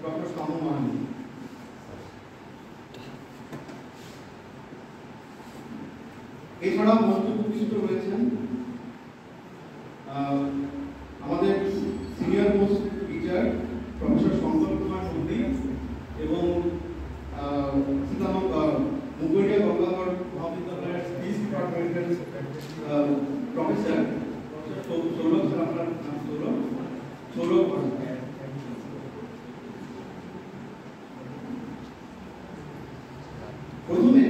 Doctor Shamu মাহানি। এছাড়াও মঞ্চে উপস্থিত রয়েছেন আমাদের senior most teacher professor Shankar Kumar Nandi এবং মুগরিয়া গঙ্গাধর মহাবিদ্যালয়ের স্পিচ ডিপার্টমেন্টের প্রফেসর সৌরভ স্যার, আপনার নাম সৌরভ। প্রথমে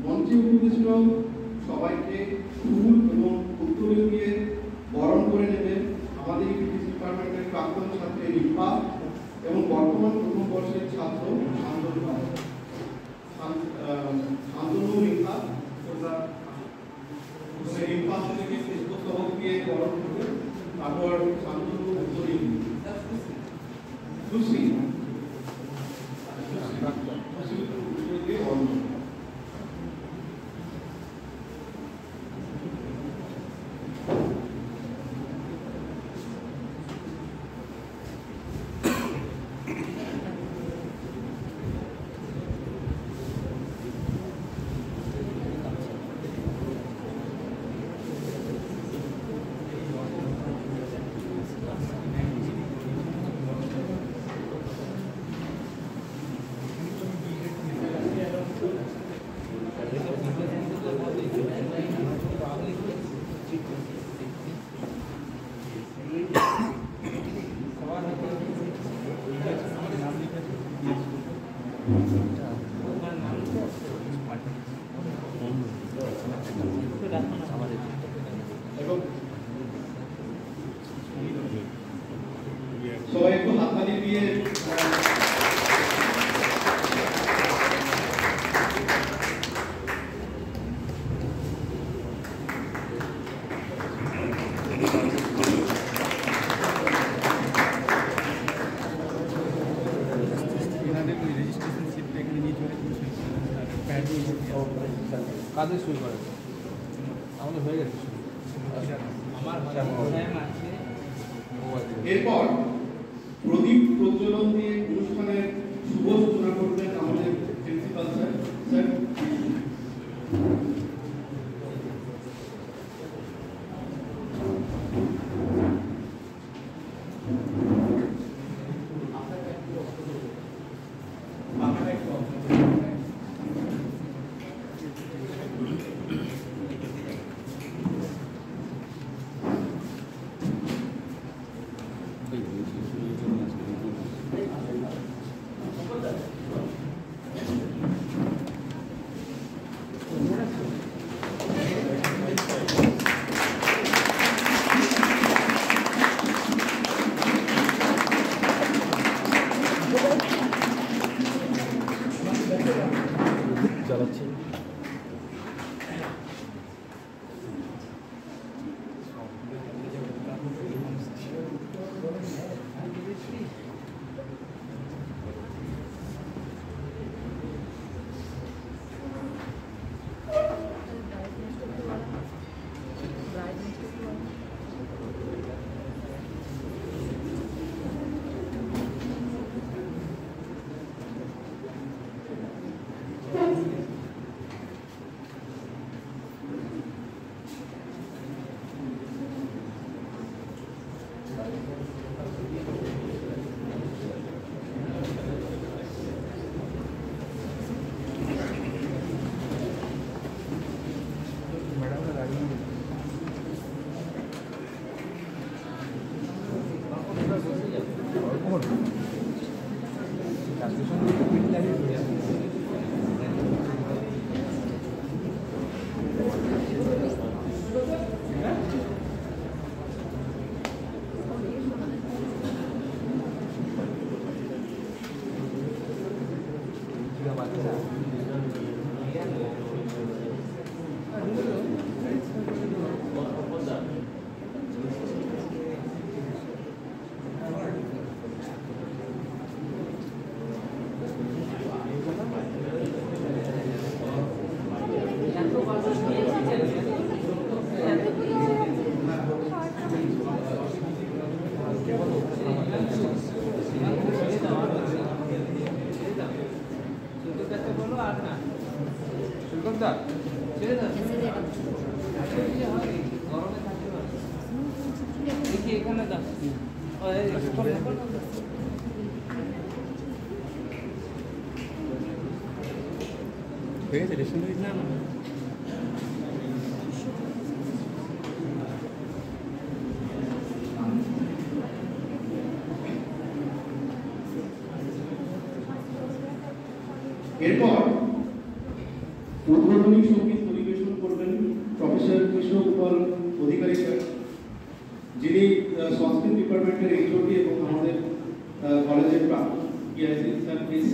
মঞ্চে উপবিষ্ট সবাইকে ফুল এবং উত্তরীয় দিয়ে বরণ করে নেবেন আমাদের ফিজিক্স ডিপার্টমেন্টের প্রাক্তন ছাত্রী রিম্পা এবং বর্তমান প্রথম বর্ষের ছাত্র শান্তনু রিম্পা। রিম্পা থেকে পুষ্পস্তবক দিয়ে বরণ করবে, তারপর শান্তনু উত্তরীয় সুশ্রী দিয়ে বরণ করবে। সবাই একটু হাততালি দিয়ে কাজে শুরু করে আমাদের হয়ে গেছে। এরপর প্রদীপ প্রজ্বলন দিয়ে অনুষ্ঠানের শুভ সূচনা করবেন আমাদের প্রিন্সিপাল স্যার। চালাচ্ছি অসুবিধা ছেড়ে দাও গরমে থাকতে পারে দেখি এখানে দাও হয়ে গেছে রেশন না না এরপর উদ্বোধনী সঙ্গীত পরিবেশন করবেন প্রফেসর কৃষ্ণগোপাল অধিকারী স্যার, যিনি সংস্কৃত ডিপার্টমেন্টের এইচওডি এবং আমাদের কলেজের প্রাক্তন পিআইসি স্যার। প্লিজ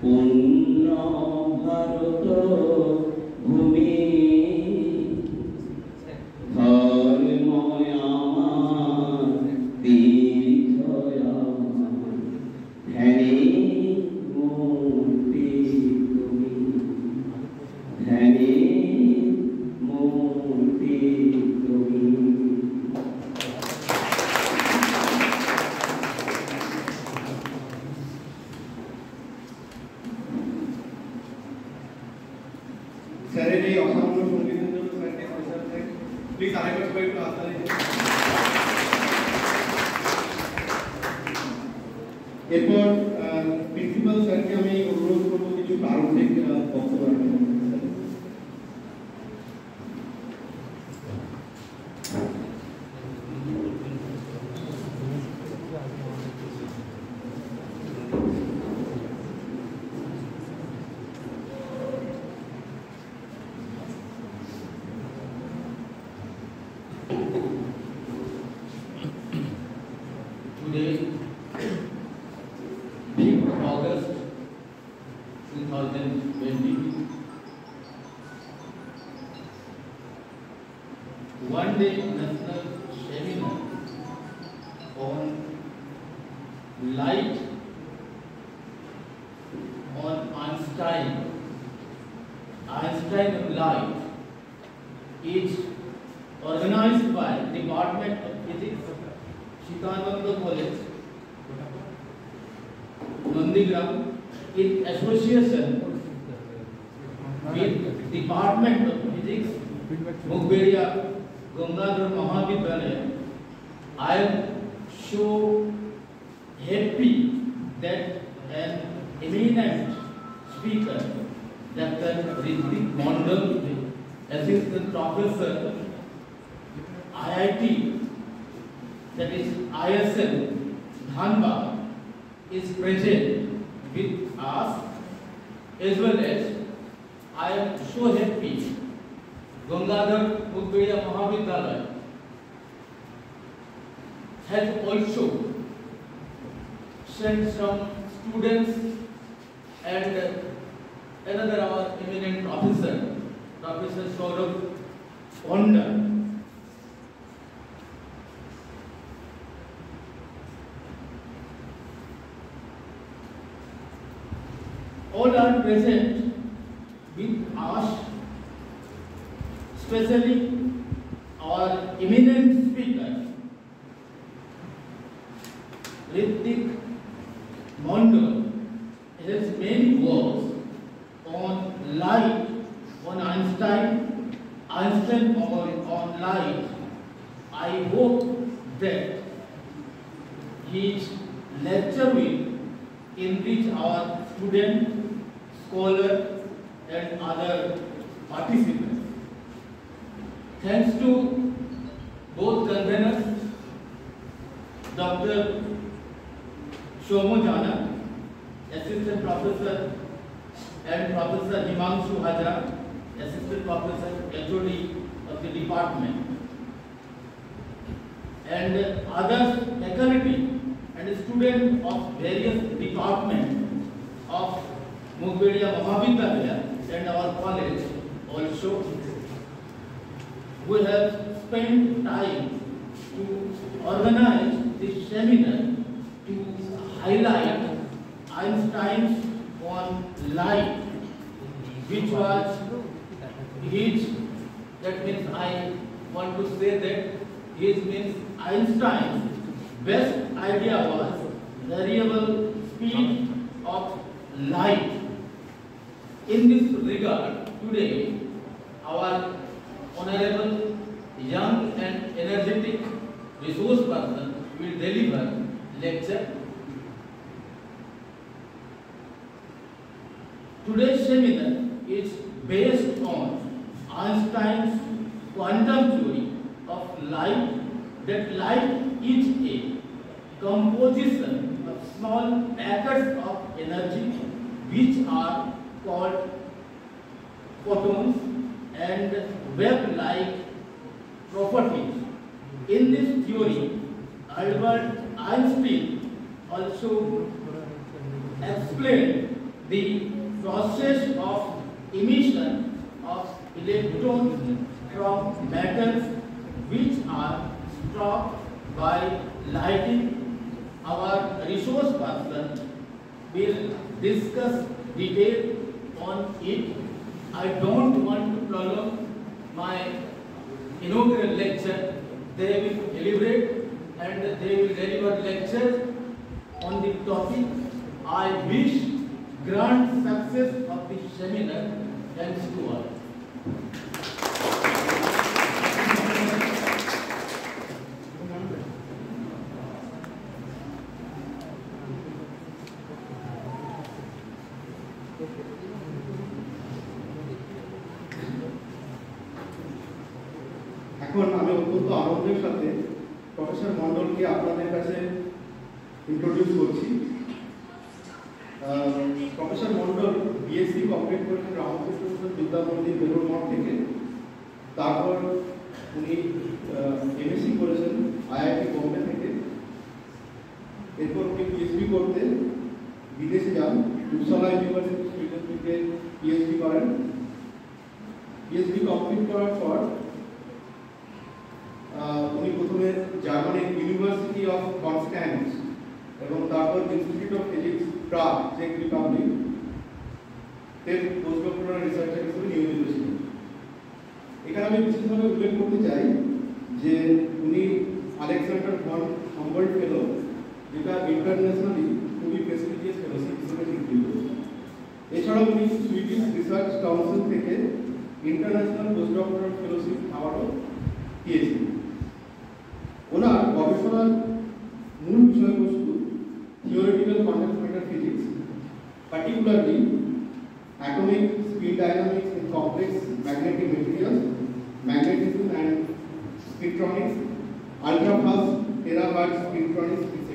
পুণ্য ভারত ভূমি জ্ঞানী মূর্তি তুমি। স্যারের এই অসামান্য সঙ্গীতের জন্য স্যারকে প্লিজ আরেকবার সবাই একটু হাততালি দিন। এরপর প্রিন্সিপাল স্যারকে আমি অনুরোধ করবো কিছু প্রারম্ভিক বক্তব্য রাখবেন। Today, 5th August 2022, one-day national seminar on light on Einstein and light is organized by Department of Physics, Chitananda College, Nandigram, in association with Department of Physics, Mugberia Gangadhar Mahavidyalaya. I am so happy that an eminent speaker, Dr. Ritik Mondal, Assistant Professor, IIT, that is ISM, Dhanbad, is present with us, as well as I am so happy Gangadhar Mugberia Mahavidyalaya has also sent some students and another our eminent officer, Professor Saurabh Ponda. All are present with us, especially our eminent speaker, Ritik Mondal, has many works on light, on Einstein on light. I hope that his lecture will enrich our student, scholar and other participants. Thanks to both conveners, Dr. Shomo Jana, Assistant Professor, and Professor Himanshu Hajra, Assistant Professor, HOD of the department, and other faculty and students of various departments of Mugberia Mahavidyalaya and our college also. We have spent time to organize this seminar to highlight Einstein's on light, which was his, that means I want to say that his means Einstein's best idea was variable speed of light. In this regard, today our honorable young and energetic resource person will deliver lecture. Today's seminar is based on Einstein's quantum theory of light, that light is a composition of small packets of energy which are called photons and wave-like properties. In this theory, Albert Einstein also explained the process of emission of electrons from metals which are struck by lighting. Our resource person will discuss detail on it. I don't want to prolong my inaugural lecture. They will deliberate and they will deliver lecture on the topic. I wish grand success of this seminar. Thanks to all. এখন আমি অত্যন্ত আনন্দের সাথে professor মন্ডলকে আপনাদের কাছে introduce করছি। Professor Mondal BSc complete করেছেন Ramakrishna mission বিদ্যা মন্দির বেলুড় মঠ থেকে। তারপর উনি এমএসসি করেছেন আইআইটি বোম্বে থেকে। এরপর উনি পিএইচডি করতে বিদেশে যান, উপসালা ইউনিভার্সিটি সুইডেন থেকে পিএইচডি করেন। পিএইচডি কমপ্লিট করার পর উনি প্রথমে জার্মানির ইউনিভার্সিটি অফ কনস্ট্যান্স এবং তারপর ইনস্টিটিউট অফ ফিজিক্স প্রাগ, চেক রিপাবলিক এর পোস্ট ডক্টরাল রিসার্চার হিসেবে নিয়োজিত ছিলেন। এখানে আমি বিশেষভাবে উল্লেখ করতে চাই যে উনি আলেকজান্ডার ভন হাম্বল্ট ফেলো, যেটা ইন্টারন্যাশনালি খুবই প্রেস্টিজিয়াস ফেলোশিপ হিসেবে স্বীকৃত। এছাড়াও উনি সুইডিশ রিসার্চ কাউন্সিল থেকে ইন্টারন্যাশনাল পোস্ট ডক্টরাল ফেলোশিপ অ্যাওয়ার্ডও পেয়েছেন। ওনার গবেষণার মূল বিষয়বস্তু theoretical quantum matter physics, particularly atomic speed dynamics in complex magnetic materials, magnetism and spectronics, ultra fast terahertz spectronics, etc.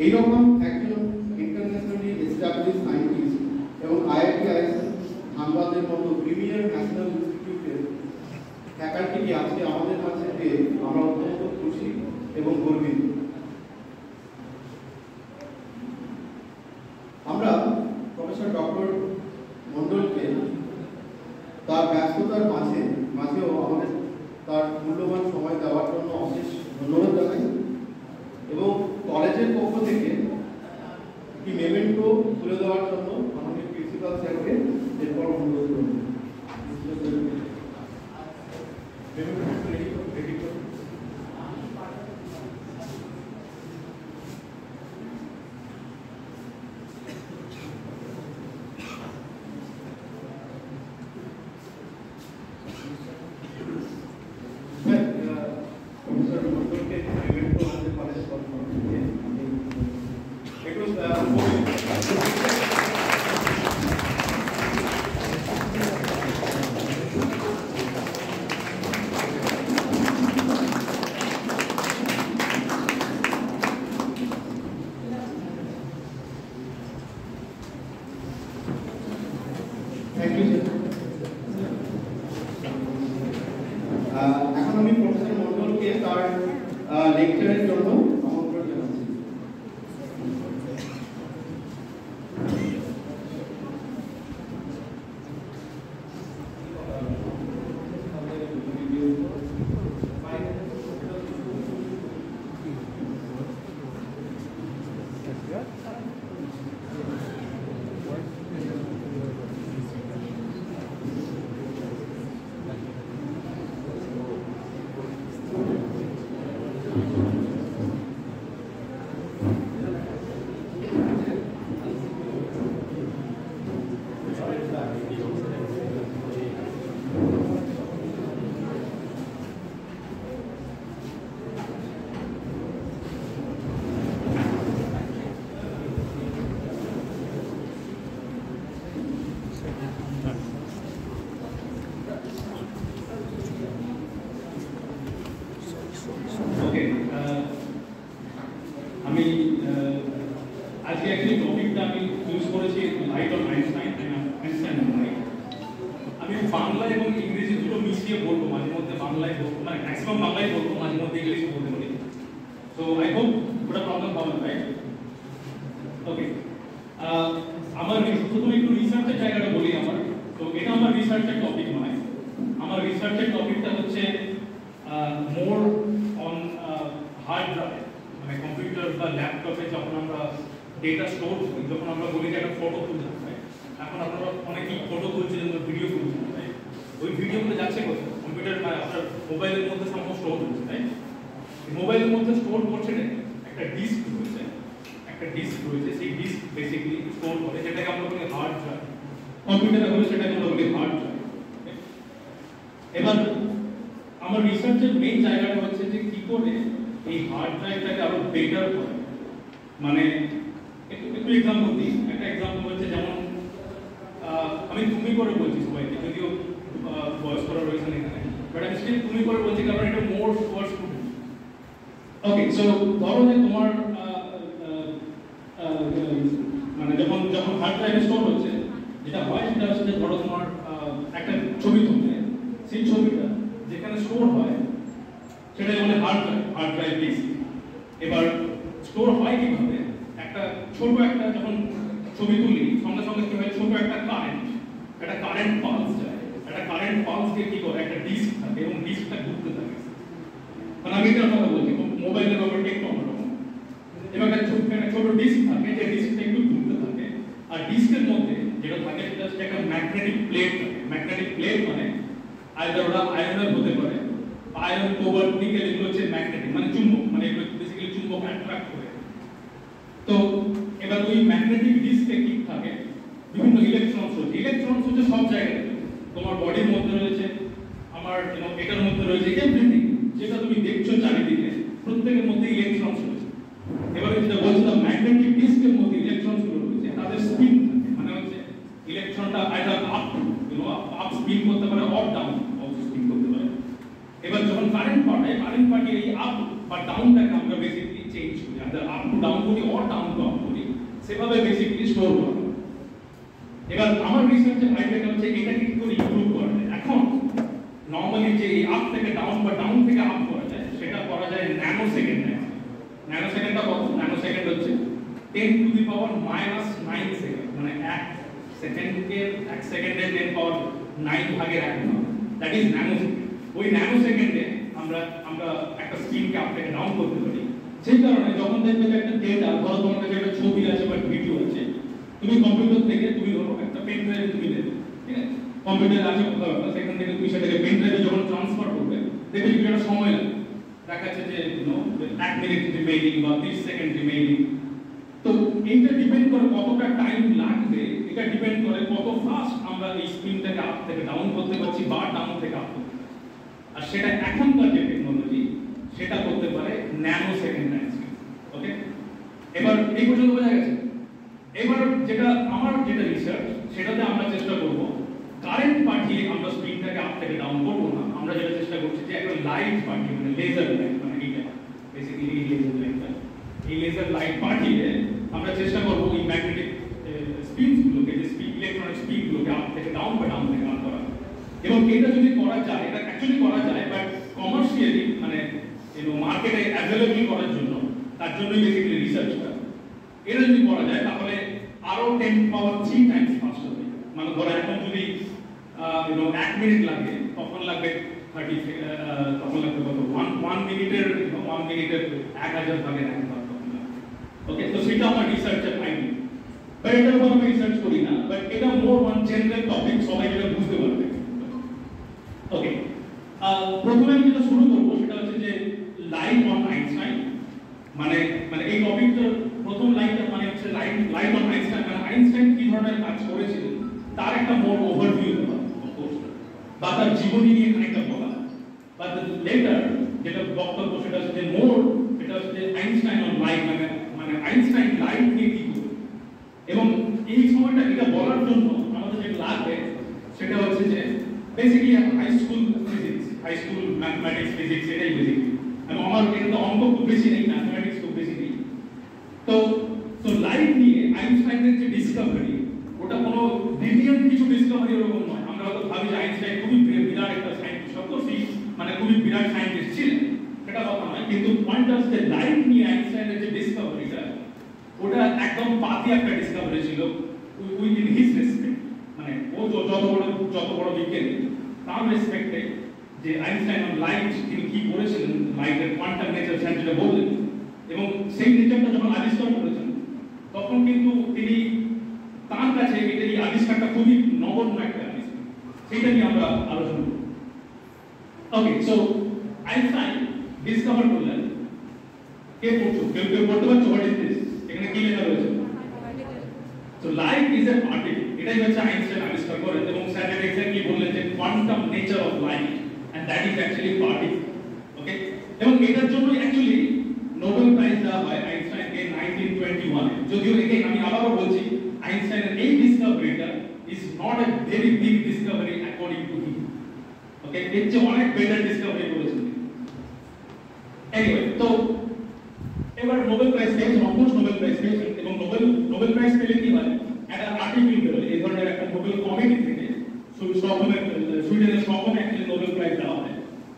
এইরকম একজন ইন্টারন্যাশনালি এস্টাবলিশড সায়েন্টিস্ট এবং IIT ধানবাদের মতো premier national ইনস্টিটিউটের ফ্যাকাল্টিকে আজকে আমাদের কাছে পেয়ে আমরা অত্যন্ত খুশি এবং গর্বিত। আমরা প্রফেসর ডক্টর মন্ডলকে তার ব্যস্ততার মাঝেও আমাদের তার মূল্যবান সময় দেওয়ার জন্য অশেষ ধন্যবাদ জানাই এবং কলেজের পক্ষ থেকে একটি মেমেন্টো তুলে দেওয়ার জন্য আমাদের প্রিন্সিপাল স্যারকে এরপর অনুরোধ করব। এখন আমি প্রফেসর মন্ডলকে তার লেকচারের জন্য আমন্ত্রণ জানাচ্ছি। আমি আজকে একটি টপিকটা আমি চুজ করেছি লাইট অফ আইনস্টাইন রাইট। আমি বাংলা এবং ইংরেজি দুটো মিশিয়ে বলবো, মাঝে মধ্যে বাংলায় বলবো, মানে ম্যাক্সিমাম বাংলায় বলবো, মাঝে মধ্যে ইংলিশে বলতে পারি। সো আই হোপ ওটা প্রবলেম হবে না, রাইট? ওকে, আমার প্রথমে একটু রিসার্চের জায়গাটা বলি আমার। তো এটা আমার রিসার্চের টপিক নয়, আমার রিসার্চের টপিকটা হচ্ছে মোর অন হার্ড ড্রাইভ, মানে কম্পিউটার বা ল্যাপটপে যখন আমরা ডেটা স্টোর করি, যখন আমরা বলি যে একটা ফটো তুললাম, এখন আপনারা অনেকেই ফটো তুলছিলেন বা ভিডিও তুলছেন, তাই ওই ভিডিওগুলো যাচ্ছে কোথায়? কম্পিউটার বা আপনার মোবাইলের মধ্যে সামনে স্টোর হচ্ছে, তাই মোবাইলের মধ্যে স্টোর করছে একটা ডিস্ক রয়েছে, সেই ডিস্ক বেসিক্যালি স্টোর করে, যেটাকে আমরা বলি হার্ড ড্রাইভ। কম্পিউটারে হলে সেটাকে আমরা বলি হার্ড ড্রাইভ। এবার আমার রিসার্চের মেইন জায়গাটা হচ্ছে যে কি করে এই হার্ড ড্রাইভটাকে আরো বেটার করে, মানে একটু এক্সাম্পল দিই। একটা এক্সাম্পল হচ্ছে যেমন আমি তুমি করে বলছি সবাইকে, যদিও বয়স্করা রয়েছেন এখানে, বাট আমি স্টিল তুমি করে বলছি কারণ এটা মোর ফর স্টুডেন্ট। ওকে, সো ধরো যে তোমার মানে যখন হার্ড ড্রাইভে স্টোর হচ্ছে, যেটা হয় সেটা হচ্ছে ধরো তোমার একটা ছবি তুললে সেই ছবিটা যেখানে স্টোর হয় সেটা বলে হার্ড ড্রাইভ ডিস্ক। এবার স্টোর হয় কিভাবে? একটা ছোট একটা যখন ছবি তুলি সঙ্গে সঙ্গে কি হয়, ছোট একটা কারেন্ট পালস যায়, একটা কারেন্ট পালস দিয়ে কি করে একটা ডিস্ক থাকে এবং ডিস্কটা ঘুরতে থাকে। মানে আমি এটার কথা বলছি, মোবাইলের ব্যাপারটা একটু অন্যরকম। এবার একটা ছোট ডিস্ক থাকে, যে ডিস্কটা একটু ঘুরতে থাকে, আর ডিস্কের মধ্যে যেটা থাকে সেটা হচ্ছে একটা ম্যাগনেটিক প্লেট থাকে। ম্যাগনেটিক প্লেট মানে আইদার ওটা আয়নের হতে পারে, আয়রন, কোবাল্ট, নিকেল, এগুলো হচ্ছে ম্যাগনেটিক মানে চুম্বক, মানে এগুলো বেসিক্যালি চুম্বক অ্যাট্রাক্ট করে। তো এবার ওই ম্যাগনেটিক ডিস্কে কি থাকে, বিভিন্ন ইলেকট্রনস হচ্ছে সব জায়গায়, তোমার বডির মধ্যে রয়েছে, আমার এটার মধ্যে রয়েছে, এভরিথিং যেটা তুমি দেখছো চারিদিকে প্রত্যেকের মধ্যে ইলেকট্রনস রয়েছে। এবারে যেটা বলছিলাম ম্যাগনেটিক ডিস্কের মধ্যে ইলেকট্রনস গুলো রয়েছে, তাদের স্পিন থাকে, মানে হচ্ছে ইলেকট্রনটা আইদার আপ স্পিন করতে পারে অর ডাউন স্পিন করতে পারে। এবার যখন কারেন্ট পাঠায় এই আপ বা ডাউনটাকে আমরা বেসিক্যালি চেঞ্জ করি, আমরা আপ টু ডাউন করি অর ডাউন টু আপ করি, সেভাবে বেসিক্যালি স্টোর করা। এবার আমার রিসার্চের আইডিয়াটা হচ্ছে এটাকে কি করে ইমপ্রুভ করা যায়। এখন নরমালি যে আপ থেকে ডাউন বা ডাউন থেকে আপ করা যায়, সেটা করা যায় ন্যানো সেকেন্ডে। ন্যানো সেকেন্ডটা কত? ন্যানো সেকেন্ড হচ্ছে 10 টু দি পাওয়ার -9 সেকেন্ড, মানে 1 সেকেন্ডে 10 পাওয়ার 9 ভাগের 1 ভাগ, দ্যাট ইজ ন্যানো সেকেন্ড। ওই ন্যানো সেকেন্ডে আমরা একটা স্পিনকে আপ থেকে ডাউন করতে পারি। সেই কারণে যখন দেখবে যে একটা ডেটা, ধরো তোমার কাছে একটা ছবি আছে বা ভিডিও আছে, তুমি কম্পিউটার থেকে তুমি ধরো একটা পেন ড্রাইভে তুমি দেবে, ঠিক আছে, কম্পিউটার আছে কোথাও একটা, সেখান থেকে তুমি সেটাকে পেন ড্রাইভে যখন ট্রান্সফার করবে, দেখবে যে একটা সময় লাগবে, দেখাচ্ছে যে 1 মিনিট রিমেইনিং বা 30 সেকেন্ড রিমেইনিং। তো এইটা ডিপেন্ড করে কতটা টাইম লাগবে, এটা ডিপেন্ড করে কত ফাস্ট আমরা এই স্পিনটাকে আপ থেকে ডাউন করতে পারছি বা ডাউন থেকে আপ করতে পারছি। আর সেটা এখনকার যে টেকনোলজি সেটা করতে পারে ন্যানো সেকেন্ড টাইম স্পিড। ওকে, এবার এই পর্যন্ত বোঝা গেছে। এবার আমার যেটা রিসার্চ, সেটাতে আমরা চেষ্টা করব কারেন্ট পাঠিয়ে আমরা স্পিনটাকে আপ থেকে ডাউন করব না, আমরা যেটা চেষ্টা করছি যে একটা লাইট পাঠিয়ে, মানে লেজার লাইট, মানে এইটা বেসিক্যালি এই লেজার লাইটটা, এই লেজার লাইট পাঠিয়ে আমরা চেষ্টা করব এই ম্যাগনেটিক স্পিনগুলোকে, যে ইলেকট্রনিক স্পিনগুলোকে আপ থেকে ডাউন বা ডাউন থেকে আপ করা। এবং এটা যদি করা যায়, এটা অ্যাকচুয়ালি করা যায়, বাট কমার্শিয়ালি মানে মার্কেটে অ্যাভেলেবল করার জন্য, তার জন্যই বেসিক্যালি রিসার্চটা। এটা যদি করা যায় তাহলে আরো 10 পাওয়ার 3 টাইমস ফাস্ট হবে। মানে ধরো এখন যদি 1 মিনিট লাগে, তখন লাগবে 30, তখন লাগবে কত, 1 মিনিটের 1000 ভাগের 1 ভাগ। ওকে, তো সেটা আমার রিসার্চের আইডিয়া, বাট এটার উপর আমি রিসার্চ করি না, বাট এটা মোর ওয়ান জেনারেল টপিক, সবাই যেটা বুঝতে পারবে। ওকে, প্রথমে আমি যেটা শুরু করবো সেটা হচ্ছে যে লাইট অন আইনস্টাইন, মানে এই টপিকটার প্রথম লাইনটা মানে হচ্ছে লাইট অন আইনস্টাইন, মানে আইনস্টাইন কি ধরনের কাজ করেছিলেন তার একটা মোর ওভারভিউ দেওয়া, অফকোর্স, বা তার জীবনী নিয়ে খানিকটা বলা। বাট লেটার যেটা বক্তব্য সেটা হচ্ছে যে এটা হচ্ছে যে আইনস্টাইন অন লাইট, মানে আইনস্টাইন লাইট নিয়ে কি করে। এবং এই সময়টা এটা বলার জন্য আমাদের যেটা লাগবে সেটা হচ্ছে যে basically high school physics, high school mathematics, physics, এটাই বেসিক্যালি। এবং আমার এখানে অঙ্ক খুব বেশি নেই, ম্যাথমেটিক্স খুব বেশি নেই। তো লাইট নিয়ে আইনস্টাইনের যে ডিসকভারি, ওটা কোনো ব্রিলিয়ান্ট কিছু ডিসকভারি এরকম নয়। আমরা হয়তো ভাবি যে আইনস্টাইন খুবই বিরাট একটা সায়েন্টিস্ট, অবশ্যই মানে খুবই বিরাট সায়েন্টিস্ট ছিলেন, সেটা কথা নয়, কিন্তু পয়েন্ট হচ্ছে লাইট নিয়ে আইনস্টাইনের যে ডিসকভারিটা, ওটা একদম পাতি একটা ডিসকভারি ছিল উইদিন হিজ রেসপেক্ট। মানে ও যত বড় বিজ্ঞানী, তার রেসপেক্টে যে আইনস্টাইন অন লাইট তিনি কি করেছিলেন, লাইটের কোয়ান্টাম নেচার যেটা বললেন, এবং সেই নেচারটা যখন আবিষ্কার করেছেন তখন কিন্তু তিনি তার কাছে এটা এই আবিষ্কারটা খুবই নগণ্য একটা আবিষ্কার, সেটা নিয়ে আমরা আলোচনা করব। ওকে, সো আইনস্টাইন ডিসকভার করলেন, কে পড়ছো, কেউ বলতে পারছো হোয়াট ইজ দিস, এখানে কি লেখা রয়েছে? So light is a particle, এটাই হচ্ছে আইনস্টাইন আবিষ্কার করেন, এবং স্যার এক্স্যাক্টলি বললেন যে quantum nature of light and that is actually particle. Okay, এবং এটার জন্য অ্যাকচুয়ালি নোবেল প্রাইজ দেওয়া হয় আইনস্টাইনকে 1921 এ। যদিও একে আমি আবারও বলছি, আইনস্টাইনের এই ডিসকভারিটা is not a very big discovery according to him. Okay, এর চেয়ে অনেক বেটার ডিসকভারি করেছেন। এনিওয়ে, তো এবার নোবেল প্রাইজ পেয়েছেন, অফকোর্স নোবেল প্রাইজ পেয়েছেন, এবং নোবেল প্রাইজ পেলে কি হয়, একটা আর্টিকেল বেরোয় এই ধরনের একটা নোবেল কমিটি থেকে, সুইডেনের স্টকহোমে একটা নোবেল প্রাইজ দেওয়া হয়,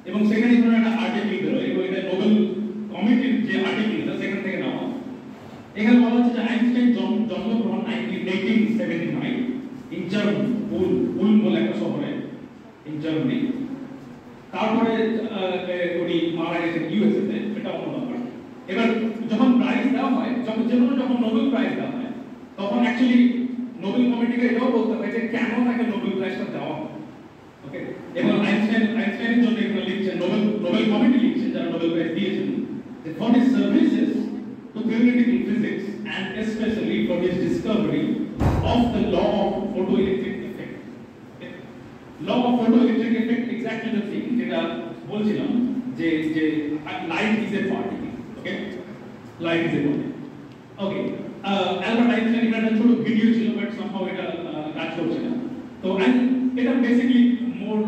এবং সেখানে ধরনের একটা আর্টিকেল বেরোয়, এবং এটা নোবেল কমিটির যে আর্টিকেলটা সেখান থেকে নেওয়া হয়। এখানে বলা হচ্ছে যে আইনস্টাইন জন্মগ্রহণ 1879 ইন জার্মানি, উলম বলে একটা শহরে ইন জার্মানি। তারপরে উনি মারা গেছেন ইউএসএ তে, এটা অন্য ব্যাপার। এবার যখন প্রাইজ দেওয়া হয়, যখন নোবেল প্রাইজ দেওয়া হয়, তখন অ্যাকচুয়ালি নোবেল কমিটিকে এটাও বলতে হয় যে কেন তাকে নোবেল প্রাইজটা দেওয়া হয়। ওকে, এবং আইনস্টাইনের জন্য এখানে লিখছেন, নোবেল কমিটি লিখছেন যারা নোবেল প্রাইজ দিয়েছেন, যে for his services to theoretical physics and especially for his discovery of the law of photoelectric effect. Law of photoelectric effect exactly the thing যেটা বলছিলাম, যে light is a particle. Okay, light is a particle. Okay, Albert Einstein একটা ছোট video ছিল, but somehow এটা কাজ করছে না। তো এটা বেসিক্যালি মোর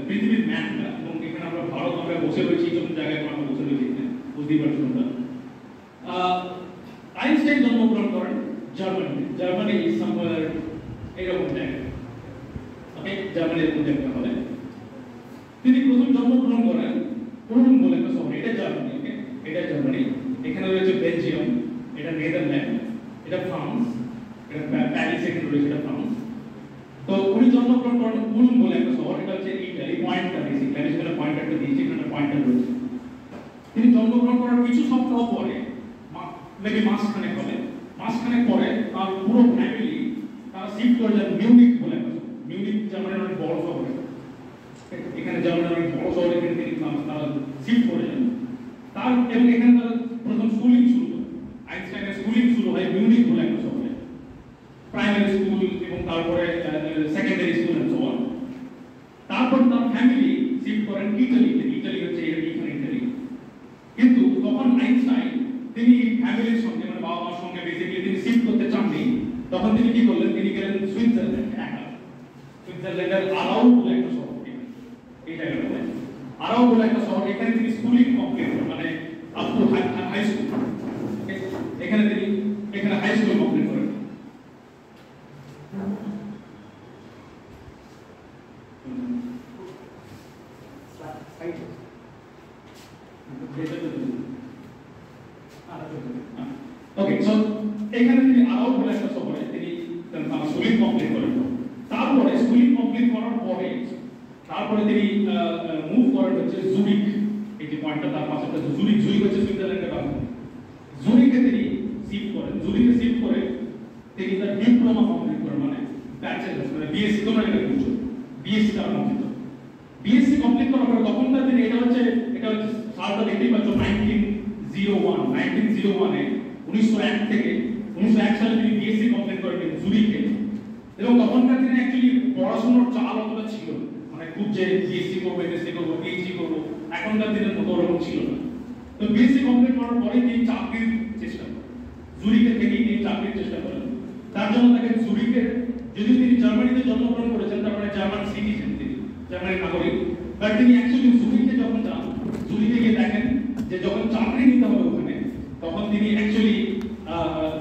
পৃথিবীর ম্যাপটা, এবং এখানে আমরা ভারত, আমরা বসে রয়েছি কোন জায়গায় আমরা বসে রয়েছি বুঝতেই পারছি আমরা। আইনস্টাইন জন্মগ্রহণ করেন জার্মানি সামওয়্যার এরকম জায়গায়। ওকে, জার্মানির মধ্যে একটা হবে। তিনি প্রথম জন্মগ্রহণ করেন উলম বলে একটা শহরে, এটা জার্মানি। ওকে, এটা জার্মানি। এখানে রয়েছে বেলজিয়াম, এটা নেদারল্যান্ড, এটা ফ্রান্স, এটা প্যারিস, এখানে রয়েছে এটা ফ্রান্স। তো উনি জন্মগ্রহণ করেন উলম বলে একটা শহর, এটা হচ্ছে ইটালি। পয়েন্টটা বেসিক্যালি আমি সেখানে পয়েন্টারটা দিয়েছি, এখানে পয়েন্টার রয়েছে। তিনি জন্মগ্রহণ করার কিছু সপ্তাহ পরে, মেবি মাসখানেক পরে তার পুরো ফ্যামিলি তারা শিফট করে যান মিউনিক বলে একটা শহর। মিউনিক জার্মানির অনেক বড় শহর, এখানে জার্মানির অনেক বড় শহর, এখানে তিনি তারা শিফট করে যান। এবং এখানে তারা প্রথম স্কুলিং শুরু করে। আইনস্টাইনের স্কুলিং শুরু হয় মিউনিক বলে একটা শহরে, প্রাইমারি স্কুল এবং তারপরে secondary school and so on. তারপর তার ফ্যামিলি শিফট করেন ইটালিতে। ইটালি হচ্ছে এখানে ইটালি। কিন্তু তখন আইনস্টাইন তিনি ফ্যামিলির সঙ্গে, মানে বাবা মার সঙ্গে বেসিক্যালি তিনি শিফট করতে চাননি। তখন তিনি কি করলেন, তিনি গেলেন সুইজারল্যান্ড। সুইজারল্যান্ডের আরাউ বলে একটা শহর, এই জায়গাটাতে আরাউ বলে একটা শহর। এখানে তিনি স্কুলিং কমপ্লিট করেন, মানে আপ টু হাই স্কুল। এখানে তিনি হাই স্কুল কমপ্লিট করেন। ওকে, সো এখানে তিনি আরাউ বলে একটা শহরে তিনি তার স্কুলিং কমপ্লিট করেন। তারপরে স্কুলিং কমপ্লিট করার পরে তারপরে তিনি মুভ করেন হচ্ছে জুরিক। এই যে পয়েন্টটা তার পাশে আছে জুরিক। জুরিক হচ্ছে সুইজারল্যান্ডের রাজধানী। জুরিকে তিনি শিফট করেন। জুরিকে শিফট করে তিনি তার ডিপ্লোমা কমপ্লিট করেন, মানে ব্যাচেলর, মানে বিএসসি, তোমরা এটা বুঝছো, বিএসসি তার কমপ্লিট। বিএসসি কমপ্লিট করার পরে তখনকার দিনে এটা হচ্ছে সালটা দেখতেই পাচ্ছ 1901 এ 1901 থেকে 1901 সালে তিনি বিএসসি কমপ্লিট করেন জুরিকে। এবং তখনকার দিনে অ্যাকচুয়ালি পড়াশোনার চাল অতটা ছিল না, মানে খুব যে বিএসসি করবো, এমএসসি করবো, পিএইচডি করবো, এখনকার দিনের মতো ওরকম ছিল না। তো বিএসসি কমপ্লিট করার পরে তিনি চাকরির চেষ্টা করেন, জুরিকে থেকেই তিনি চাকরির চেষ্টা করেন। তার জন্য তাকে জুরিকের, যদিও তিনি জার্মানিতে জন্মগ্রহণ করেছেন, তার মানে জার্মান সিটিজেন, তিনি জার্মানির নাগরিক, বাট তিনি অ্যাকচুয়ালি জুরিকে যখন যান, জুরিকে গিয়ে দেখেন যে যখন চাকরি নিতে হবে ওখানে, তখন তিনি অ্যাকচুয়ালি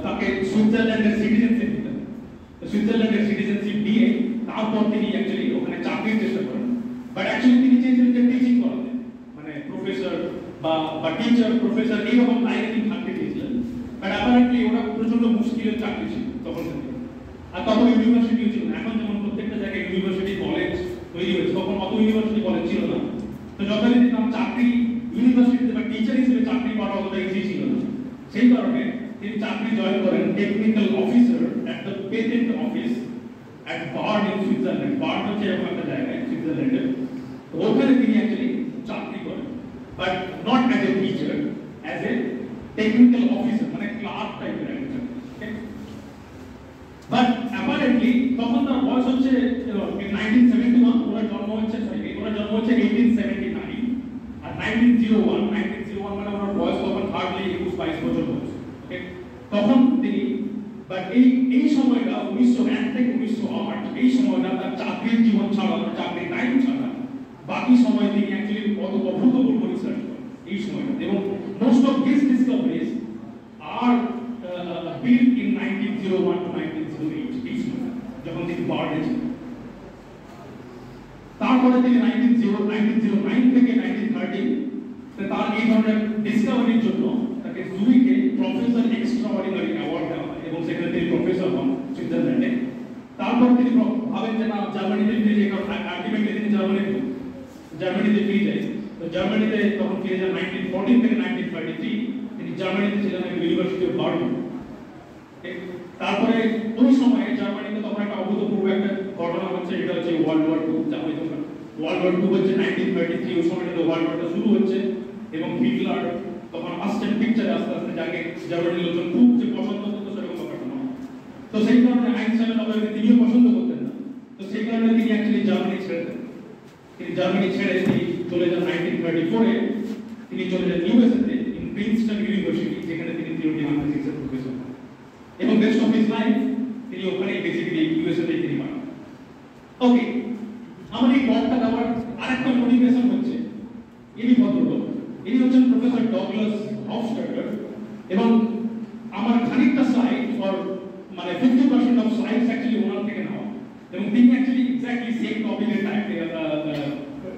তাকে সুইজারল্যান্ডের সিটিজেনশিপ দিতেন। সুইজারল্যান্ডের সিটিজেনশিপ দিয়ে তারপর তিনি অ্যাকচুয়ালি ওখানে চাকরির চেষ্টা করেন। বাট অ্যাকচুয়ালি তিনি চেয়েছিলেন যে টিচিং করাতে, মানে প্রফেসর বা টিচার, প্রফেসর এইরকম লাইনে তিনি থাকতে চেয়েছিলেন। বাট অ্যাপারেন্টলি ওটা প্রচন্ড মুশকিলের চাকরি ছিল তখন থেকে। আর তখন ইউনিভার্সিটিও ছিল না। এখন যেমন প্রত্যেকটা জায়গায় ইউনিভার্সিটি কলেজ তৈরি হয়েছে, তখন অত ইউনিভার্সিটি কলেজ ছিল না। তো যথারীতি তার চাকরি ইউনিভার্সিটিতে বা টিচার হিসেবে চাকরি পাওয়া অতটা ইজি ছিল না। সেই কারণে তিনি চাকরি জয়েন করেন technical officer the patent office at Bern in Switzerland. Bern হচ্ছে এরকম একটা জায়গা সুইজারল্যান্ডে। তো ওখানে তিনি অ্যাকচুয়ালি চাকরি করেন, but not as a teacher, as a technical officer, মানে ক্লার্ক টাইপের একজন। বাট অ্যাপারেন্টলি তখন তার বয়স হচ্ছে 1971, ওনার জন্ম হচ্ছে 1879, আর 1901 মানে ওনার বয়স তখন হার্ডলি 21-22 বছর বয়স। ওকে, তখন তিনি, বাট এই সময়টা 1901 থেকে 1908, এই সময়টা তার চাকরির জীবন ছাড়া, চাকরির টাইম ছাড়া বাকি সময় তিনি অ্যাকচুয়ালি অভূতপূর্ব রিসার্চ করেন এই সময়টা, এবং most of his discoveries are built in 1901 to 1908, এই সময় যখন তিনি বার্ডে ছিলেন। তারপরে তিনি 1909 থেকে 1913 তার এই ধরনের ডিসকভারির জন্য তাকে জুরিকে প্রফেসর এক্সট্রাঅর্ডিনারি অ্যাওয়ার্ড দেওয়া হয়, এবং সেখানে তিনি প্রফেসর হন সুইজারল্যান্ডে। তারপর তিনি ভাবেন যে না, জার্মানিতে ফিরে যাই, কারণ আলটিমেটলি তিনি জার্মানিতে ফিরে যায়। তো জার্মানিতে তখন ফিরে যান 1914 থেকে 1933, তিনি জার্মানিতে ছিলেন ইউনিভার্সিটি অফ বার্ন। তারপরে ওই সময়ে জার্মানিতে তখন একটা অভূতপূর্ব একটা ঘটনা হচ্ছে, এটা হচ্ছে ওয়ার্ল্ড ওয়ার 2। জার্মানি তখন ওয়ার্ল্ড ওয়ার 2 হচ্ছে 1933, ওই সময়টাতে ওয়ার্ল্ড ওয়ারটা শুরু হচ্ছে, এবং হিটলার তখন আসছেন পিকচারে আস্তে আস্তে, যাকে জার্মানির লোকজন খুব যে পছন্দ করতো সেরকম ব্যাপারটা নয়। তো সেই কারণে আইনস্টাইনের অবদানকে তিনিও পছন্দ করতেন না। তো সেই কারণে তিনি অ্যাকচুয়ালি জার্মানি ছেড়ে দেন। তিনি জার্মানি ছেড়ে তিনি চলে যান 1934-এ, তিনি চলে যান ইউএসএতে, ইন প্রিন্সটন ইউনিভার্সিটি, যেখানে তিনি থিওরিটিক্যাল ফিজিক্সের প্রফেসর হন, এবং রেস্ট অফ হিজ লাইফ তিনি ওখানেই বেসিক্যালি ইউএসএতে তিনি পান। ওকে, আমার এই টকটা দেওয়ার আরেকটা মোটিভেশন হচ্ছে ইনি ভদ্রলোক, ইনি হচ্ছেন প্রফেসর ডগলাস হফস্টাটার, এবং আমার খানিকটা স্লাইড মানে 50% অফ স্লাইডস অ্যাকচুয়ালি ওনার থেকে নেওয়া, এবং তিনি অ্যাকচুয়ালি এক্স্যাক্টলি সেম টপিকের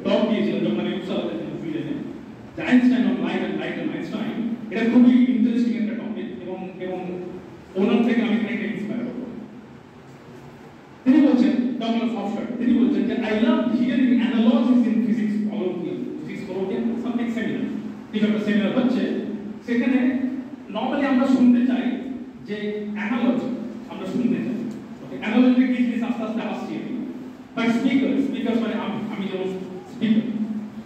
টক দিয়েছিলেন যখন আমি উপসালাতে ছিলাম সুইডেনে, Einstein on life and Einstein. এটা খুবই ইন্টারেস্টিং একটা টপিক, এবং ওনার থেকে আমি খানিকটা ইন্সপায়ার হব। তিনি বলছেন, ডগলাস হফস্টাটার, তিনি বলছেন যে I love hearing অ্যানালজিস in physics colloquial, something seminar, কিছু একটা সেমিনার হচ্ছে, সেখানে নর্মালি আমরা শুনতে চাই যে অ্যানালজি, আমরা শুনতে চাই অ্যানালজি কি জিনিস, আস্তে আস্তে আসছে। বাট স্পিকার্স মানে আমি যেমন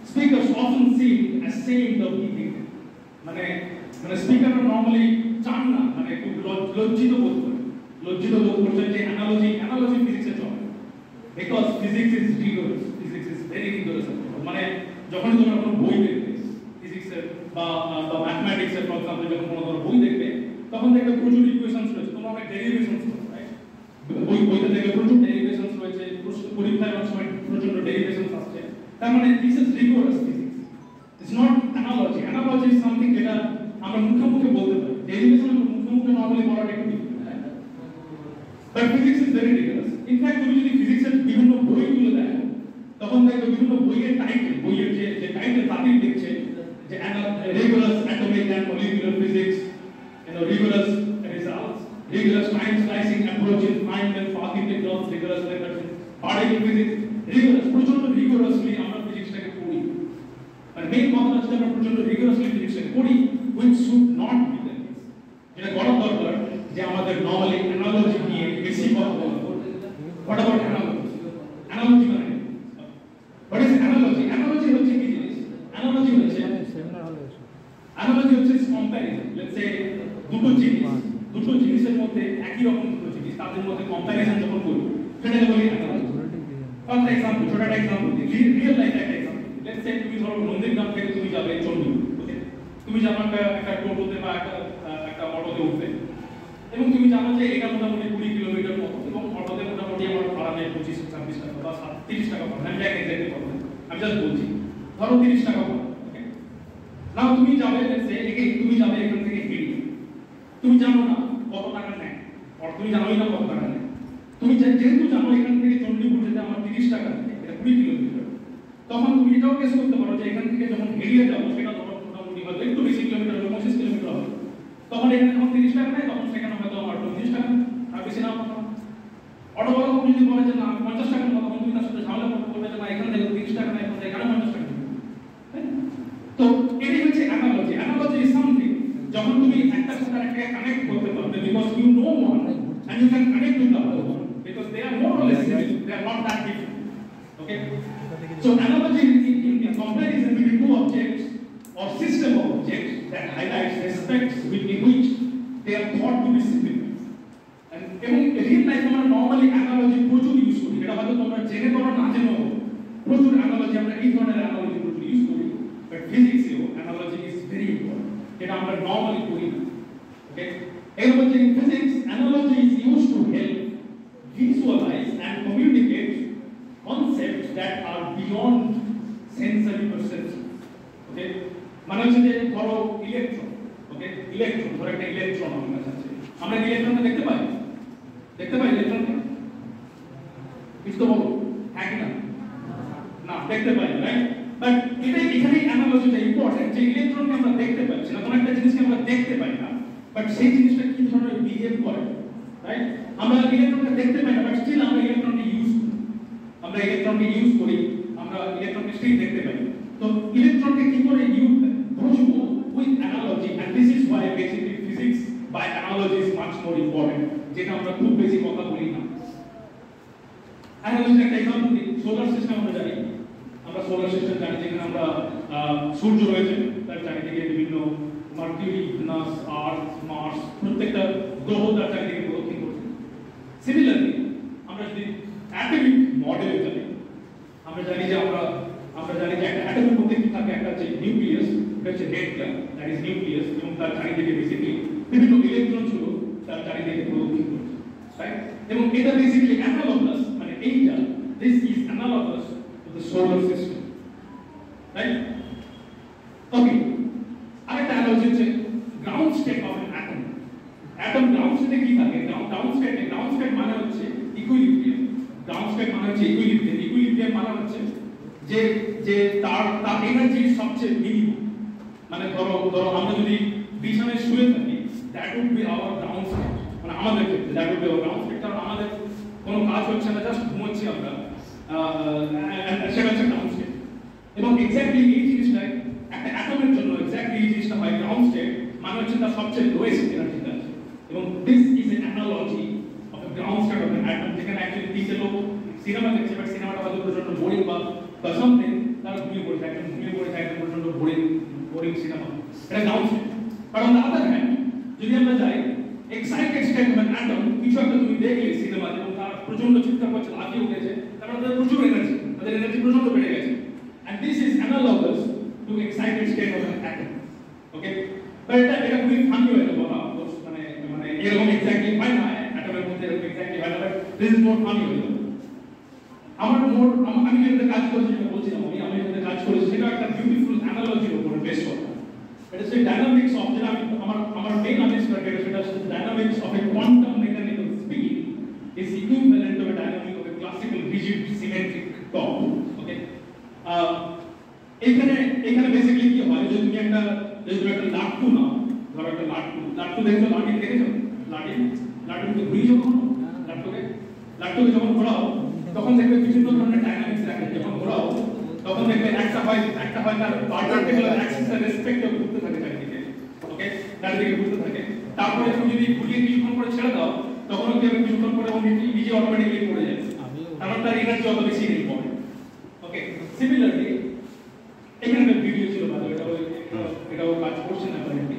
speakers often seem assumed of giving, মানে স্পিকাররা নর্মালি চান না, মানে খুব লজ্জিত বোধ করছেন যে অ্যানালজি ফিজিক্সে চলে, because physics is rigorous, physics is very rigorous. মানে যখনই তোমরা কোনো বই দেখবে ফিজিক্সের বা ম্যাথমেটিক্সের, ফর এক্সাম্পল যখন কোনো বই দেখবে, তখন দেখবে প্রচুর ইকুয়েশনস রয়েছে, তোমরা অনেক ডেরিভেশনস করবে, রাইট? বইতে দেখবে প্রচুর ডেরিভেশনস রয়েছে, পরীক্ষায় অনেক সময় প্রচন্ড ডেরিভেশনস আসছে। তার মানে this is rigorous physics, it's not analogy. Analogy is something যেটা আমরা মুখে মুখে বলতে পারি, ডেরিভেশন আমরা মুখে মুখে নরমালি বলাটা একটু difficult. But physics is very rigorous. In fact তুমি যদি ফিজিক্সের বিভিন্ন বইগুলো দেখো, তখন দেখবে বিভিন্ন বইয়ের টাইটেল, বইয়ের যে টাইটেল তাতেই দেখছে যে rigorous atomic and molecular physics, rigorous results, rigorous time slicing approach in fine and fast integrals, rigorous methods in particle physics, rigorous, প্রচন্ড rigorously আমরা ফিজিক্সটাকে পড়ি। মানে মেইন কথা হচ্ছে আমরা প্রচন্ড rigorously ফিজিক্সটাকে পড়ি, which should not be the case. যেটা করা দরকার যে আমাদের নর্মালি অ্যানালজি নিয়ে বেশি কথা বলবো। What about analogy? Analogy মানে what is analogy? Analogy হচ্ছে কি জিনিস? Analogy হচ্ছে কম্প্যারিজন। লেটস সে দুটো জিনিসের মধ্যে একই রকম দুটো জিনিস, তাদের মধ্যে কম্প্যারিজন যখন করি, সেটাকে বলি অ্যানালজি। ফর এক্সাম্পল, ছোট একটা এক্সাম্পল দিই, রিয়েল লাইফ একটা এক্সাম্পল। লেটস সে তুমি ধরো নন্দীগ্রাম থেকে তুমি যাবে চন্ডীগড়, ওকে? তুমি যাবে একটা টোটোতে বা একটা অটোতে উঠবে, এবং তুমি জানো যে এটা মোটামুটি 20 কিলোমিটার মতো, এবং অটোতে মোটামুটি আমার ভাড়া নেয় 25-26 টাকা বা 30 টাকা ভাড়া। আমি এক্স্যাক্টলি কথা আমি জাস্ট বলছি, ধরো 30 টাকা ভাড়া। নাও তুমি যাবে এখান থেকে হেঁটে, তুমি জানো না কত টাকা নেয়, আর তুমি জানোই না কত টাকা নেয়। তুমি যেহেতু জানো এখান থেকে চন্ডীপুর যেতে আমার 30 টাকা নেয়, এটা 20 কিলোমিটার, তখন তুমি এটাও গেস করতে পারো যে এখান থেকে যখন হেরিয়ে যাবো, সেটা ধরো মোটামুটি হয়তো একটু বেশি কিলোমিটার, 25 কিলোমিটার হবে, তখন এখানে যখন 30 টাকা নেয়, তখন সেখানে হয়তো আমার 25 টাকা, আর বেশি না কথা। অটোওয়ালা যদি বলে যে না আমি 50 টাকা নেবো, তখন তুমি তার সাথে ঝামেলা করতে বলবে যে না এখান থেকে 30 টাকা নেয়, এখানে 50 টাকা নেবে। তো এটাই হচ্ছে অ্যানালজি। অ্যানালজি ইজ সামথিং যখন তুমি একটা সাথে একটা কানেক্ট করতে পারবে, because you know one and you can connect with the other one because they are more or less similar, they are not that different. Okay? So analogy in comparison between two objects or system of objects that highlights aspects in which they are thought to be similar. And real life আমরা normally analogy প্রচুর use করি, এটা হয়তো তোমরা জেনে করো না জেনেও প্রচুর analogy আমরা এই ধরনের analogy প্রচুর ইউজ করি, but physics এও analogy is very important, এটা আমরা normally করি না. Okay? এরপর in physics analogy is used to help visualize and communicate concepts that are beyond sensory perception. Okay? মানে হচ্ছে যে ধরো ইলেকট্রন, ওকে, ইলেকট্রন ধরো একটা ইলেকট্রন আমার কাছে আছে, আমরা ইলেকট্রনকে দেখতে পাই ইলেকট্রনকে? কিছু তো বলো, হ্যাঁ কি না? না, দেখতে পাই, রাইট? বাট এখানে অ্যানালজিটা ইম্পর্টেন্ট যে ইলেকট্রনকে আমরা দেখতে পাচ্ছি না, কোনো একটা জিনিসকে আমরা দেখতে পাই না, বাট সেই জিনিসটা কি ধরনের বিহেভ করে, রাইট? আমরা ইলেকট্রনকে দেখতে পাই না, বাট স্টিল আমরা ইলেকট্রনকে ইউজ করি, আমরা ইলেকট্রনকে স্টিল দেখতে পাই. তো ইলেকট্রনকে কি করে বুঝবো with analogy, and this is why basically physics by analogy is much more important, যেটা আমরা খুব বেশি কথা বলি না. analogy একটা एग्जांपल দিই, সোলার সিস্টেম আমরা জানি, যেখানে আমরা সূর্য রয়েছে, তার চারিদিকে বিভিন্ন মার্কিউরি, ভিনাস, আর্থ, মার্স, প্রত্যেকটা গ্রহ তার চারিদিকে প্রদক্ষিণ করছে. সিমিলারলি আমরা যদি অ্যাটমিক মডেলে যাই, আমরা জানি যে একটা অ্যাটমের মধ্যে কি থাকে, একটা হচ্ছে নিউক্লিয়াস, এটা হচ্ছে red club, that is nucleus, এবং তার চারিদিকে বেসিক্যালি বিভিন্ন ইলেকট্রন ছিল তার চারিদিকে প্রদক্ষিণ করছে, রাইট? এবং এটা বেসিক্যালি অ্যানালগাস, মানে এইটা this is analogous to the solar system, right? Okay, আরেকটা অ্যানালজি হচ্ছে ground state of an atom. Atom ground স্টেটে কি থাকে? গ্রাউন্ড স্টেট মানে হচ্ছে ইকুইলিব্রিয়াম. গ্রাউন্ড স্টেট মানে হচ্ছে ইকুইলিব্রিয়াম মানে হচ্ছে যে তার এনার্জি সবচেয়ে মিনিমাম. মানে ধরো আমরা যদি বিছানায় শুয়ে থাকি, that would be our ground state, মানে আমাদের ক্ষেত্রে that would be our ground state, কারণ আমাদের কোনো কাজ হচ্ছে না, জাস্ট ঘুমোচ্ছি আমরা, সেটা হচ্ছে গ্রাউন্ড স্টেট. এবং এক্স্যাক্টলি এই জিনিসটা একটা অ্যাটমের জন্য এক্স্যাক্টলি এই জিনিসটা হয় গ্রাউন্ড স্টেট, মানে হচ্ছে তার সবচেয়ে লোয়েস্ট এনার্জিটা আছে. এবং this is an analogy of A ground state of N atom, যেখানে অ্যাকচুয়ালি তিনটে লোক সিনেমা দেখছে, বাট সিনেমাটা হয়তো প্রচন্ড বোরিং বা সামথিং, তারা ঘুমিয়ে পড়েছে, একদম প্রচন্ড বোরিং সিনেমা, এটা ground state. But on the other hand যদি আমরা যাই excited state of N atom, কিছু একটা তুমি দেখলে সিনেমাতে এবং তারা প্রচন্ড চিৎকার করছে, লাফিয়ে উঠেছে, তারপরে তাদের প্রচুর এনার্জি প্রচন্ড বেড়ে গেছে, and this is analogous to excited state of an atom. Okay, but এটা খুবই ফানি হয়ে গেল বলা, মানে এরকম এক্স্যাক্টলি হয় না, অ্যাটমের মধ্যে এরকম এক্স্যাক্টলি হয় না, but this is more funny হয়ে গেল. আমি যেটা কাজ করেছি, যেটা বলছিলাম, আমি যেটা কাজ করেছি সেটা একটা বিউটিফুল অ্যানালজির উপরে বেস করা. এটা হচ্ছে ডাইনামিক্স অফ, যেটা আমার মেইন আবিষ্কার সেটা হচ্ছে dynamics of A quantum mechanical speed is equivalent to a dynamic of a classical rigid symmetric top. Okay, এখানে বেসিক্যালি কি হয়, যে তুমি একটা লাট্টু নাও, ধরো একটা লাট্টু দেখছো, লাট্টুকে ঘুরিয়ে যখন লাট্টুকে যখন ঘোরাও, তখন দেখবে বিভিন্ন ধরনের ডাইনামিক্স থাকে. যখন ঘোরাও তখন দেখবে একটা হয় তার পার্টিকুলার অ্যাক্সিসের রেসপেক্টে ঘুরতে থাকে চারিদিকে, ওকে, চারিদিকে ঘুরতে থাকে. তারপরে তুমি যদি ঘুরিয়ে কিছুক্ষণ করে ছেড়ে দাও, তখন কি হবে, কিছুক্ষণ পরে নিজে অটোমেটিক্যালি পড়ে যায়, কারণ তার এনার্জি অত বেশি নেই পড়ে. ওকে, সিমিলারলি এখানে একটা ভিডিও ছিল, এটাও কাজ করছে না কারেন্টলি,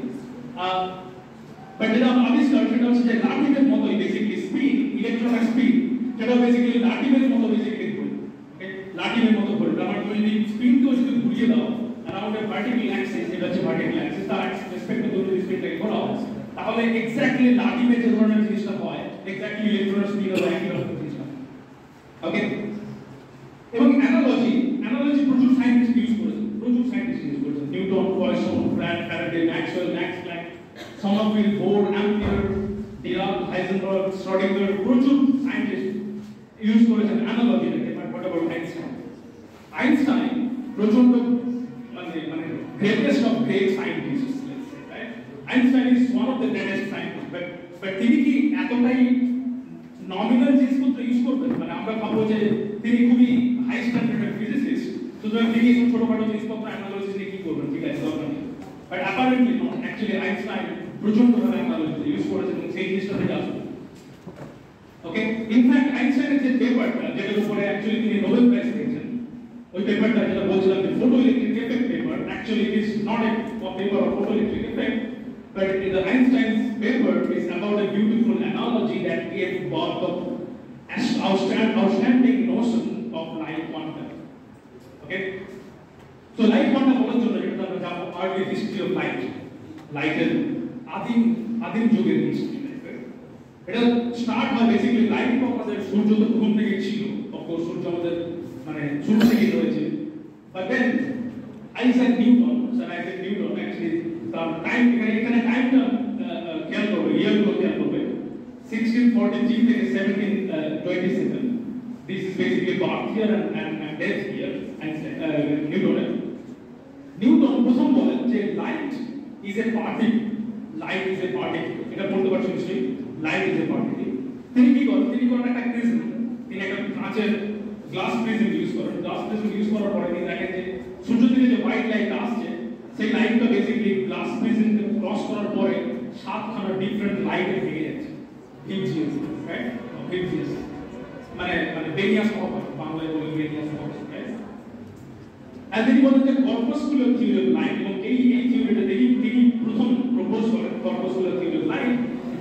বাট যেটা আবিষ্কার সেটা হচ্ছে যে লাটিমের মতোই বেসিক্যালি স্পিড, ইলেকট্রনের স্পিড, সেটা বেসিক্যালি লাটিমের মতো বেসিক্যালি ঘুরে. ওকে, লাটিমের মতো ঘুরে. তার তুমি যদি স্পিডকেও যদি ঘুরিয়ে দাও অ্যারাউন্ড এ ভার্টিক্যাল অ্যাক্সিস, এটা হচ্ছে ভার্টিক্যাল অ্যাক্সিস, তার রেসপেক্টে তুমি যদি স্পিডটাকে ঘোরাও, তাহলে এক্স্যাক্টলি লাটিমে যে ধরনের জিনিসটা হয়, এক্স্যাক্টলি ইলেকট্রনের স্পিডও একই রকম জিনিসটা. ওকে, এবং অ্যানালজি প্রচুর সায়েন্টিস্ট ইউজ করেছে, Newton, Poisson, Faraday, Maxwell, Max Planck, Sommerfeld, Bohr, Ampere, Dirac, Heisenberg, Schrodinger, প্রচুর সায়েন্টিস্ট ইউজ করেছেন অ্যানালজিটাকে. বাট হোয়াট অ্যাবাউট আইনস্টাইন প্রচন্ড মানে greatest of great scientist, right? Einstein is one of the greatest scientist, but তিনি কি এতটাই nominal জিনিসপত্র use করবেন? মানে আমরা ভাববো যে তিনি খুবই হাই স্ট্যান্ডার্ডের ফিজিসিস্ট, সুতরাং তিনি এই ছোটখাটো জিনিসপত্র অ্যানালজি নিয়ে কি করবেন, ঠিক আছে, দরকার নেই. But apparently not, actually Einstein প্রচন্ড ভাবে অ্যানালজি ইউজ করেছেন এবং সেই জিনিসটা থেকে আসবে. ইনফ্যাক্ট আইনস্টাইনের যে পেপারটা যেটার উপরে অ্যাকচুয়ালি তিনি নোবেল প্রাইজ পেয়েছেন, ওই পেপারটা যেটা বলছিলাম যে photo electric effect paper, actually it is not A paper of photo electric effect, but the Einstein's paper is about a beautiful analogy that gave birth of outstanding notion of light quantum. Okay, so light quantum বলার জন্য যেটা আমরা জানবো early history of light, লাইটের আদিম যুগের history. এটা start হয় বেসিক্যালি লাইট তো আমাদের সূর্য তো প্রথম থেকে ছিল, অফকোর্স সূর্য আমাদের মানে শুরু থেকেই রয়েছে, but then Isaac Newton actually তার টাইম এখানে টাইমটা খেয়াল করবে, ইয়ারগুলো খেয়াল করবে 1643 থেকে 1727, this is basically birth year and death year Newton প্রথম বলেন যে লাইট ইজ এ পার্টিকেল, এটা বলতে পারছেন নিশ্চয়ই, লাইট ইজ এ পার্টিকেল। তিনি কি করেন একটা প্রিজম, তিনি একটা কাঁচের গ্লাস প্রিজম ইউজ করার পরে তিনি দেখেন যে সূর্য থেকে যে হোয়াইট লাইট আসছে সেই লাইটটা বেসিক্যালি গ্লাস প্রিজমকে ক্রস করার পরে 7খানা ডিফারেন্ট লাইটে ভেঙে যাচ্ছে, হিপজিয়াস, রাইট? হিপজিয়াস মানে বেরিয়াস কভার, বাংলায় বলে বেরিয়াস কভার, রাইট? আর তিনি বলেন যে কর্পাসকুলার থিওরি অফ লাইট, এবং এই থিওরিটা তিনি প্রথম প্রপোজ করেন, corpuscular theory of light.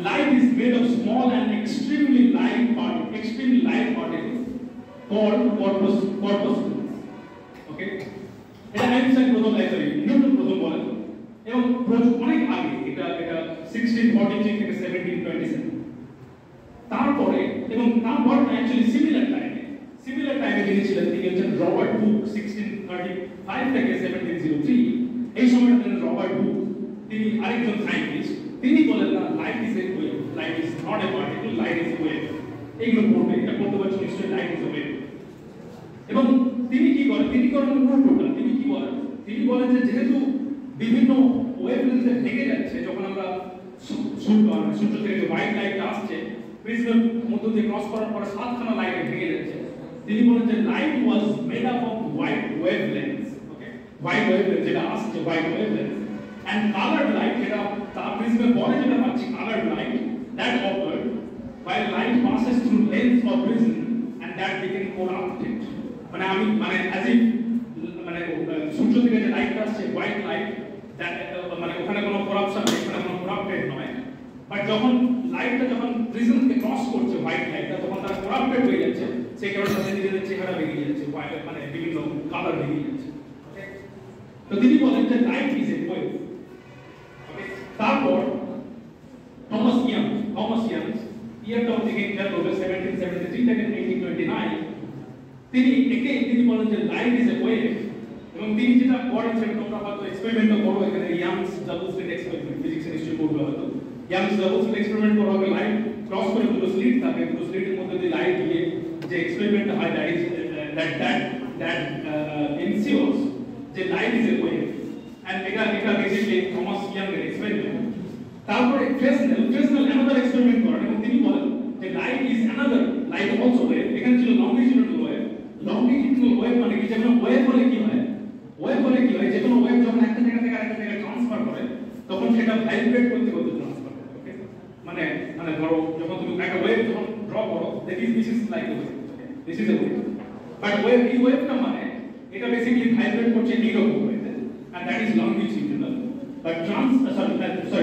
Light is made of small and extremely light particles called corpuscles. Okay? এটা আইনস্টাইন প্রথম নিউটন প্রথম বলেন, এবং অনেক আগে, এটা 1643 থেকে 1727। তারপরে অ্যাকচুয়ালি সিমিলার টাইমে যিনি ছিলেন তিনি হচ্ছেন রবার্ট হুক, 1635 থেকে 1703। এই সময়টা রবার্ট হুক, তিনি আরেকজন সায়েন্টিস্ট, তিনি বলেন না light is a wave, light is not a particle, light is a wave. এইগুলো পড়বে, এটা পড়তে পারছেন নিশ্চয়ই, লাইট ইজ এ ওয়েভ। এবং তিনি কি করেন উল্টোটা, তিনি বলেন যে যেহেতু বিভিন্ন ওয়েভলেন্থে ভেঙে যাচ্ছে, যখন আমরা সূর্য থেকে যে হোয়াইট লাইট আসছে প্রিজমের মধ্য দিয়ে ক্রস করার পরে 7খানা লাইটে ভেঙে যাচ্ছে, তিনি বলেন যে light was made up of white wavelengths. Okay, white wavelength যেটা আসছে, white wavelength, and colored light যেটা তার প্রিজমের পরে যেটা পাচ্ছি colored light, that occurred while light passes through lens of prism and that became corrupted. মানে as if সূর্য থেকে যে লাইট আসছে হোয়াইট লাইট, that ওখানে কোনো করাপশন নেই, ওখানে কোনো করাপ্টেড নয়, বাট যখন প্রিজমকে ক্রস করছে হোয়াইট লাইটটা, তখন তার করাপ্টেড হয়ে যাচ্ছে, সেই কারণে তাদের নিজেদের চেহারা বেরিয়ে যাচ্ছে, বিভিন্ন কালার বেরিয়ে যাচ্ছে। তো তিনি বলেন যে লাইট ইজ এ ওয়েভ। তারপর থমাস ইয়াংস ইয়ারটাও থেকে খেয়াল করবে 1773 থেকে 1829, তিনি বলেন যে লাইট ইজ এ ওয়েভ, এবং তিনি যেটা করেন সেটা তোমরা হয়তো এক্সপেরিমেন্টও করো, এখানে ইয়াংস ডাবল স্লিট এক্সপেরিমেন্ট, ফিজিক্সে নিশ্চয়ই করবে হয়তো। ইয়াংস ডাবল স্লিট এক্সপেরিমেন্ট করা হবে, লাইট ক্রস করে দুটো স্লিট থাকে, দুটো স্লিটের মধ্যে দিয়ে লাইট গিয়ে যে এক্সপেরিমেন্ট হয়, that ensures যে light is a wave, and এটা বেসিক্যালি থমাস ইয়াংয়ের এক্সপেরিমেন্ট। তারপরে ফ্রেসনেল another এক্সপেরিমেন্ট করেন, এবং তিনি বলেন যে light is another light also wave. এখানে ছিল লংজিটিউডাল ওয়েভ মানে কি, যেমন ওয়েভ হলে কি হয়, যে কোনো ওয়েভ যখন একটা জায়গা থেকে আরেকটা জায়গায় ট্রান্সফার করে তখন সেটা ভাইব্রেট করতে ট্রান্সফার করে। ওকে, মানে ধরো যখন তুমি একটা ওয়েভ যখন ড্র করো, this is like wave, this is a wave, but এই ওয়েভটা মানে এটা বেসিক্যালি ভাইব্রেট করছে এইরকম ওয়েভে, and that is longitudinal, but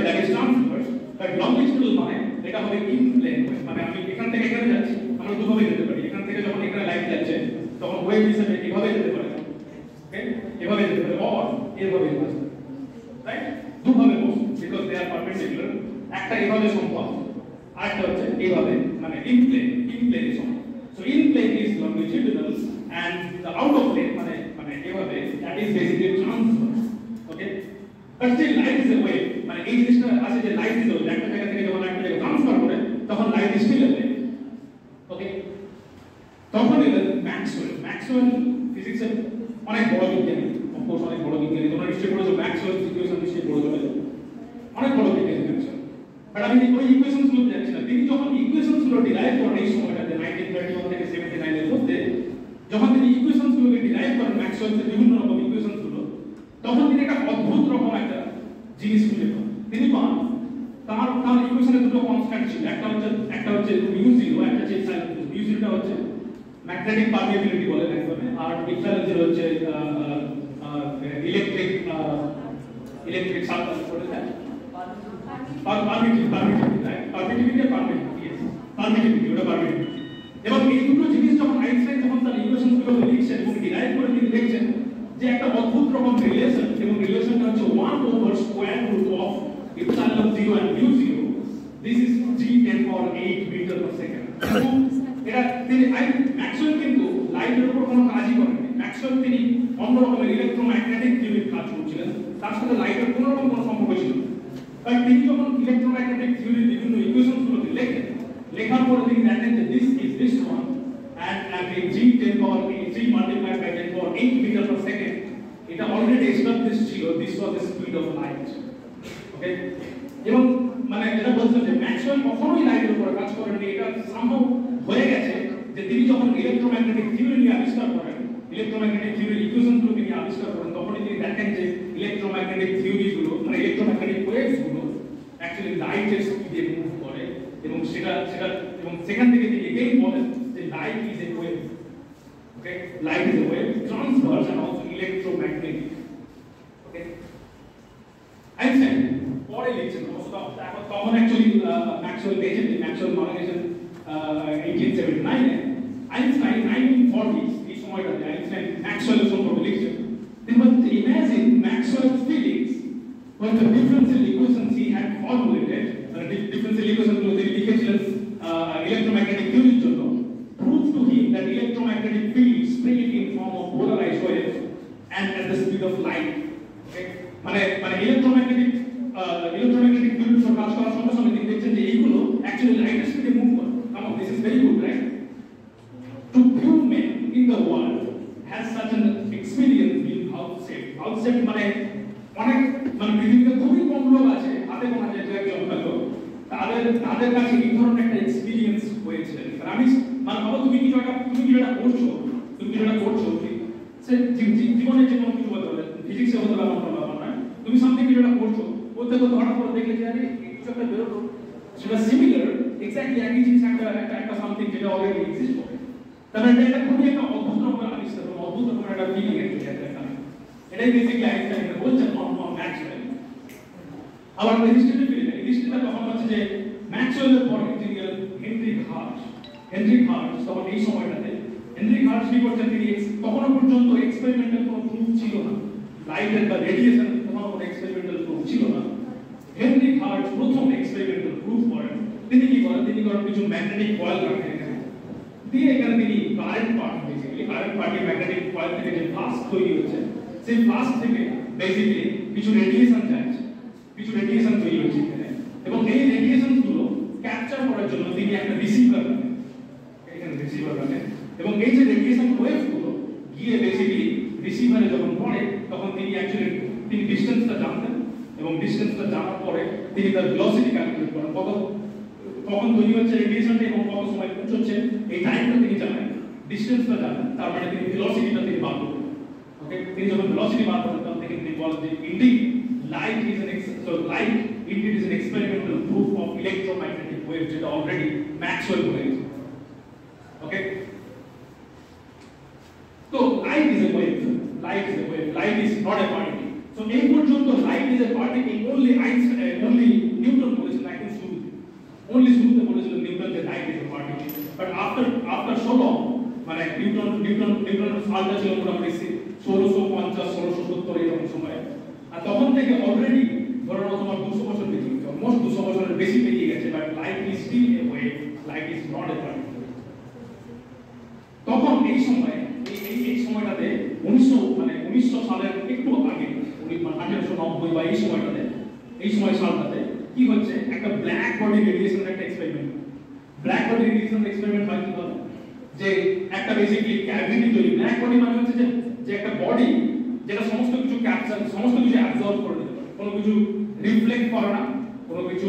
that is transverse, but longitudinal মানে এটা হবে ইন প্লেন, মানে আমি এখান থেকে এখানে যাচ্ছি, আমরা দুভাবে যেতে পারি, এখান থেকে যখন এখানে লাইট যাচ্ছে তখন ওয়েভ হিসেবে এভাবে যেতে পারে, ওকে, এভাবে যেতে পারে, অর এভাবে যেতে পারে, রাইট? দুভাবে possible, because they are perpendicular, একটা এভাবে সম্ভব, আরেকটা হচ্ছে এইভাবে, মানে ইন প্লেন সম্ভব। So in plane is longitudinal and the out of plane মানে এভাবে, that is basically transverse. Okay, but still light is a wave, মানে এই জিনিসটা আছে যে লাইট ইজ এ ওয়েভ, একটা জায়গা থেকে যখন একটা জায়গায় ট্রান্সফার করে তখন light is still a wave. Okay, তখন এলেন ম্যাক্সওয়েল ফিজিক্সের অনেক বড় বিজ্ঞানী, অফকোর্স অনেক বড় বিজ্ঞানী, তোমরা নিশ্চয়ই পড়েছো ম্যাক্সওয়েল ইকুয়েশন, নিশ্চয়ই পড়েছো, অনেক বড় বিজ্ঞানী ম্যাক্সওয়েল। বাট আমি ওই ইকুয়েশনস গুলো যাচ্ছি না, তিনি যখন ইকুয়েশনস গুলো ডিরাইভ করেন এই সময়টাতে 1931 থেকে 79 এর মধ্যে, যখন তিনি ইকুয়েশনস গুলোকে ডিরাইভ করেন ম্যাক্সওয়েলের বিভিন্ন রকম ইকুয়েশনস গুলো, তখন তিনি একটা অদ্ভুত রকম একটা জিনিস খুঁজে পান। তিনি পান তার আমার ইকুয়েশনে দুটো কনস্ট্যান্ট ছিল, একটা হচ্ছে μ0, একটা হচ্ছে ইপসিলন। μ0 টা হচ্ছে ম্যাগনেটিক পারমিয়াবিলিটি বলে একদমই, আর ইপসিলন 0 হচ্ছে ইলেকট্রিক সার্কিট বলে না, পারমিটিভিটি ওটা পারমিটিভিটি। এবং এই দুটো জিনিস যখন আইনস্টাইন যখন তার ইকুয়েশনগুলো লিখছেন এবং ডিরাইভ করে তিনি দেখছেন যে একটা অদ্ভুত রকম রিলেশন, এবং রিলেশনটা হচ্ছে 1/√√ of epsilon 0 and μ0, this is G10⁸ metre second. এবং এটা তিনি ম্যাক্সওয়েল কিন্তু লাইটের উপর কোনো কাজই করেননি। ম্যাক্সওয়েল তিনি অন্য রকমের ইলেকট্রোম্যাগনেটিক থিওরির কাজ করছিলেন, তার সাথে লাইটের কোনো রকম কোনো সম্পর্ক ছিল না। কারণ তিনি যখন ইলেকট্রোম্যাগনেটিক থিওরির বিভিন্ন ইকুয়েশনগুলোকে লেখেন, লেখার পরে তিনি দেখেন যে this one and G10⁸ multiplied by 10⁸ metre per second, এটা অলরেডি এস্টাবলিশড ছিল, this was the speed of light। ওকে, এবং মানে এটা বলছেন যে ম্যাক্সওয়েল কখনোই লাইটের উপর কাজ করেননি, এটা সম্ভব হয়ে গেছে যে তিনি যখন ইলেকট্রোম্যাগনেটিক থিওরি নিয়ে আবিষ্কার করেন, ইলেকট্রোম্যাগনেটিক থিওরির ইকুয়েশনগুলো তিনি আবিষ্কার করেন, তখনই তিনি দেখেন যে ইলেকট্রোম্যাগনেটিক থিওরিগুলো মানে ইলেকট্রোম্যাগনেটিক ওয়েভসগুলো অ্যাকচুয়ালি লাইটের স্পিডে মুভ করে, এবং এবং সেখান থেকে তিনি এগেইন বলেন যে light is a wave. Okay, light is a wave, transverse and also electromagnetic. Okay, Einstein পরে লিখছেন তখন অ্যাকচুয়ালি ম্যাক্সওয়েল বেঁচে নেই, ম্যাক্সওয়েল মারা গেছেন 1879 এ। আইনস্টাইন 1940s এই সময়টাতে আইনস্টাইন ম্যাক্সওয়েলের সম্পর্কে লিখছেন। তিনি বলছেন imagine Maxwell's feelings when the differential equations he had formulated, differential equations গুলো তিনি লিখেছিলেন ইলেকট্রোম্যাগনেটিক থিওরির জন্য, proved to him that electromagnetic fields spread in form of polarized waves and at the speed of light. Okay, মানে electromagnetic field এর কাজ করার সঙ্গে সঙ্গে তিনি দেখছেন যে এইগুলো অ্যাকচুয়ালি লাইটের স্পিডে মুভ করে। Come on, this is very good, right? To few men in the world has such an experience been vouchsafed. Vouchsafed মানে অনেক মানে পৃথিবীতে খুবই কম লোক আছে, হাতে গোনা যায় দু একজন হয়তো, তাদের কাছে এই ধরনের একটা এক্সপেরিয়েন্স হয়েছে। আমি মানে ভাবো তুমি কিছু একটা করছো, সে জীবনে যে কোনো কিছু হতে পারে, ফিজিক্সে হতে পারে, আমার ব্যাপার নয়, তুমি সামথিং কিছু একটা করছো, করতে হঠাৎ করে দেখলে যে আরে কিছু একটা বেরোলো, সেটা সিমিলার এক্স্যাক্টলি একই জিনিস একটা সামথিং যেটা অলরেডি এক্সিস্ট করে। তাহলে এটা খুবই একটা অদ্ভুত রকমের আবিষ্কার, অদ্ভুত রকমের একটা ফিলিং একটা। এটাই বেসিক্যালি আইনস্টাইন বলছেন অন ম্যাক্সওয়েল। আবার হিস্ট্রিতে ফিরে যাই, হিস্ট্রিতে তখন হচ্ছে যে ম্যাক্সওয়েলের পরে যিনি হেনরি হার্টজ তখন এই সময়টাতে হেনরি হার্টজ কি করছেন, তিনি তখনও পর্যন্ত এক্সপেরিমেন্টাল কোনো প্রুফ ছিল না, লাইটের বা রেডিয়েশন তখন কোনো এক্সপেরিমেন্টাল প্রুফ ছিল না। হেনরি হার্টজ প্রথম এক্সপেরিমেন্টাল প্রুফ করেন। তিনি কি করেন, তিনি কিছু ম্যাগনেটিক কয়েল রাখেন এখানে, দিয়ে এখানে তিনি কারেন্ট পার্টি ম্যাগনেটিক কয়েল থেকে যে ফ্লাস্ক তৈরি হচ্ছে, সেই ফ্লাস্ক থেকে বেসিক্যালি কিছু রেডিয়েশন যাচ্ছে, কিছু রেডিয়েশন তৈরি হচ্ছে এখানে, এবং এই রেডিয়েশন গুলো ক্যাপচার করার জন্য তিনি একটা রিসিভার রাখেন, এখানে রিসিভার রাখেন, এবং এই যে রেডিয়েশন ওয়েভ গুলো গিয়ে বেসিক্যালি রিসিভারে যখন পড়ে তখন তিনি অ্যাকচুয়ালি তিনি ডিসটেন্সটা জানতেন, এবং ডিসটেন্সটা জানার পরে তিনি তার ভেলোসিটি ক্যালকুলেট করেন, কখন তৈরি হচ্ছে রেডিয়েশনটা এবং কত সময় পৌঁছচ্ছে এই টাইমটা তিনি জানেন, ডিসটেন্সটা জানেন, তার মানে তিনি ভেলোসিটিটা তিনি বার করবেন। ওকে, তিনি যখন ভেলোসিটি বার করেন তখন তিনি বলেন যে indeed light is an experimental proof of electromagnetic waves, যেটা অলরেডি ম্যাক্সওয়েল বলেছে। ওকে, তো light is a wave, light is not a particle. So এই পর্যন্ত light is a particle only Newton বলেছেন, একদম শুরুতে বলেছিলেন নিউটন যে light is a particle, but after so long মানে নিউটনের সালটা ছিল মোটামুটি 1650-1670 এরকম সময়, আর তখন থেকে অলরেডি ধরো তোমার 200 বছর বেশি, অলমোস্ট 200 বছরের বেশি পেরিয়ে গেছে, but light is still a wave, light is not a particle. তখন এই সময়টাতে 1900 সালের একটু আগে 1890 বা এই সালটাতে কি হচ্ছে, একটা ব্ল্যাক বডি রেডিয়েশনের একটা এক্সপেরিমেন্ট। ব্ল্যাক বডি রেডিয়েশনের এক্সপেরিমেন্ট হয় কিভাবে, যে একটা বেসিক্যালি ক্যাভিটি তৈরি, ব্ল্যাক বডি মানে হচ্ছে যে একটা বডি যেটা সমস্ত কিছু ক্যাপচার, সমস্ত কিছু অ্যাবজর্ব করে নিতে পারে, কোনো কিছু রিফ্লেক্ট করে না, কোনো কিছু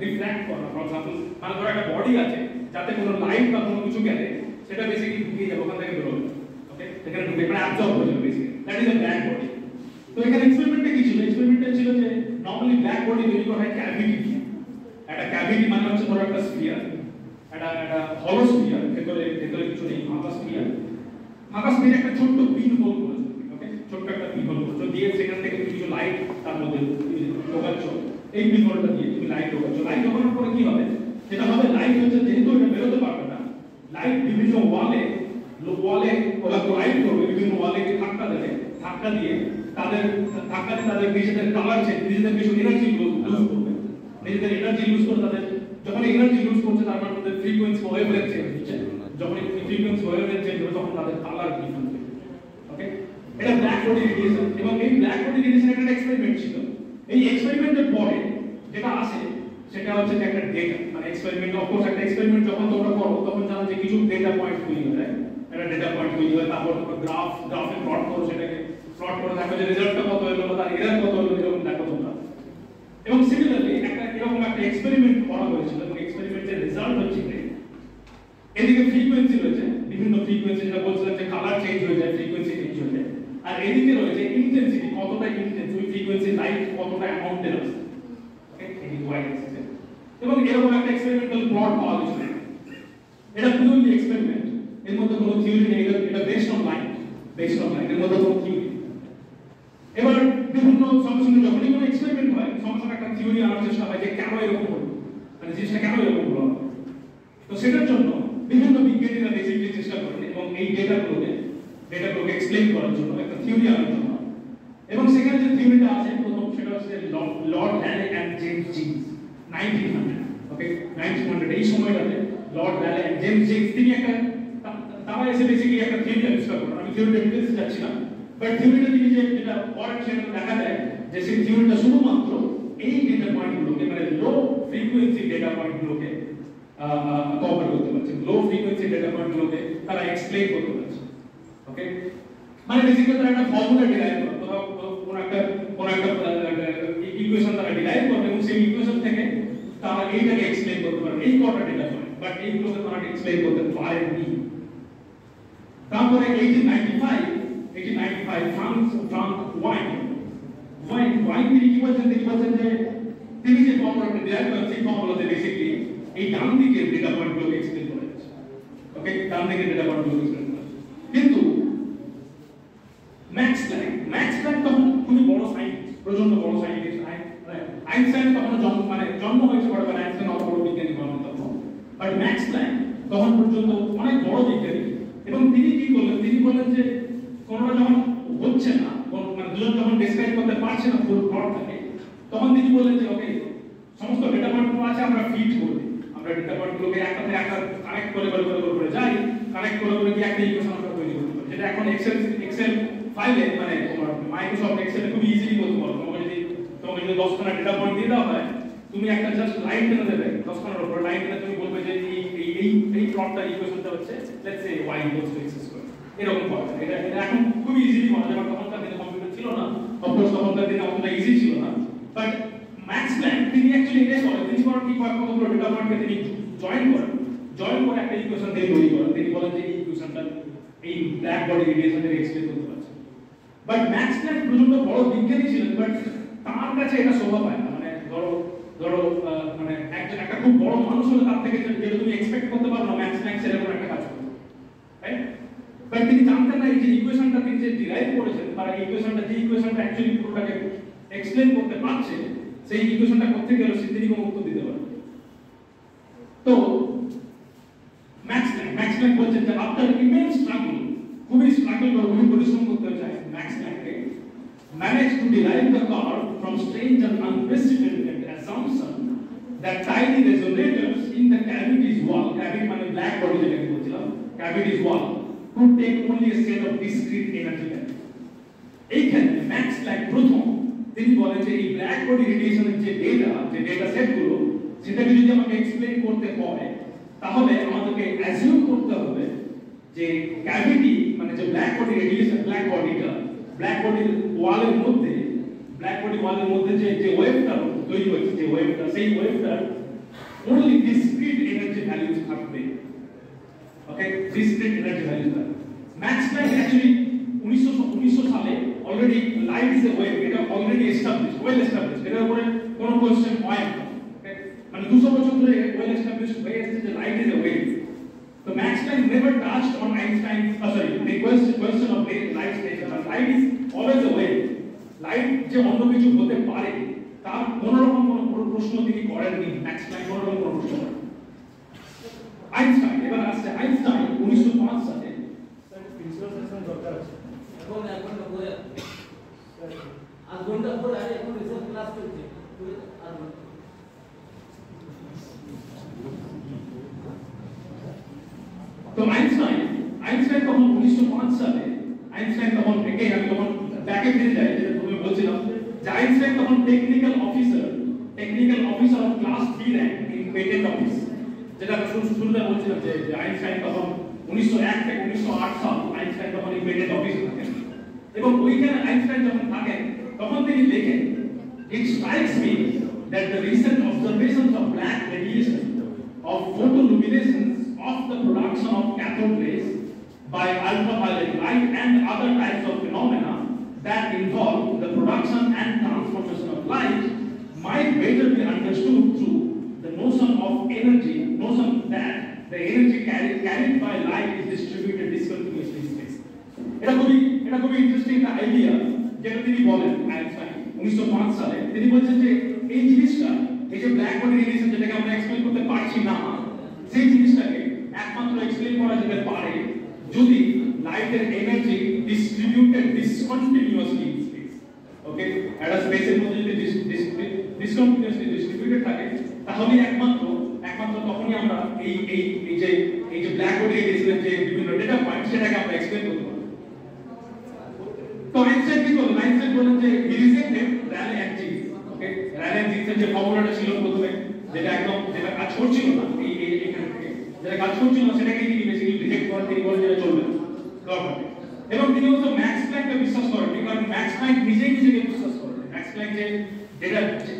রিফ্লেক্ট করে না। ফর এক্সাম্পল মানে ধরো একটা বডি আছে যাতে কোনো লাইট বা কোনো কিছু গেলে সেটা বেসিক্যালি ঢুকে যাবে, ওখান থেকে বেরোবে। ওকে, এখানে ঢুকে মানে অ্যাবজর্ব হয়ে যাবে basically, that is a black body. তো এখানে এক্সপেরিমেন্টটা কি ছিল, এক্সপেরিমেন্টটা ছিল যে নরমালি ব্ল্যাক বডি তৈরি করা হয় ক্যাভিটি দিয়ে। একটা ক্যাভিটি মানে হচ্ছে ধরো একটা স্ফিয়ার, একটা হলো স্ফিয়ার, ভেতরে কিছু নেই, ফাঁকা স্ফিয়ার একটা ছোট্ট পিন হোল করেছে, ওকে, ছোট্ট একটা পিন হোল করেছে, দিয়ে সেখান থেকে তুমি কিছু লাইট তার মধ্যে ঢোকাচ্ছ, এই পিন হোলটা দিয়ে তুমি লাইট ঢোকাচ্ছ। লাইট ঢোকানোর পরে কি হবে, যেটা হবে লাইট হচ্ছে, যেহেতু এটা বেরোতে পারবে না, লাইট বিভিন্ন ওয়ালে ওরা লাইট করবে, বিভিন্ন ওয়ালে ধাক্কা দেবে, ধাক্কা দিয়ে তাদের নিজেদের কালার চেঞ্জ, নিজেদের কিছু এনার্জি লুজ করবে, নিজেদের এনার্জি লুজ করে তাদের যখন এনার্জি লুজ করছে তার মানে তাদের ফ্রিকোয়েন্সি ওয়েভলেন্থ চেঞ্জ হচ্ছে, যখন এই ফ্রিকোয়েন্সি ওয়েভলেন্থ চেঞ্জ হবে তখন তাদের কালার ডিফারেন্ট হবে। ওকে, এটা ব্ল্যাক বডি রেডিয়েশন। এবং এই ব্ল্যাক বডি রেডিয়েশন একটা এক্সপেরিমেন্ট ছিল। এই এক্সপেরিমেন্টের পরে যেটা আসে সেটা হচ্ছে একটা ডেটা, মানে এক্সপেরিমেন্ট, অফকোর্স একটা এক্সপেরিমেন্ট যখন তোমরা করো তখন জানো যে কিছু ডেটা পয়েন্ট তৈরি হয়, একটা ডেটা পয়েন্ট তৈরি হয়, তারপর তোমরা গ্রাফে প্লট করো, সেটাকে প্লট করে দেখো যে রেজাল্টটা কত হলো বা তার এরর কত হলো, এরকম দেখো তোমরা। এবং সিমিলারলি এরকম একটা এক্সপেরিমেন্ট করা হয়েছিল, এবং এক্সপেরিমেন্টের রেজাল্ট হচ্ছে এদিকে ফ্রিকোয়েন্সি রয়েছে, বিভিন্ন ফ্রিকোয়েন্সি, যেটা বলছিলাম যে কালার চেঞ্জ হয়ে যায়, ফ্রিকোয়েন্সি চেঞ্জ হয়ে যায়, আর এদিকে রয়েছে ইন্টেন্সিটি, কতটা ইন্টেন্স, ওই ফ্রিকোয়েন্সি লাইট কতটা অ্যামাউন্টের আছে, এই ওয়াই অ্যাক্সিসে। এবং এরকম একটা এক্সপেরিমেন্টাল প্লট পাওয়া গেছে। এটা পিওরলি এক্সপেরিমেন্ট, এর মধ্যে কোনো থিওরি নেই, এটা বেসড অন লাইট, এর মধ্যে কোনো থিওরি। এবার বিভিন্ন সঙ্গে সঙ্গে যখনই কোনো এক্সপেরিমেন্ট হয় সঙ্গে সঙ্গে একটা থিওরি আনার চেষ্টা হয় যে কেন এরকম হলো, মানে জিনিসটা কেন এরকম হলো। তো সেটার জন্য বিভিন্ন বিজ্ঞানীরা বেসিক্যালি চেষ্টা করেন এবং এই ডেটাগুলোকে এক্সপ্লেইন করার জন্য একটা থিওরি আনার জন্য। এবং সেখানে যে থিওরিটা আছে প্রথম, সেটা হচ্ছে Lord Rayleigh and James Jeans, 1900, okay, 1900 এই সময়টাতে Lord Rayleigh and James Jeans তিনি তারা এসে বেসিক্যালি একটা থিওরি আবিষ্কার করেন। আমি থিওরিটা ডিটেইলসে যাচ্ছি না, বাট থিওরিটা তিনি যেটা পড়েন সেটা দেখা যায় যে সেই থিওরিটা শুধুমাত্র এই ডেটা পয়েন্টগুলোকে, মানে লো ফ্রিকোয়েন্সি ডেটা পয়েন্টগুলোকে কভার করতে পারছে, লো ফ্রিকোয়েন্সি ডেটা পয়েন্টগুলোকে তারা এক্সপ্লেইন করতে পারছে। ওকে, মানে বেসিক্যালি তারা একটা ফর্মুলা ডিরাইভ করে, কোন একটা ইকুয়েশন তারা ডিরাইভ করে এবং সেই ইকুয়েশন থেকে তারা এইটাকে এক্সপ্লেইন করতে পারে, এই কটা ডেটা পয়েন্ট, বাট এইগুলোকে তারা এক্সপ্লেইন করতে পারেনি। তারপরে 1895 ফ্রাঙ্ক ওয়াইন তিনি কি বলছেন যে তিনি যে ফর্মুলাটা ডিরাইভ করেন সেই ফর্মুলাতে বেসিক্যালি এই ডান দিকের ডেটা পয়েন্টগুলোকে এক্সপ্লেইন করে দিচ্ছে। ওকে, ডান দিকের ডেটা পয়েন্টগুলোকে এক্সপ্লেইন করে। কিন্তু ম্যাক্স প্ল্যাঙ্ক তখন খুবই বড় সায়েন্টিস্ট, প্রচন্ড বড় সায়েন্টিস্ট। আইনস্টাইন তখন জন্ম হয়েছে বড়, আইনস্টাইন অত বড় বিজ্ঞানী হন তখন, বাট ম্যাক্স প্ল্যাঙ্ক তখন পর্যন্ত অনেক বড় বিজ্ঞানী। এবং তিনি কি করলেন, তিনি বললেন যে কোনটা যখন হচ্ছে না, মানে দুজন যখন ডেসক্রাইব করতে পারছে না ফুল প্লটটাকে, তখন তিনি বললেন যে ওকে, সমস্ত ডেটা পয়েন্টগুলো আছে আমরা ফিট করে, আমরা ডেটা পয়েন্টগুলোকে একটা কানেক্ট করে যাই, কানেক্ট করে কি একটা ইকুয়েশন আমরা তৈরি করতে পারি, যেটা এখন এক্সেল ফাইলে, মানে তোমার মাইক্রোসফট এক্সেলে খুব ইজিলি করতে পারো। তোমাকে যদি 10খানা ডেটা পয়েন্ট দিয়ে দেওয়া হয়, তুমি একটা জাস্ট লাইন টেনে দেবে, 10খানার উপর লাইন টেনে তুমি বলবে যে এই প্লটটা ইকুয়েশনটা হচ্ছে let's say y equals to x square, এরকম পাবে। এটা এখন খুব ইজিলি করা যায়, তখনকার দিনে কম্পিউটার ছিল না, অফকোর্স তখনকার দিনে অতটা ইজি ছিল না, বাট ম্যাক্স প্ল্যাঙ্ক তিনি অ্যাকচুয়ালি এটাই করেন। তিনি করেন কি, কয়েকটা ডেটা পয়েন্টকে তিনি জয়েন করে একটা ইকুয়েশন দিয়ে তৈরি করেন। তিনি বলেন যে এই ইকুয়েশনটা এই ব্ল্যাক বডি রেডিয়েশনের এক্সপ্লেইন করতে পারছে। বাট ম্যাক্স প্ল্যাঙ্ক প্রচন্ড বড় বিজ্ঞানী ছিলেন, বাট তার কাছে এটা শোভা পায় না। মানে ধরো মানে একটা খুব বড় মানুষ হলে তার থেকে যেটা তুমি এক্সপেক্ট করতে পারো না, ম্যাক্স প্ল্যাঙ্ক সেরকম একটা কাজ করে, রাইট? বাট তিনি জানতেন না এই যে ইকুয়েশনটা তিনি যে ডিরাইভ করেছেন, বা এই ইকুয়েশনটা যে ইকুয়েশনটা অ্যাকচুয়ালি পুরোটাকে এক্সপ্লেইন করতে পারছে, সেই ইকুয়েশনটা করতে গেলে তিনি কোনো উত্তর দিতে পারেন। তো ম্যাক্স প্ল্যাঙ্ক বলছেন যে আফটার ইমেন্স স্ট্রাগল, খুবই স্ট্রাগল করে, খুবই পরিশ্রম করতে চায় max প্ল্যাঙ্ককে, managed to derive the curve from strange and unprecedented assumption that tiny resonators in the cavity's wall, cavity মানে black body যেটাকে বলছিলাম, cavity's wall could take only a state of discrete energy value। এইখানে max Planck প্রথম তিনি বলেন যে এই black body রেডিয়েশনের যে ডেটা সেটগুলো, সেটাকে যদি আমাকে এক্সপ্লেইন করতে হয়, তাহলে আমাদেরকে অ্যাজিউম করতে হবে যে ক্যাভিটি মানে যে black body radiation, black body ওয়ালের মধ্যে যে ওয়েভটা তৈরি হচ্ছে, যে ওয়েভটা, সেই ওয়েভটার only discrete energy values থাকবে। ওকে, discrete energy values থাকবে। ম্যাক্স প্ল্যাঙ্ক অ্যাকচুয়ালি 1900 সালে already light is a wave, এটা অলরেডি এস্টাবলিশড, ওয়েল এস্টাবলিশড, এটার উপরে question why. Okay, মানে 200 বছর ধরে well established হয়ে এসেছে যে light is a wave. So Max Planck never touched on Einstein's the question of light nature. But light is always a wave. Light যে অন্য কিছু হতে পারে তার কোনোরকম কোনো প্রশ্ন তিনি করেননি। ম্যাক্স প্ল্যাঙ্ক কোনোরকম কোনো প্রশ্ন করেন। আইনস্টাইন এবার আসছে আইনস্টাইন 1905 সালে প্রিন্সিপাল সেকশন দরকার আছে এখন এখন পরে আর ঘন্টা পরে আর এখন রিসার্চ ক্লাস চলছে আর তো আইনস্টাইন তখন 1905 সালে আইনস্টাইন তখন থেকে আমি তখন ব্যাকে ফিরে যাই যেটা তুমি বলছিলাম যে আইনস্টাইন তখন technical officer of class 3 rank in patent office যেটা শুরুতে বলছিলাম যে আইনস্টাইন তখন 1901 থেকে 1908 সাল আইনস্টাইন তখন এই পেটেন্ট অফিসে থাকেন এবং ওইখানে আইনস্টাইন যখন থাকেন তখন তিনি লেখেন it strikes me that the recent observations of black radiation of photoluminescence of the production of cathode rays by ultraviolet light and other types of phenomena that involve the production and transformation of light might better be understood through the notion that the energy carried by light is distributed discontinuously in space. এটা খুবই interesting একটা idea যেটা তিনি বলেন Einstein 1905 সালে তিনি বলছেন যে এই জিনিসটা এই যে ব্ল্যাক বডি রেডিয়েশন যেটাকে আমরা এক্সপ্লেইন করতে পারছি না সেই জিনিসটাকে একমাত্র এক্সপ্লেইন করা যেতে পারে যদি লাইটের energy distributed discontinuously in space okay একটা স্পেসের মধ্যে যদি ডিসকন্টিনিউয়াসলি ডিস্ট্রিবিউটেড থাকে তাহলে একমাত্র তখনই আমরা এই যে ব্ল্যাক বডি রেডিয়েশনের যে বিভিন্ন ডেটা পয়েন্ট সেটাকে আমরা এক্সপ্লেইন করতে পারবো তো আইনস্টাইন কি বলেন আইনস্টাইন বলেন যে he rejected Rayleigh and Jeans okay Rayleigh and জিগসের যে ফর্মুলাটা ছিল প্রথমে যেটা কাজ করছিল না এইখান থেকে যেটা কাজ করছিল না সেটাকে তিনি বেসিক্যালি রিজেক্ট করেন তিনি বলেন যেটা চলবে না এবং তিনি বলছেন ম্যাক্স প্ল্যাঙ্ককে বিশ্বাস করেন কারণ ম্যাক্স প্ল্যাঙ্ক নিজেকে বিশ্বাস করেন ম্যাক্স প্ল্যাঙ্ক যে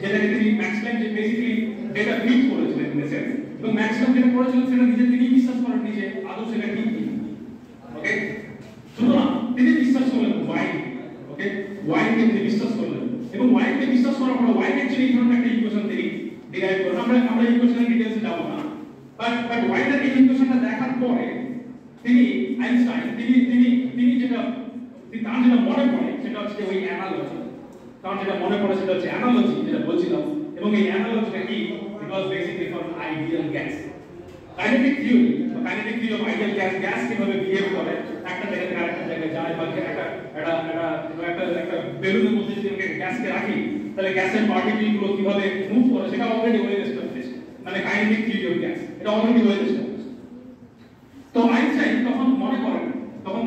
যেটাকে তিনি ম্যাক্স প্ল্যাঙ্ক যে বেসিক্যালি ডেটা ফিট করেছিলেন ইন সেন্স এবং ম্যাক্স প্ল্যাঙ্ক যেটা করেছিলেন সেটা নিজে তিনি বিশ্বাস করেন নিজে আদৌ সেটা ঠিক কিনা ওকে সুতরাং তিনি বিশ্বাস করলেন ওয়াইন ওকে ওয়াইনকে তিনি বিশ্বাস করলেন এবং ওয়াইনকে বিশ্বাস করার পর ওয়াইন অ্যাকচুয়ালি এই ধরনের একটা ইকুয়েশন তিনি ডিরাইভ করেন আমরা ইকুয়েশনের ডিটেইলসে যাব না বাট ওয়াইনের এই ইকুয়েশনটা দেখার পরে তিনি আইনস্টাইন তিনি যেটা তার যেটা মনে পড়ে সেটা হচ্ছে ওই অ্যানালজি তার যেটা মনে পড়ে সেটা হচ্ছে অ্যানালজি যেটা বলছিলাম এবং এই অ্যানালজিটা কি it was basically for ideal gas kinetic theory of ideal gas কিভাবে বিহেভ করে একটা জায়গা থেকে আরেকটা জায়গায় যায় বা একটা বেলুনের মধ্যে যদি আমরা গ্যাসকে রাখি তাহলে গ্যাসের পার্টিকেলগুলো কিভাবে মুভ করে সেটা অলরেডি ওয়েল এস্টাবলিশড মানে কাইনেটিক থিওরি অফ গ্যাস এটা অলরেডি ওয়েল এস্টাবলিশড তো আইনস্টাইন তখন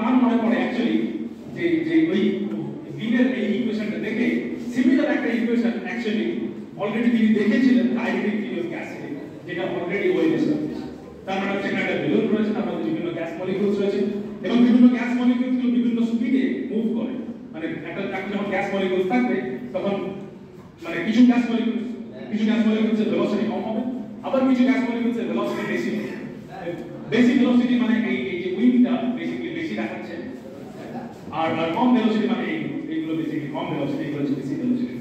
তার মনে পড়ে অ্যাকচুয়ালি যে ওই বিনের এই ইকুয়েশনটা দেখে সিমিলার একটা ইকুয়েশন অ্যাকচুয়ালি অলরেডি তিনি দেখেছিলেন কাইনেটিক থিওরি অফ গ্যাস যেটা অলরেডি ওয়েল এস্টাবলিশড তার মানে হচ্ছে একটা বেলুন রয়েছে তার মধ্যে বিভিন্ন গ্যাস মলিকিউলস রয়েছে এবং বিভিন্ন গ্যাস মলিকিউলসগুলো বিভিন্ন স্পিডে মুভ করে মানে একটা যখন গ্যাস মলিকিউলস থাকবে তখন মানে কিছু গ্যাস মলিকিউলসের ভেলোসিটি কম হবে আবার কিছু গ্যাস মলিকিউলসের ভেলোসিটি বেশি হবে বেশি ভেলোসিটি মানে এই যে উইন্ডটা বেসিক্যালি বেশি দেখাচ্ছে আর কম ভেলোসিটি মানে এইগুলো বেসিক্যালি কম ভেলোসিটি এগুলো হচ্ছে বেশি ভেলোসিটি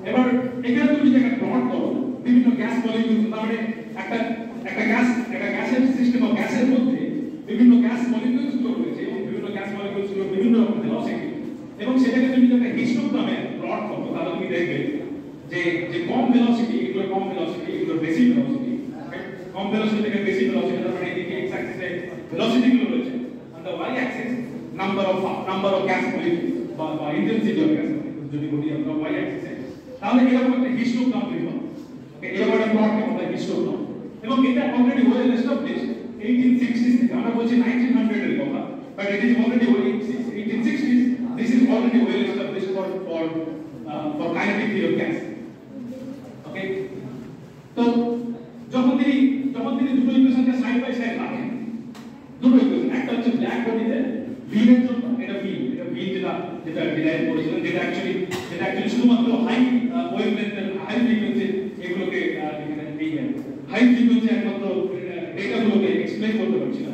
এবার এখানে তুমি যদি একটা প্লট করো বিভিন্ন গ্যাস মলিকিউলস তার মানে একটা গ্যাসের সিস্টেম অফ গ্যাসের মধ্যে বিভিন্ন গ্যাস মলিকিউলস গুলো রয়েছে এবং বিভিন্ন গ্যাস মলিকিউলস গুলো বিভিন্ন রকম ভেলোসিটি এবং সেটাকে তুমি যদি একটা হিস্টোগ্রামে প্লট করো তাহলে তুমি দেখবে যে কম ভেলোসিটি এগুলো বেশি ভেলোসিটি কম ভেলোসিটি থেকে বেশি ভেলোসিটি তার মানে এদিকে এক্স অ্যাক্সিসে ভেলোসিটি গুলো রয়েছে on the y axis number of gas molecules বা ইন্টেন্সিটি অফ গ্যাস মলিকিউলস যদি বলি আমরা ওয়াই অ্যাক্সিসে তাহলে এরকম একটা হিস্টোগ্রাম তৈরি হবে এরকম একটা প্লটকে আমরা হিস্টোগ্রাম এবং এটা অলরেডি ওয়েল এস্টাবলিশড 1860s থেকে আমরা বলছি 1900 এর কথা but it is already 1860s this is already well established for kinetic theory of gas okay তো যখন তিনি দুটো ইকুয়েশনকে সাইড বাই সাইড রাখেন দুটো ইকুয়েশন একটা হচ্ছে ব্ল্যাক বডিতে ভিনের জন্য এটা ভি যেটা ডিরাইভ করেছিলেন যেটা অ্যাকচুয়ালি শুধুমাত্র হাই ওয়েভলেন্থের হাই ফ্রিকোয়েন্সি এগুলোকে এখানে দিয়ে হাই ফ্রিকোয়েন্সি একমাত্র ডেটাগুলোকে এক্সপ্লেইন করতে পারছিল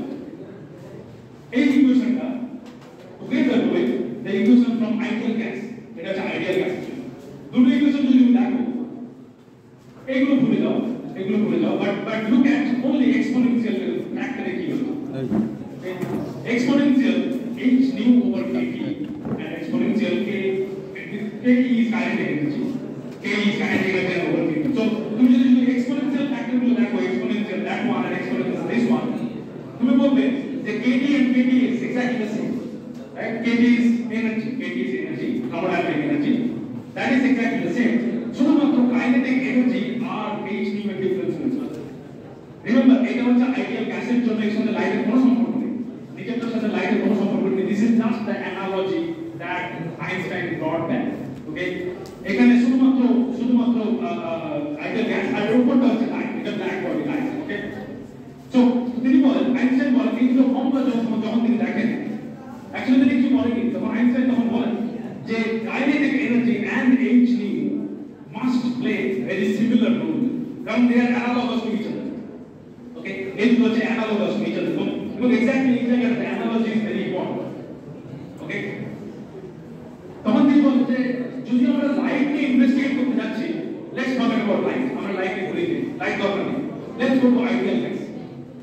এই ইকুয়েশনটা together with the equation from ideal gas এটা হচ্ছে আইডিয়াল গ্যাস দুটো ইকুয়েশন যদি তুমি দেখো Okay? Exponential h nu over kt and exponential k is kinetic energy. K is kinetic energy over kt. So তুমি যদি exponential factor গুলো দেখো, exponential that one and exponential this one, তুমি বলবে যে kt and kt is exactly the same. Right? kt is energy, thermodynamic energy. That is exactly the same. শুধুমাত্র kinetic energy আর h nu এর difference হয়েছে। Remember, এটা হচ্ছে ideal গ্যাসের জন্য এর সাথে লাইটের কোনো সম্পর্ক নেই। নিজের সাথে লাইটের কোনো সম্পর্ক নেই। This is just the analogy that Einstein brought back. Okay? এখানে শুধুমাত্র আইডিয়াল গ্যাস আর উপরটা হচ্ছে লাইট, এটা ব্ল্যাক বডি লাইট। ওকে? সো তিনি বলেন, আইনস্টাইন বলেন এই দুটো ফর্মুলা যখন তিনি দেখেন, অ্যাকচুয়ালি তিনি কিছু বলেন, তখন আইনস্টাইন তখন বলেন যে kinetic energy and h nu must play very similar role কারণ they are analogous to each other. Okay, it was analogous to each other. So exactly the analogy is very important. Okay, তখন তিনি বলেন যে যদি আমরা light নিয়ে investigate করতে যাচ্ছি, let's talk about light. আমরা লাইট নিয়ে বলি লাইট দরকার নেই, let's go to ideal gas.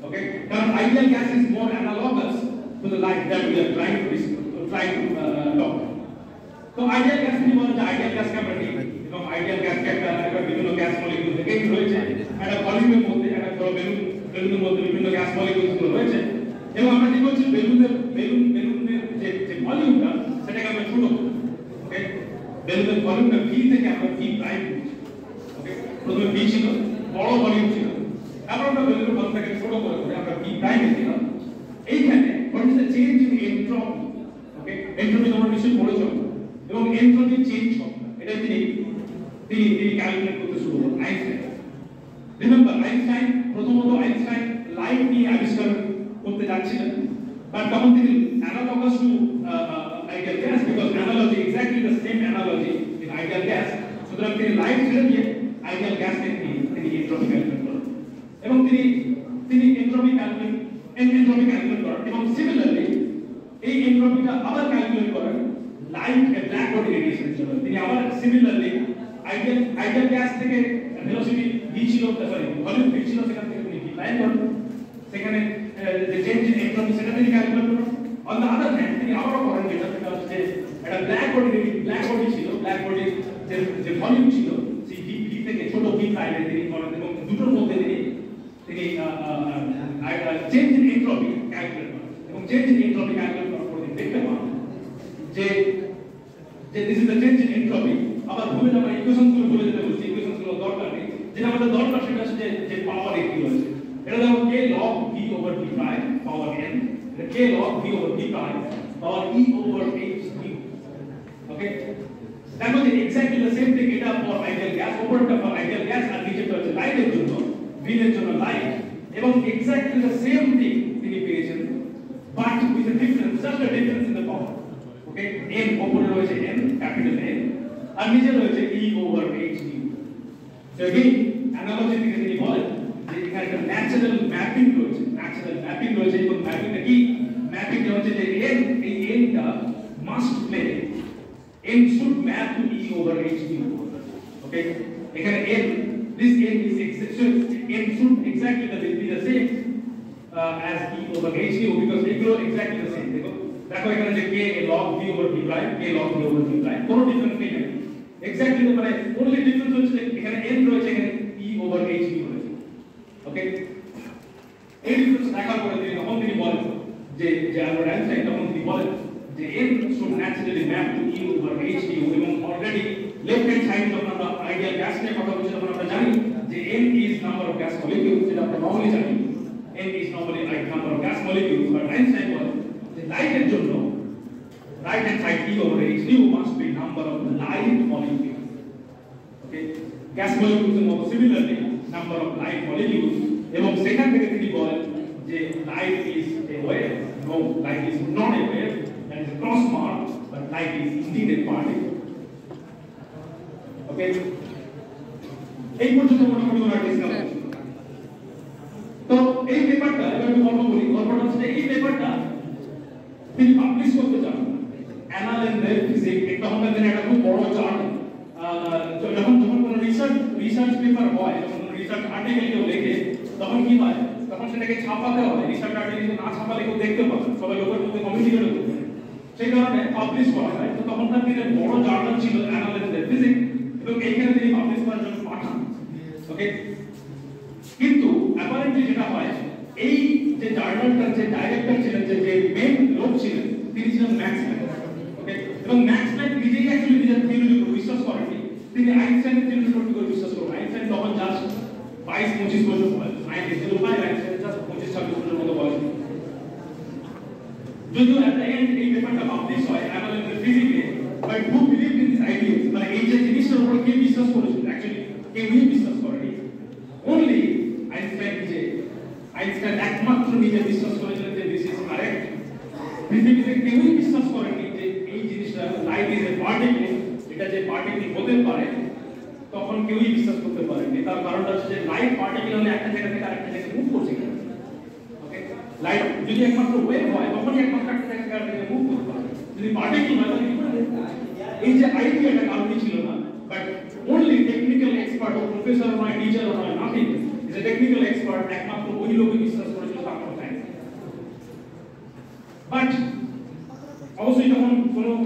Okay, কারণ ideal gas is more analogous to the light that we are trying to talk. তো ideal gas নিয়ে বলেন যে ideal gas কে আমরা নিই এবং ideal gas কে একটা বিভিন্ন গ্যাস মলিকিউল থেকে রয়েছে একটা ভলিউমের মধ্যে একটা বেলুনের মধ্যে বিভিন্ন গ্যাস মলিকিউল গুলো রয়েছে এবং আমরা কি করছি বেলুনের যে ভলিউমটা সেটাকে আমরা ছোট করব। ওকে, বেলুনের ভলিউমটা v থেকে আমরা v প্রাইম করছি। ওকে, প্রথমে v ছিল, বড় ভলিউম ছিল, তারপর আমরা বেলুনের ভলিউমটাকে ছোট করে আমরা v প্রাইম এ দিলাম। এইখানে what is the change in entropy? Okay, entropy তোমরা নিশ্চয়ই পড়েছো এবং এন্ট্রপি চেঞ্জ হবে এটা তিনি ক্যালকুলেট করতে শুরু করেন আইনস্টাইন। রিমেম্বার, প্রথমত আইনস্টাইন লাইট নিয়ে আবিষ্কার করতে যাচ্ছিলেন, বাট তখন তিনি analogous to ideal gas, because analogy exactly the same analogy in ideal gas, সুতরাং তিনি লাইট ছেড়ে দিয়ে আইডিয়াল গ্যাস তিনি এন্ট্রপি ক্যালকুলেট করেন এবং তিনি এন্ট্রপি ক্যালকুলেট করেন এবং সিমিলারলি এই এন্ট্রপিটা আবার ক্যালকুলেট করেন লাইট ব্ল্যাক বডি রেডিয়েশনের জন্য। তিনি আবার সিমিলারলি আইডিয়াল গ্যাস থেকে ভেলোসিটি v ছিল, সরি ভলিউম v ছিল, সেখান থেকে তিনি ডিফাইন করেন, সেখানে যে চেঞ্জ ইন এন্ট্রপি সেটা তিনি ক্যালকুলেট করেন। অন দ্য আদার হ্যান্ড তিনি আবারও করেন যেটা হচ্ছে একটা ব্ল্যাক বডি ছিল, ব্ল্যাক বডির যে ভলিউম ছিল সেই v থেকে ছোট v প্রাইমে তিনি করেন এবং দুটোর মধ্যে তিনি চেঞ্জ ইন এন্ট্রপি ক্যালকুলেট করেন এবং চেঞ্জ ইন এন্ট্রপি ক্যালকুলেট করার পর তিনি দেখতে পান যে this is the change in entropy. আবার ভুলে যাবার ইকুয়েশনস গুলো ভুলে যেতে বলছি, ইকুয়েশনস গুলো দরকার নেই, যেটা আমাদের দরকার সেটা হচ্ছে যে পাওয়ার কি হচ্ছে, এটা দেখো k log v over v prime power n, এটা k log v over v prime power e over h nu. Okay, that was exactly the same thing এটা for ideal gas, ওপরটা for ideal gas আর নিচেটা হচ্ছে লাইটের জন্য, v এর জন্য light, এবং exactly the same thing তিনি পেয়েছেন, but with a difference, just a difference in the power. Okay, n ওপরে রয়েছে n, ক্যাপিটাল N, আর নিচে রয়েছে e over h nu. So again, analogy থেকে তিনি বলেন যে এখানে একটা ন্যাচারাল ম্যাপিং রয়েছে এবং ম্যাপিংটা কি? ম্যাপিংটা হচ্ছে যে n, এই n টা must play, n should map to e over h nu. Okay, এখানে n, this n is n should exactly be the same as e over h nu because এগুলো exactly the same. দেখো এখানে যে k log v over v prime, k log v over v prime, কোনো difference নেই এখানে, exactly মানে only difference হচ্ছে যে এখানে n রয়েছে, এখানে e over h nu রয়েছে। ওকে, এই ডিফারেন্স দেখার পরে তিনি বলেন যে আলবার্ট আইনস্টাইন তখন তিনি বলেন যে n should naturally map to e over h nu এবং অলরেডি লেফট হ্যান্ড সাইড যখন আমরা আইডিয়াল গ্যাস নিয়ে কথা বলছি তখন আমরা জানি যে n is number of gas molecules, যেটা আমরা নরমালি জানি n is normally number of gas molecules, but Einstein বলেন যে লাইটের জন্য right hand side e over h nu must be number of light molecules. Okay, gas molecules এর মতো similarly number of light molecules, এবং সেখান থেকে তিনি বলেন যে light is a wave, no, light is not a wave, that is a cross mark, but light is indeed a particle. Okay, এই পর্যন্ত মোটামুটি আমরা ডিসকাস করছি। তো এই পেপারটা এবার আমি গল্প বলি, গল্পটা হচ্ছে এই পেপারটা তিনি পাবলিশ করতে চান অ্যানাল এন্ড ফিজিক্স, একটা আমরা জানি এটা খুব বড় জার্নাল, যখন কোনো রিসার্চ পেপার হয়, যখন কোনো রিসার্চ আর্টিকেল কেউ লেখে তখন কি হয় তখন সেটাকে ছাপাতে হয়, রিসার্চ আর্টিকেল না ছাপালে কেউ দেখতে পাবে, সবাই লোকের মধ্যে কমিউনিকেট করতে পারে, সেই কারণে পাবলিশ করা হয়। তো তখনকার দিনে বড় জার্নাল ছিল অ্যানালিসিস এন্ড ফিজিক্স, এবং এইখানে তিনি পাবলিশ করার জন্য পাঠান। ওকে, কিন্তু অ্যাপারেন্টলি যেটা হয়, এই যে জার্নালটার যে ডাইরেক্টর ছিলেন, যে মেইন লোক ছিলেন, তিনি ছিলেন ম্যাক্স প্ল্যাঙ্ক। ওকে, এবং ম্যাক্স প্ল্যাঙ্ক নিজেই অ্যাকচুয়ালি নিজের থিওরির উপর বিশ্বাস করেননি, তিনি আইনস্টাইনের থিওরির উপর বিশ্বাস করেন। আইনস্টাইন তখন জাস্ট 22-25 বছর বয়স, 1905, আইনস্টাইন জাস্ট 25-26 বছরের মতো বয়স। যদিও এট দ্য এন্ড এই পেপারটা পাবলিশ হয় অ্যানালিসিস ফিজিক্সে, but who believe in this ideas, মানে এই যে জিনিসটার উপর কে বিশ্বাস করেছিল, অ্যাকচুয়ালি কেউই বিশ্বাস করেনি, অনলি আইনস্টাইন নিজে। আইনস্টাইন একমাত্র নিজে বিশ্বাস করেছিলেন যে দিস ইজ কারেক্ট। পৃথিবীতে কেউই বিশ্বাস করেনি যে এই জিনিসটা লাইট ইজ এ পার্টিকেল, এটা যে পার্টিকেল হতে পারে, তখন কেউই বিশ্বাস করতে পারেনি। তার কারণটা হচ্ছে যে লাইট পার্টিকেল হলে একটা জায়গা থেকে আরেকটা জায়গায় মুভ করছে কেন? ওকে, লাইট যদি একমাত্র ওয়েভ হয় তখনই একমাত্র একটা জায়গা থেকে আরেকটা জায়গায় মুভ করতে পারে, যদি পার্টিকেল হয় তাহলে কি করে? এই যে আইডিয়াটা কারোরই ছিল না, but only technical expert or professor or teacher or nothing is a technical expert, একমাত্র ওই লোকই বিশ্বাস করেছিল তার কথায়। বাট অবশ্যই যখন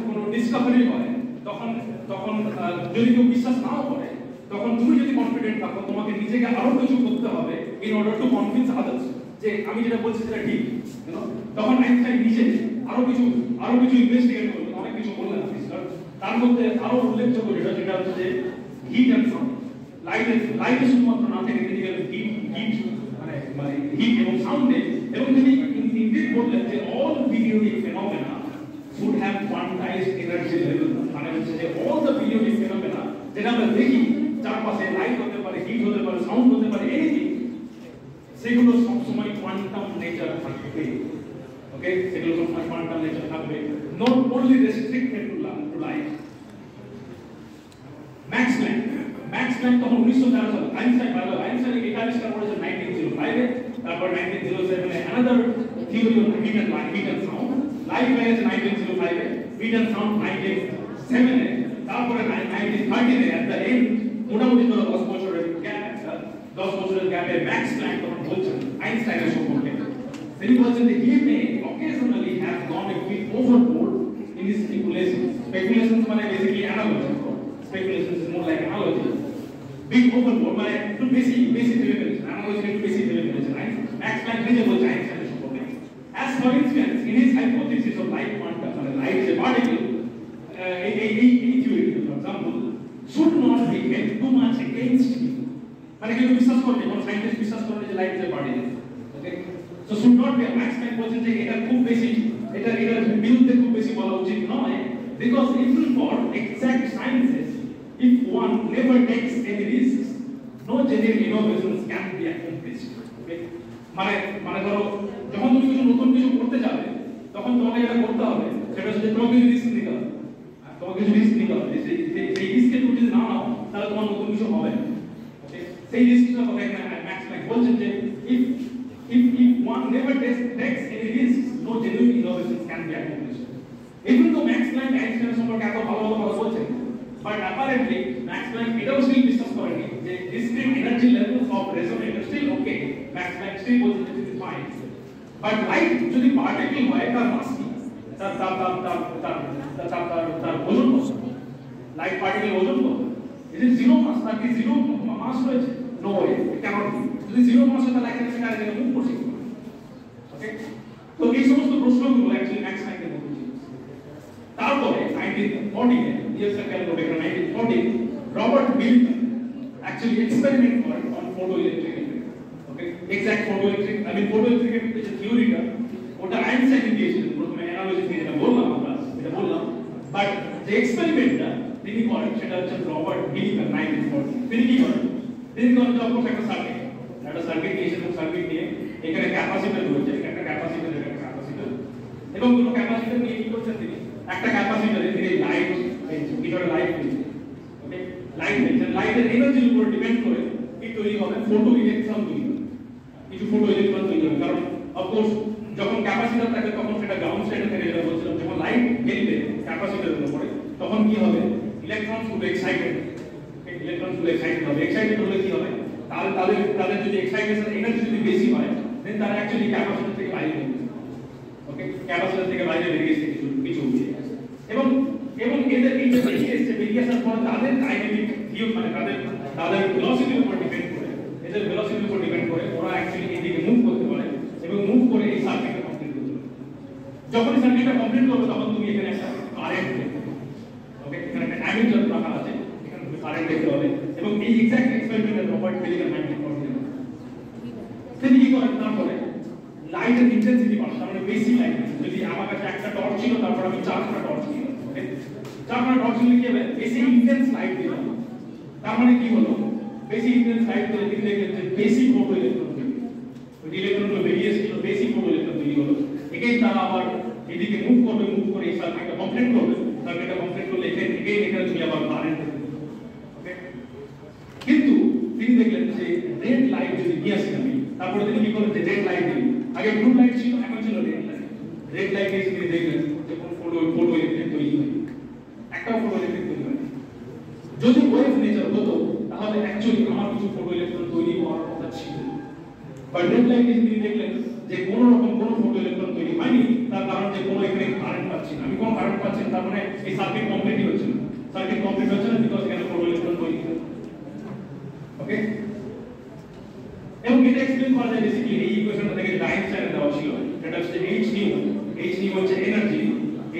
কোনো ডিসকভারি হয়, তখন যদি কেউ বিশ্বাস নাও করে, তখন তুমি যদি কনফিডেন্ট থাকো, তোমাকে নিজেকে আরো কিছু করতে হবে in order to convince others যে আমি যেটা বলছি সেটা ঠিক। তখন আইনস্টাইন নিজে আরো কিছু ইনভেস্টিগেট করলেন, অনেক কিছু বললেন। তার মধ্যে আরো উল্লেখযোগ্য যেটা হচ্ছে যে হিট এন্ড সাউন্ড। লাইটে শুধুমাত্র না থেকে তিনি হিট মানে হিট এবং সাউন্ডে, এবং তিনি ইনডিড বললেন যে all periodic phenomena should have quantized energy level, মানে হচ্ছে যে অল দ্য পিরিয়ডিক ফেনোমেনা যেটা আমরা দেখি চারপাশে, লাইট হতে পারে, হিট হতে পারে, সাউন্ড হতে পারে, এনিথিং, সেগুলো সবসময় কোয়ান্টাম নেচার থাকবে। ওকে, সেগুলো সবসময় কোয়ান্টাম নেচার থাকবে, not only restricted to light. Max Planck তখন 1913 সালে, আইনস্টাইন এটা আবিষ্কার করেছেন 1905 এ, তারপর 1907 এ another theory of heat and sound. Light হয়েছে 1905 এ, হিট এন্ড সাউন্ড 1907 এ, তারপরে 1913 এ এট দ্য এন্ড মোটামুটি 10 বছরের গ্যাপে ম্যাক্স প্ল্যাঙ্ক তখন বলছেন আইনস্টাইনের সম্পর্কে। তিনি বলছেন যে he may occasionally have gone a bit overboard in his speculations মানে basically analogy. Speculation is more like analogy. Big overboard মানে একটু বেশি ভেবে ফেলেছেন, analogy একটু বেশি ভেবে ফেলেছেন। ম্যাক্স প্ল্যাঙ্ক নিজে বলছেন আইনস্টাইনের সম্পর্কে, as for instance in his hypothesis of light quantum, মানে লাইট যে পার্টিকেল, এই theory for example should not be held too much against him, মানে কেউ বিশ্বাস করে, কোন সায়েন্টিস্ট বিশ্বাস করে যে light is a particle. Okay, so should not be, Max Planck বলছেন যে এটা খুব বেশি, এটার বিরুদ্ধে খুব বেশি বলা উচিত নয়, because even for exact sciences, if one never takes any risks, no genuine innovations can be accomplished. Okay, মানে ধরো যখন তুমি কিছু নতুন কিছু করতে যাবে, তখন তোমাকে যেটা করতে হবে সেটা হচ্ছে তোমাকে কিছু রিস্ক নিতে হবে, সেই রিস্কে তুমি যদি না নাও তাহলে তোমার নতুন কিছু হবে না। সেই রিস্কটা কথা এখানে ম্যাক্স প্ল্যাঙ্ক বলছেন যে if one never takes any risks, no genuine innovations can be accomplished. Even though Max Planck আইনস্টাইনের সম্পর্কে এত ভালো কথা বলছেন, but apparently Max Planck এটাও still বিশ্বাস করেনি যে discrete energy levels of resonance are still okay. Max Planck still বলছেন যে this is fine. But light যদি পার্টিকেল হয় তার মাস কি, তার ওজন কত? লাইট পার্টিকেল ওজন কত? Is it zero mass? তার কি zero mass রয়েছে? No way, it cannot be. যদি zero mass হয় তাহলে লাইট থেকে আরেকটা মুভ করছে। ওকে, তো এই সমস্ত প্রশ্নগুলো অ্যাকচুয়ালি ম্যাক্স প্ল্যাঙ্কের মধ্যে ছিল। তারপরে 1914 এ ইয়ারটা ক্যালকুলেট করে 1914 রবার্ট মিল্টন অ্যাকচুয়ালি এক্সপেরিমেন্ট করেন on photoelectric effect. Okay, exact photoelectric, যে থিওরিটা ওটা আইনস্টাইন দিয়েছিলেন প্রথমে, অ্যানালজি থেকে এটা বললাম, বাট যে এক্সপেরিমেন্টটা তিনি করেন সেটা হচ্ছে রবার্ট মিল্টন 1914। তিনি কি করেন? তিনি করেন যখন একটা সার্কিট নিয়ে এসে, সার্কিট নিয়ে এখানে ক্যাপাসিটর রয়েছে, একটা ক্যাপাসিটর এবং কোনো ক্যাপাসিটর নিয়ে কি করছেন তিনি, একটা ক্যাপাসিটরে তিনি লাইট পেয়েছেন, ভিতরে লাইট পেয়েছেন। ওকে, লাইট পেয়েছেন, লাইটের এনার্জির উপর ডিপেন্ড করে কি তৈরি হবে, ফটো ইলেকট্রন তৈরি হবে, কিছু ফটো ইলেকট্রন তৈরি হবে। কারণ অফকোর্স যখন ক্যাপাসিটর থাকে তখন সেটা গ্রাউন্ড স্টেটে থেকে, যেটা বলছিলাম, যখন লাইট গেলে ক্যাপাসিটরের উপরে তখন কি হবে, ইলেকট্রনস গুলো এক্সাইটেড হবে। এক্সাইটেড হলে কি হবে, তাদের যদি এক্সাইটেশন এনার্জি যদি বেশি হয় দেন তারা অ্যাকচুয়ালি ক্যাপাসিটর থেকে বাইরে বেরিয়ে গেছে। ওকে, ক্যাপাসিটর থেকে বাইরে বেরিয়ে গেছে কিছু এবং বেরিয়ে আসার পর তাদের কাইনেটিক ভিউ মানে তাদের ভেলোসিটির উপর ডিপেন্ড করে, এদের ভেলোসিটির উপর ডিপেন্ড করে ওরা অ্যাকচুয়ালি এদিকে মুভ করতে পারে এবং মুভ করে এই সার্কিটটা কমপ্লিট করতে পারে। যখন সার্কিটটা কমপ্লিট করবে তখন তুমি এখানে একটা কারেন্ট দেখতে পাবে। ওকে, এখানে একটা অ্যামিটার রাখা আছে, এখানে তুমি কারেন্ট দেখতে পাবে এবং এই এক্সাক্ট এক্সপেরিমেন্টের রবার্ট মিলিগান 1940 তিনি কি করেন, তারপরে লাইটের ইন্টেন্সিটি বাড়ান, তার মানে বেশি লাইট। যদি আমার কাছে একটা টর্চ ছিল, তারপর আমি 4টা টর্চ নিলাম, ওকে, 4টা টর্চ নিলে কি হবে, বেশি ইন্টেন্স লাইট দিলাম, তার মানে কি হলো, বেশি ইন্টেন্স লাইট দিলে তিনি দেখলেন যে বেশি ফটো ইলেকট্রন তৈরি হলো, ওই ইলেকট্রনগুলো বেরিয়ে এসেছিল, বেশি ফটো ইলেকট্রন তৈরি হলো। এগেইন তারা আবার এদিকে মুভ করবে, মুভ করে এই সার্কিটটা কমপ্লিট করবে, সার্কিটটা কমপ্লিট করলে এখানে তুমি আবার কারেন্ট দেখবে। ওকে, কিন্তু তিনি দেখলেন যে রেড লাইট যদি নিয়ে আসি আমি, তারপরে তিনি কি করলেন যে রেড লাইট দিলেন, আগে ব্লু লাইট ছিল, এখন ছিল রেড লাইট। রেড লাইট এসে তিনি দেখলেন যে কোন ফটো ইলেকট্রন তৈরি হয়, একটাও ফটো ইলেকট্রন তৈরি হয়। যদি ওয়েভ নেচার হতো তাহলে অ্যাকচুয়ালি আমার কিছু ফটো ইলেকট্রন তৈরি হওয়ার কথা ছিল, বাট রেড লাইট এসে তিনি দেখলেন যে কোনো রকম কোনো ফটো ইলেকট্রন তৈরি হয়নি, তার কারণ যে কোনো এখানে কারেন্ট পাচ্ছি না, আমি কোনো কারেন্ট পাচ্ছি না, তার মানে এই সার্কিট কমপ্লিটই হচ্ছে না, সার্কিট কমপ্লিট হচ্ছে না বিকজ এখানে ফটো ইলেকট্রন তৈরি হয়। ওকে, এবং এটা এক্সপ্লেইন করা যায় বেসিক্যালি এই ইকুয়েশনটা থেকে যেটা আইনস্টাইনের দেওয়া ছিল, এটা হচ্ছে h নিউ হচ্ছে এনার্জি,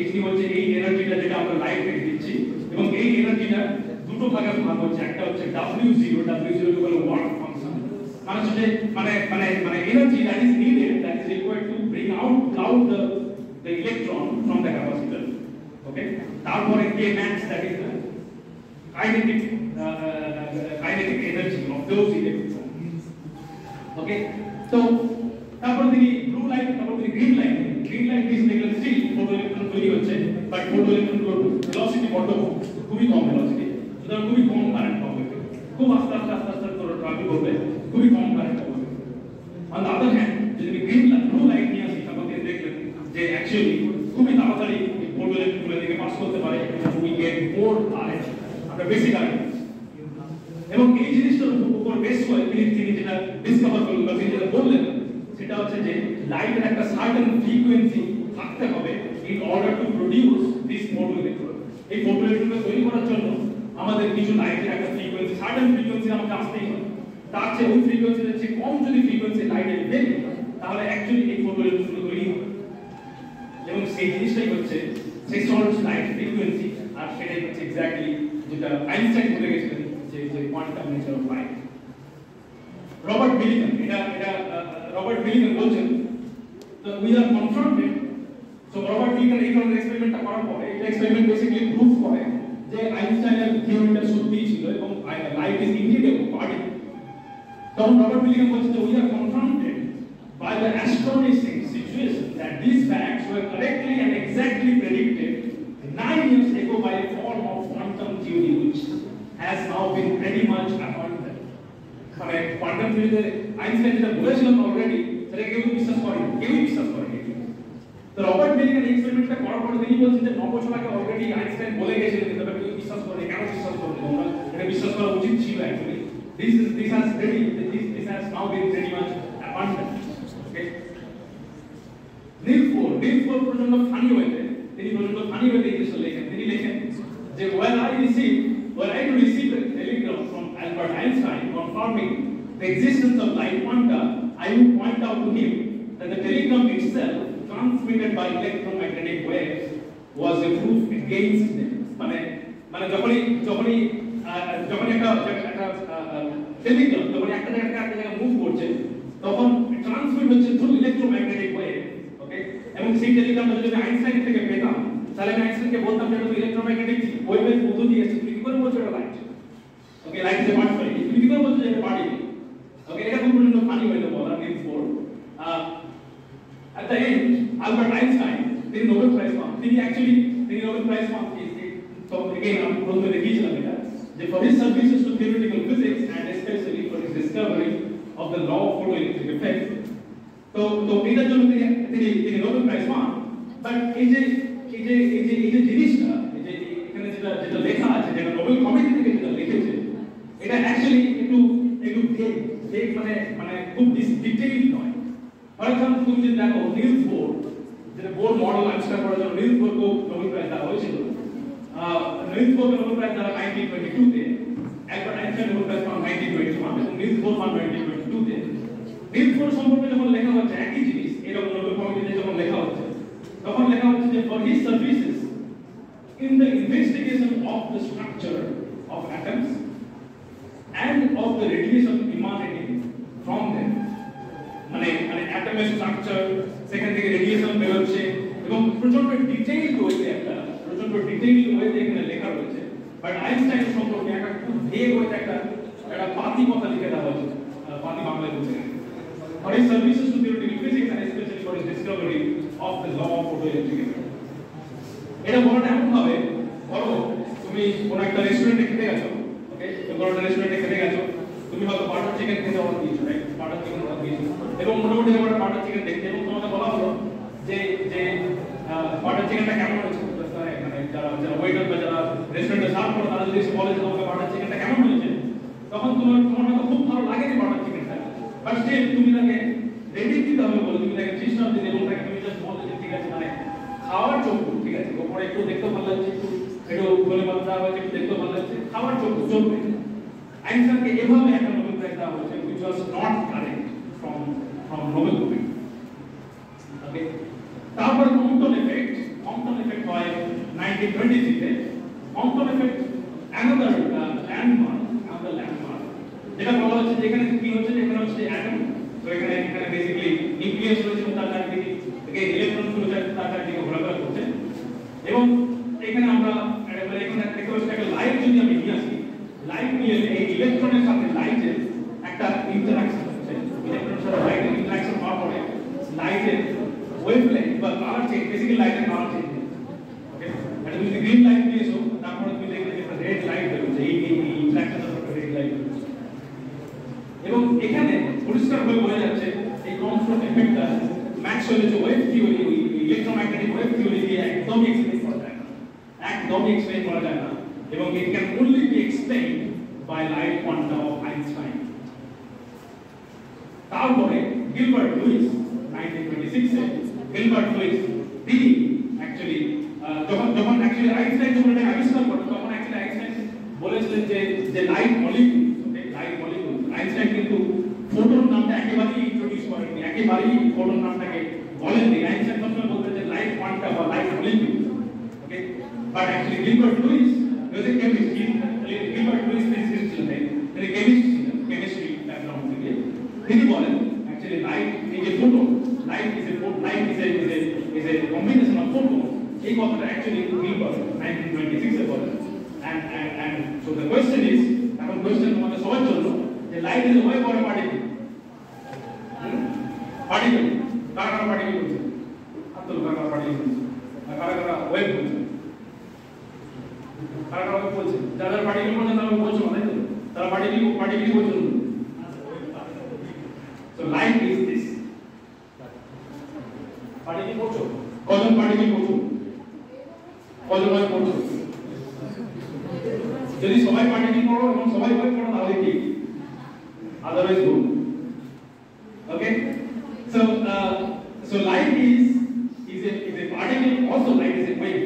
h নিউ হচ্ছে এই এনার্জিটা যেটা আমরা লাইট থেকে দিচ্ছি, এবং এই এনার্জিটা দুটো ভাগে ভাগ হচ্ছে, একটা হচ্ছে W0 কে বলে ওয়ার্ক ফাংশন, মানে হচ্ছে মানে energy that is needed, that is required to bring out the electron from the capacitor. Okay, তারপরে k max, that is the kinetic energy of those electrons. Okay, so তারপর তিনি blue light, তারপর তিনি green light this দেখলেন still photo electron তৈরি হচ্ছে, but photo ইলেকট্রনগুলোর velocity বড় খুবই কম ভেলোসিটি, সুতরাং খুবই কম কারেন্ট পাবে, খুব আস্তে আস্তে করে ট্রাভেল করবে, খুবই কম কারেন্ট পাবে। অন দ্য আদার হ্যান্ড যদি ব্লু লাইট নিয়ে আসি, তারপর তিনি দেখলেন যে অ্যাকচুয়ালি খুবই তাড়াতাড়ি ফটো ইলেকট্রনগুলো দিকে পাস করতে পারে, উই গেট মোর কারেন্ট, আমরা বেশি কারেন্ট। এবং এই জিনিসটার উপর বেস করে তিনি যেটা ডিসকভার করলেন বা তিনি যেটা বললেন সেটা হচ্ছে যে লাইটের একটা সার্টেন ফ্রিকোয়েন্সি থাকতে হবে in order to produce this photo electron. এই ফটো ইলেকট্রনকে তৈরি করার জন্য আমাদের কিছু লাইটের একটা ফ্রিকোয়েন্সি, সার্টেন ফ্রিকোয়েন্সি আমাকে আসতেই হবে, তার চেয়ে ওই ফ্রিকোয়েন্সির চেয়ে কম যদি ফ্রিকোয়েন্সি লাইটের বের তাহলে অ্যাকচুয়ালি এই ফটো ইলেকট্রন তৈরি হবে। এবং সেই জিনিসটাই হচ্ছে থ্রেশহোল্ড লাইট ফ্রিকোয়েন্সি, আর সেটাই হচ্ছে এক্স্যাক্টলি যেটা আইনস্টাইন বলে গেছিলেন যে quantum nature of light. Robert Millikan বলছেন তো we are confronted, so Robert Millikan এই ধরনের এক্সপেরিমেন্টটা করার পরে এই এক্সপেরিমেন্ট বেসিক্যালি প্রুফ করে যে আইনস্টাইনের থিওরিটা সত্যিই ছিল এবং light is indeed A particle. তখন রবার্ট মিলিগান বলছেন যে we are confronted by the astonishing situation that these facts were correctly and exactly predicted 9 years ago by a form of quantum theory which has now been pretty much abandoned. মানে quantum থিওরিতে Einstein যেটা বলেছিলেন already সেটা কেউ বিশ্বাস করেনি, তো Robert মিলিগান এক্সপেরিমেন্টটা করার পরে তিনি বলছেন যে 9 বছর আগে অলরেডি আইনস্টাইন বলে গেছিলেন, তবে কেউ বিশ্বাস করেনি। কেন বিশ্বাস করেনি? তোমরা এটা বিশ্বাস করা উচিত ছিল actually. This has now been pretty much abandoned. Niels Bohr প্রচন্ড ফানি হয়েছে, তিনি প্রচন্ড ফানি হয়ে জিনিসটা লেখেন, তিনি লেখেন যে when I received a telegram from Albert Einstein confirming the existence of light quanta, I would point out to him that the telegram itself transmitted by electromagnetic waves was a proof against them. মানে যখনই একটা Telegram যখন একটা জায়গায় move করছে তখন transmit হচ্ছে through electromagnetic wave. ওকে, এবং সেই টেলিগ্রামটা যদি আইনস্টাইন থেকে পেতাম তাহলে আমি আইনস্টাইনকে বলতাম যে এটা ইলেকট্রোম্যাগনেটিক ওয়েভের মধ্য দিয়ে আসছে, তুমি কি করে বলছো এটা light? Okay, light is a particle, তুমি কি করে বলছো যে এটা পার্টিকেল? ওকে, এটা খুব পর্যন্ত ফানি হয়ে যাবে বলা Nils bore. at the end Albert Einstein তিনি নোবেল প্রাইজ পান, তিনি নোবেল প্রাইজ পান। তো again আমি প্রথমে দেখিয়েছিলাম এটা যে for his services to theoretical physics and especially for his discovery of the law of photoelectric effect, তো এটার জন্য তিনি নোবেল প্রাইজ পান। বাট এই যে জিনিসটা এখানে যেটা লেখা আছে, যেটা নোবেল কমিটি থেকে যেটা লিখেছে, এটা অ্যাকচুয়ালি একটু ভেগ মানে খুব ডিটেইলড নয়। ফর এক্সাম্পল তুমি যদি দেখো নিলস বোর, যেটা বোর মডেল আবিষ্কার করার জন্য নিলস বোরকে নোবেল প্রাইজ দেওয়া হয়েছিল। নিলস বোরকে নোবেল প্রাইজ দেওয়া 1922 তে, অ্যালবার্ট আইনস্টাইন নোবেল প্রাইজ পান 1921 এবং নিলস বোর পান 1922 তে। নিলস বোর সম্পর্কে যখন লেখা হচ্ছে একই জিনিস এরকম নোবেল কমিটিতে যখন লেখা হচ্ছে, তখন লেখা হচ্ছে যে for his services in the investigation of the structure of atoms and of the radiation emanating from them, মানে অ্যাটমের স্ট্রাকচার, সেখান থেকে রেডিয়েশন বের হচ্ছে এবং প্রচন্ড ডিটেইলড ওয়েতে এখানে লেখা রয়েছে। বাট আইনস্টাইন সম্পর্কে একটা খুব ভেগ ওয়েতে একটা পাতি কথা লিখে দেওয়া হয়েছে, পাতি বাংলায় বলছে for his services to theoretical physics and especially for his discovery of the law of photoelectricity। এটা বলাটা এমন ভাবে বলো তুমি কোন একটা রেস্টুরেন্টে খেতে গেছো, ওকে, তুমি কোন একটা রেস্টুরেন্টে খেতে গেছো, তুমি হয়তো বাটার চিকেন খেতে অর্ডার দিয়েছো, রাইট, বাটার চিকেন অর্ডার দিয়েছো এবং মোটামুটি একটা বাটার চিকেন দেখতে এবং তোমাকে বলা হলো যে বাটার চিকেনটা কেমন হয়েছে, মানে যারা ওয়েটার বা যারা রেস্টুরেন্টে সার্ভ করে তারা যদি এসে বলে যে তোমাকে বাটার চিকেনটা কেমন হয়েছে, তখন তোমার হয়তো খুব ভালো লাগেনি বাটার চিকেনটা, বাট স্টিল তুমি তাকে রেডি দিতে হবে বলে তুমি তাকে চেষ্টা দিতে এবং তাকে তুমি জাস্ট বলতে যে ঠিক আছে, মানে খাওয়ার চক্ষু, ঠিক আছে, ওপরে একটু দেখতে ভালো লাগছে, একটু বলে বাচ্চা হয়েছে, একটু দেখতে ভালো লাগছে, খাওয়ার চক্ষু চলবে। আইনস্টাইনকে এভাবে একটা নোবেল প্রাইজ দেওয়া হয়েছে which was not correct from Nobel committee. Okay, তারপর কম্পটন এফেক্ট হয় 1923 তে। কম্পটন এফেক্ট another landmark, যেটা বলা হচ্ছে যে এখানে কি হচ্ছে, এখানে হচ্ছে অ্যাটম, তো এখানে বেসিক্যালি নিউক্লিয়াস রয়েছে এবং তার চারদিকে ইলেকট্রনগুলো তার চারদিকে ঘোরাফেরা করছে এবং এখানে আমরা এখানে দেখতে পাচ্ছি একটা লাইট যদি আমি নিয়ে আসি, লাইট নিয়ে এই ইলেকট্রনের সাথে লাইটের একটা ইন্টারঅ্যাকশন হচ্ছে, ইলেকট্রনের সাথে লাইটের ইন্টারঅ্যাকশন হওয়ার পরে লাইটের ওয়েভলেন্থ বা কালার চেঞ্জ, বেসিক্যালি লাইটের কালার চেঞ্জ। ওকে, এটা যদি গ্রিন লাইট নিয়ে এসো তারপরে তুমি দেখবে যে একটা রেড লাইট বেরোচ্ছে, এই ইন্টারঅ্যাকশনের সাথে রেড লাইট এবং এখানে পরিষ্কারভাবে বোঝা যাচ্ছে এই কম্পটন এফেক্টটা ম্যাক্সওয়েলের যে wave theory, electromagnetic wave theory দিয়ে একদমই এক্সপ্লেইন করা যায় না, এবং it can only be explained by light quanta of Einstein। তারপরে গিলবার্ট লুইস 1926 এ গিলবার্ট লুইস তিনি অ্যাকচুয়ালি যখন অ্যাকচুয়ালি আইনস্টাইন যখন এটা আবিষ্কার করেন তখন অ্যাকচুয়ালি আইনস্টাইন বলেছিলেন যে লাইট মলিকিউল, আইনস্টাইন কিন্তু ফোটন নামটা একেবারেই ইন্ট্রোডিউস করেননি, একেবারেই ফোটন নামটাকে বলেননি। আইনস্টাইন সবসময় বলতেন যে লাইট কোয়ান্টা বা light molecule. Okay, but actually Gilbert Lewis was a chemist. Gilbert Lewis physicist ছিলেন, তিনি কেমিস্ট ছিলেন, কেমিস্ট্রি ব্যাকগ্রাউন্ড থেকে। তিনি বলেন actually light is A photon, light is A combination of photon. এই কথাটা অ্যাকচুয়ালি গিলবার্ট 1926 এ বলেন। And so the question is, এখন কোশ্চেন তোমাদের সবার জন্য, যে light is wave or particle? Particle. কারা পার্টিকেল বলছে? আব্দুল কারা পার্টিকেল বলছে? কারা ওয়েভ বলছে? কারা ওয়েভ বলছে? যারা পার্টিকেল বলছে তারা বলছে না, তাই তো? তারা পার্টিকেল বলছে না। So light is this. Particle বলছো? কজন পার্টিকেল বলছো? কজন ওয়েভ বলছো? যদি সবাই পার্টিকেল পড়ো এবং সবাই ওয়েভ পড়ো তাহলে ঠিক, otherwise good. Okay, so light is a particle, also light is a wave.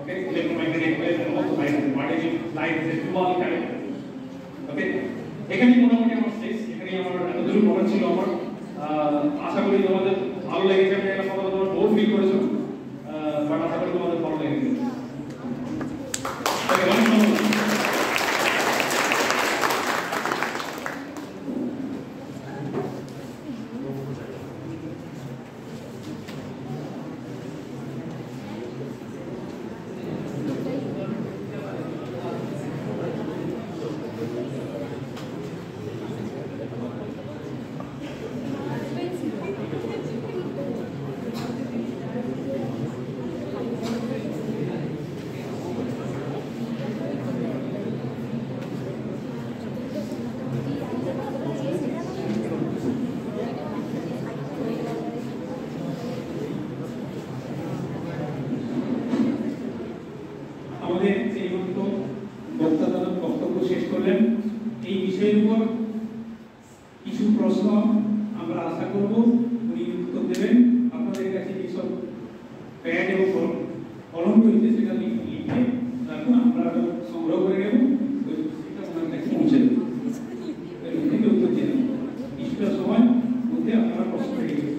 Okay, electromagnetic wave and also light is a particle. Light is a dual character. Okay, এখানে মোটামুটি আমার শেষ, এখানে আমার এতদূর পড়া ছিল আমার। আশা করি তোমাদের ভালো লেগেছে, আমি একটা কথা তোমরা বোর ফিল করেছো, বাট আশা করি তোমাদের ভালো লেগেছে। বক্তব্য শেষ করলেন। এই বিষয়ের উপর কিছু প্রশ্ন আমরা আশা করব উনি উত্তর কলম রয়েছে সেটা লিখে রাখুন, আমরা সংগ্রহ করে নেব, সেটা ওনার কাছে পৌঁছে দেবো। উত্তর দিয়ে দেবো কিছুটা সময় মধ্যে আপনারা প্রশ্ন রেখে দেবেন।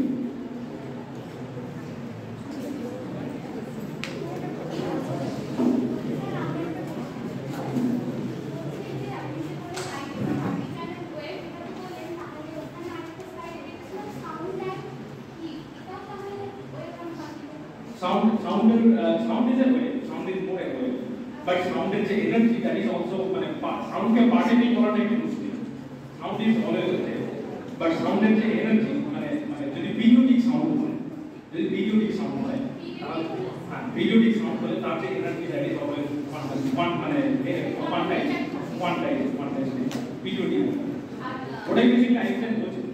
Sound is a wave, sound is more a wave, but sound is energy that is also sound के particle थोड़ा टेक्निक मुश्किल, sound is always there, but sound is energy যদি periodic sound হয়, যদি periodic sound হয়, periodic sound হলে তার যে energy that is always one time periodic, ওটাই বেসিক্যালি আইনস্টাইন বলছেন।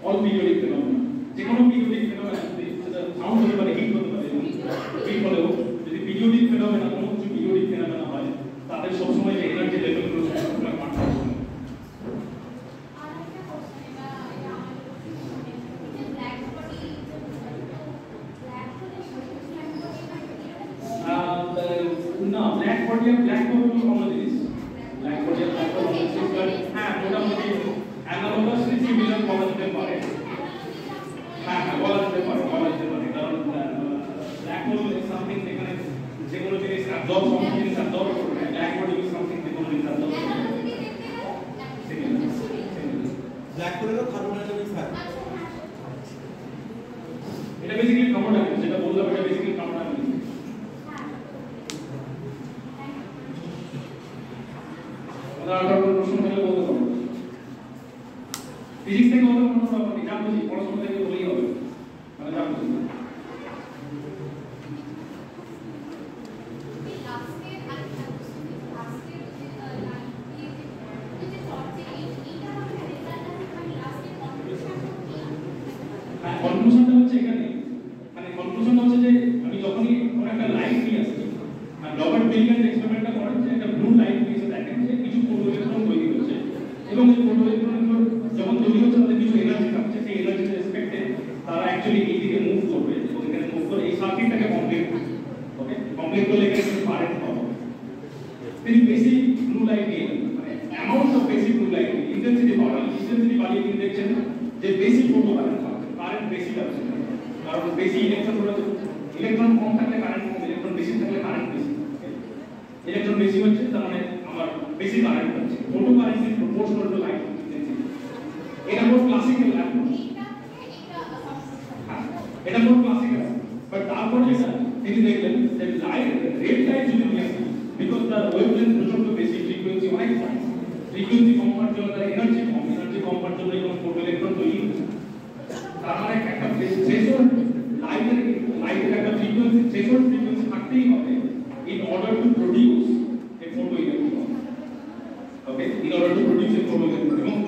All periodic phenomena, যে কোনো periodic phenomena, sound হতে পারে, heat হতে পারে, heat হলেও যদি periodic phenomena কোনো কিছু periodic phenomena হয়, তাদের সবসময় যে এনার্জি লেভেল গুলো সবসময় পাল্টায়। না, ব্ল্যাক বডি আর ব্ল্যাক হোল অন্য জিনিস। ব্ল্যাক বডি আর ব্ল্যাক হোল অন্য জিনিস, হ্যাঁ মোটামুটি অ্যানালগাসলি সিমিলার বলা যেতে পারে। হ্যাঁ বলা যেতে পারে কারণ ব্ল্যাক হোল ইজ সামথিং যেখানে যে কোনো জিনিস অ্যাবজর্ব কোনো জিনিস অ্যাবজর্ব করবে, ব্ল্যাক বডি ইজ সামথিং যে কোনো জিনিস অ্যাবজর্ব করবে। ব্ল্যাক হোলেরও থার্মোডাইনামিক্স থাকে। এটা বেসিক্যালি থার্মোডাইনামিক্স, যেটা বললাম এটা বেসিক্যালি থার্মোডাইনামিক্স। প্রশ্ন থাকলে বলতে পারবো। ফিজিক্স থেকে বলতে পারবো না, আপনি যা বুঝি পড়াশোনা থেকে বলেই হবে, যা বুঝি। কনক্লুশনটা হচ্ছে এখানে, কনক্লুশনটা হচ্ছে যে আমি যখনই কোনো একটা লাইট নিয়ে আসছি, রবার্ট বিলিয়ান এক্সপেরিমেন্টটা করেন যে একটা ব্লু লাইট নিয়ে এসে দেখেন যে কিছু ফোটো ইলেকট্রন তৈরি হচ্ছে, এবং এই ফোটো ইলেকট্রনগুলো যখন তৈরি হচ্ছে তাদের কিছু এনার্জি থাকছে, সেই এনার্জির রেসপেক্টে তারা অ্যাকচুয়ালি এই দিকে মুভ করবে, এবং এখানে মুভ করে এই সার্কিটটাকে কমপ্লিট করবে। ওকে, কমপ্লিট করলে এখানে কারেন্ট পাবো। তিনি বেসিক ব্লু লাইট নিয়ে amount of basic blue light intensity বাড়িয়ে তিনি দেখছেন যে বেসিক ফোটো কারেন্ট বেশি আছে, কারণ বেশি ইলেকট্রন কম থাকলে কারেন্ট কম, ইলেকট্রন বেশি থাকলে কারেন্ট বেশি। ইলেকট্রন বেশি হচ্ছে তার মানে আমার বেশি কারেন্ট হচ্ছে, photo current is proportional to light intensity. এটা মোর ক্লাসিক্যাল অ্যাপ্রোচ, এটা মোর ক্লাসিক্যাল। বাট তারপরে তিনি দেখলেন যে লাইট রেড লাইট যদি নিয়ে আসি, বিকজ তার ওয়েভলেন্থ প্রচন্ড বেশি, ফ্রিকোয়েন্সি অনেক কম, ফ্রিকোয়েন্সি কম হওয়ার জন্য তার এনার্জি কম, এনার্জি কম হওয়ার জন্য কোনো ফোটো ইলেকট্রন তৈরি হচ্ছে। তার মানে একটা থ্রেশহোল্ড লাইটের একটা থ্রেশহোল্ড ফ্রিকোয়েন্সি থাকতেই হবে in order to produce a photoelectron. Okay, in order to produce a photoelectron.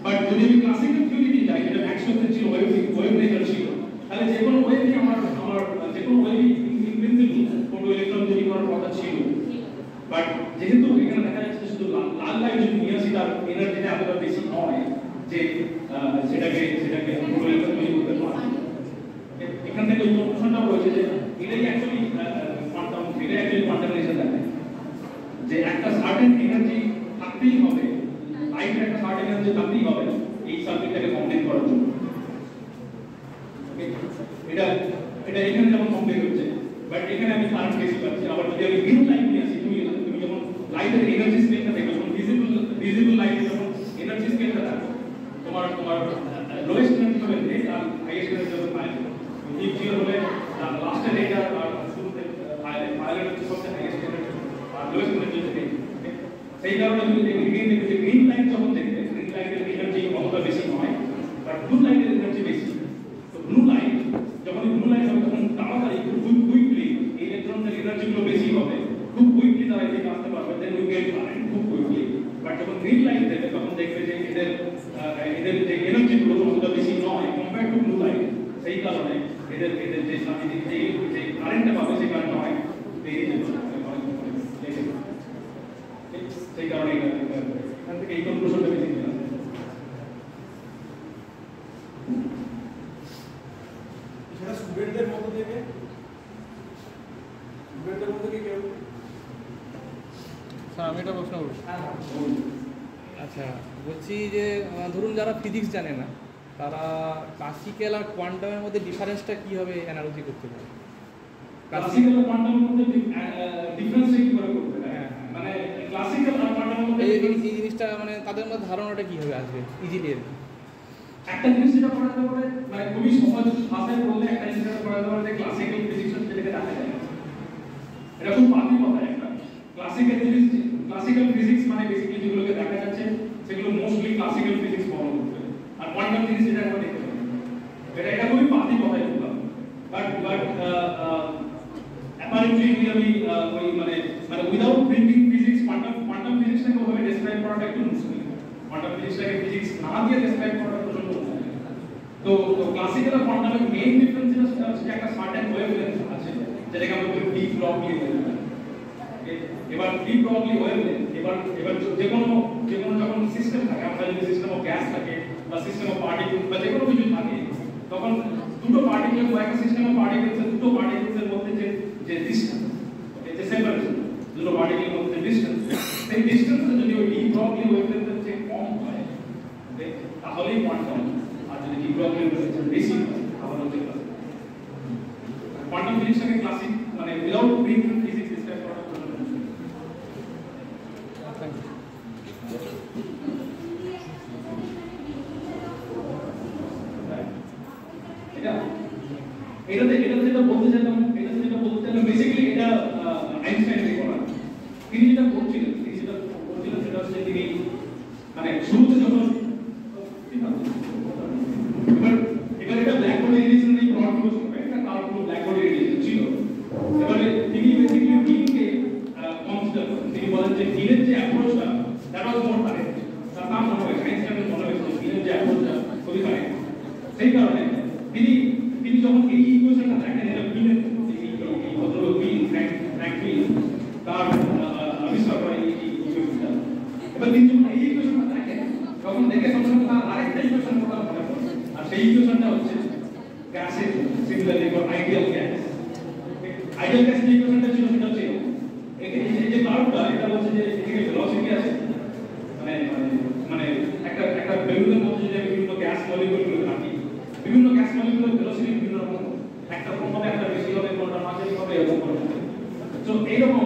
But যদি আমি ক্লাসিক্যাল থিওরিতে যাই, যেটা ম্যাক্সওয়েল ছিল ওয়েভ নেচার ছিল, তাহলে যে কোনো ওয়েভই আমার যে কোনো ওয়েভই ইনপ্রিন্সিপল ফোটোইলেকট্রন তৈরি করার কথা ছিল। বাট যেহেতু এখানে দেখা যাচ্ছে শুধু লাল লাইট যদি নিয়ে আসি, তার এনার্জিটা এতটা বেশি নয় যে সেটাকে ফোটোইলেকট্রন তৈরি করতে পারে। এখান থেকে এই কনফিউশনটাও রয়েছে যে এটাই অ্যাকচুয়ালি কোয়ান্টাম নেচার দেখায় যে একটা সার্টেন এনার্জি থাকতেই হবে, লাইটের একটা সার্টেন এনার্জি থাকতেই হবে এই সার্কিটটাকে কমপ্লিট করার জন্য। এটা এখানে যেমন কমপ্লিট হচ্ছে, বাট এখানে আমি কারেন্ট বেশি পাচ্ছি। আবার যদি আমি গ্রিন লাইট নিয়ে আসি, তুমি যখন লাইটের এনার্জি স্কেলটা দেখো, যখন ভিজিবল লাইট যখন এনার্জি স্কেলটা দেখো, তোমার লোয়েস্ট এনার্জি হবে রেড আর হাইয়েস্ট এনার্জি হবে ভায়োলেট। ডিপ জিরো হলে লাস্টে রেড আর শুরুতে ভায়োলেট হচ্ছে সবচেয়ে হাইয়েস্ট এনার্জি, আর লোয়েস্ট এনার্জি হচ্ছে রেড। সেই কারণে তুমি গ্রিন লাইট যখন দেখবে, গ্রিন লাইটের এনার্জি অতটা বেশি নয়, বাট ব্লু লাইটের এনার্জি বেশি। তো ব্লু লাইট যখন হবে তখন তাড়াতাড়ি খুব কুইকলি ইলেকট্রনের এনার্জিগুলো বেশি হবে, খুব কুইকলি তারা এদিকে আসতে পারবে, দেন উই গেট কারেন্ট খুব কুইকলি। বাট যখন গ্রিন লাইট দেবে তখন দেখবে যে এদের যে এনার্জিগুলো অতটা বেশি নয় কম্পেয়ার টু ব্লু লাইট। সেই কারণে এদের যে কারেন্টটা পাবে সেই কারেন্টটা অনেক বেরিয়ে যাবে সেই কারণে এখান থেকে এই কনক্লুশনটা বেশি দিলাম। সেটা স্টুডেন্টদের মধ্যে থেকে কেউ স্যার আমি একটা প্রশ্ন করব। আচ্ছা বলছি যে ধরুন যারা ফিজিক্স জানে না তারা ক্লাসিক্যাল আর কোয়ান্টামের মধ্যে ডিফারেন্সটা কীভাবে অ্যানালজি করতে পারে? ক্লাসিক্যাল আর কোয়ান্টামের মধ্যে ডিফারেন্সটা কি করে করতে পারে? মানে ক্লাসিক্যাল আর কোয়ান্টামের মধ্যে এই জিনিসটা মানে তাদের মধ্যে ধারণাটা কীভাবে আসবে ইজিলি আর কি? একটা জিনিস যেটা করা যেতে পারে মানে খুবই সহজ ভাষায় বললে একটা জিনিস যেটা করা যেতে পারে যে ক্লাসিক্যাল ফিজিক্স যেটাকে দেখা যায় এটা খুব বাকি কথা একটা ক্লাসিক্যাল ফিজিক্স মানে বেসিক্যালি যেগুলোকে দেখা যাচ্ছে সেগুলো মোস্টলি ক্লাসিক্যাল ফিজিক্স ফলো করবে আর কোয়ান্টাম ফিজিক্স যেটা আমরা দেখতে পাই এটা খুবই বাকি কথাই বললাম বাট অ্যাপারেন্টলি আমি ওই মানে উইদাউট ব্রিঙ্গিং ফিজিক্স কোয়ান্টাম ফিজিক্সটাকে ওভাবে ডেসক্রাইব করাটা একটু মুশকিল কোয়ান্টাম ফিজিক্সটাকে ফিজিক্স না দিয়ে ডেসক্রাইব করাটা প্রচন্ড মুশকিল তো ক্লাসিক্যাল আর কোয়ান্টামের মেইন ডিফারেন্স যেটা সেটা একটা সার্টেন ওয়েভলেন্থ আছে যেটাকে আমরা বলি ডি ব্রগলি ওয়েভলেন্থ এবার ডি ব্রগলি ওয়েভলেন্থ এবার যে কোনো যখন সিস্টেম থাকে আমরা যদি সিস্টেম অফ গ্যাস থাকে বা সিস্টেম অফ পার্টিকেল বা যে কোনো কিছু থাকে তখন দুটো পার্টিকেল বা একটা সিস্টেম অফ পার্টিকেলস দুটো পার্টিকেলসের মধ্যে যে ডিসটেন্স যে সেপারেশন দুটো পার্টিকেলের মধ্যে ডিসটেন্স সেই ডিসটেন্সটা যদি ওই ডি ব্রগলি ওয়েভলেন্থের চেয়ে কম হয় তাহলেই কোয়ান্টাম আর যদি ডি ব্রগলি ওয়েভলেন্থের বেশি হয় তাহলে হচ্ছে কোয়ান্টাম ফিজিক্সটাকে ক্লাসিক মানে উইদাউট ব্রিঙ্গিং ফিজিক্স ডেসক্রাইব করা এটা যেটা বলতে চাইলাম বেসিক্যালি এটা আইনস্টাইনের করা তিনি যেটা করছিলেন সেটা হচ্ছে তিনি মানে শুরুতে যখন এবার এটা ব্ল্যাক বডি রেডিয়েশন এই প্রবলেম হবে একটা কারণ ব্ল্যাক বডি রেডিয়েশন ছিল এবারে তিনি বেসিক্যালি কিংকে কনসিডার করেন তিনি বলেন যে কিংয়ের যে অ্যাপ্রোচটা দ্যাট ওয়াজ মোর কারেক্ট তার মনে হয় আইনস্টাইনের মনে হয় কিংয়ের যে অ্যাপ্রোচটা খুবই কারেক্ট সেই কারণে তিনি যখন এই ইকুয়েশনটা দেখেন এটা কিংয়ের এই ভদ্রলোক কিং ফ্র্যাঙ্কলিন তার আবিষ্কার করা এই ইকুয়েশনটা এবার তিনি যখন এই ইকুয়েশনটা দেখেন তখন দেখে সঙ্গে সঙ্গে তার আরেকটা ইকুয়েশন কথা মনে পড়ে আর সেই ইকুয়েশনটা হচ্ছে গ্যাসের সিমিলারলি ফর আইডিয়াল গ্যাস ইকুয়েশনটা ছিল সেটা হচ্ছে এই যে কার্ভটা এটা বলছে যে এখানে ভেলোসিটি আছে মানে একটা বেলুনের মধ্যে যে বিভিন্ন গ্যাস মলিকিউলগুলো থাকে বিভিন্ন গ্যাস মলিকিউলের ভেলোসিটি বিভিন্ন রকম একটা কম হবে একটা বেশি হবে কোনটা মাঝারি হবে এরকম করে তো এইরকম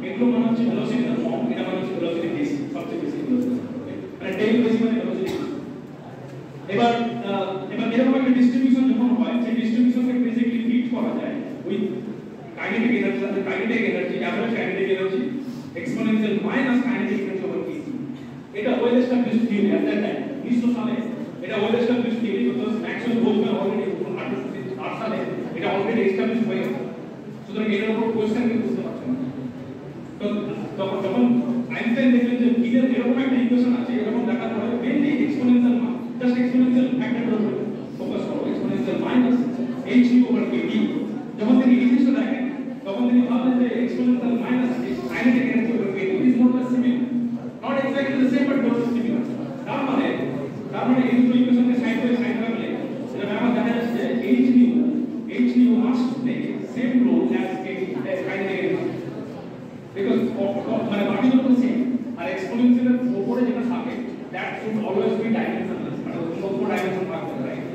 এগুলো মানে হচ্ছে ভেলোসিটির ফর্ম এটা মানে হচ্ছে ভেলোসিটি বেশি সবচেয়ে বেশি মানে টেল বেশি মানে ভেলোসিটি এবার এরকম একটা ডিস্ট্রিবিউশন যখন হয় সেই ডিস্ট্রিবিউশনকে বেসিক্যালি ফিট করা যায় উইথ কাইনেটিক এনার্জি সাথে kinetic energy average kinetic energy exponential minus kinetic energy over K C well established theory at that time 1900 সালে এটা well established theory because Maxwell Boltzmann already 1868 সালে এটা অলরেডি এস্টাবলিশ হয়ে গেছে সুতরাং এর উপর কোশ্চেন কি বুঝতে পারছেন তো যখন আইনস্টাইন দেখলেন যে কিংয়ের এরকম একটা ইকুয়েশন আছে এরকম দেখার পরে mainly exponential just exponential factor উপর ফোকাস করো exponential minus h over kT যখন তিনি এই জিনিসটা দেখেন তখন তিনি ভাবলেন যে exponential minus kinetic energy over kT is more or similar not exactly the same but more similar তার মানে এই দুটো ইকুয়েশনকে সাইড বাই সাইড রাখলে এটা ব্যাপার দেখা যাচ্ছে যে h must play same role as kT as kinetic energy because মানে পার্টিকেল তো সেম আর এক্সপোনেনশিয়ালের উপরে যেটা থাকে that should always be dimensionless মানে অন্য ডাইমেনশন থাকবে রাইট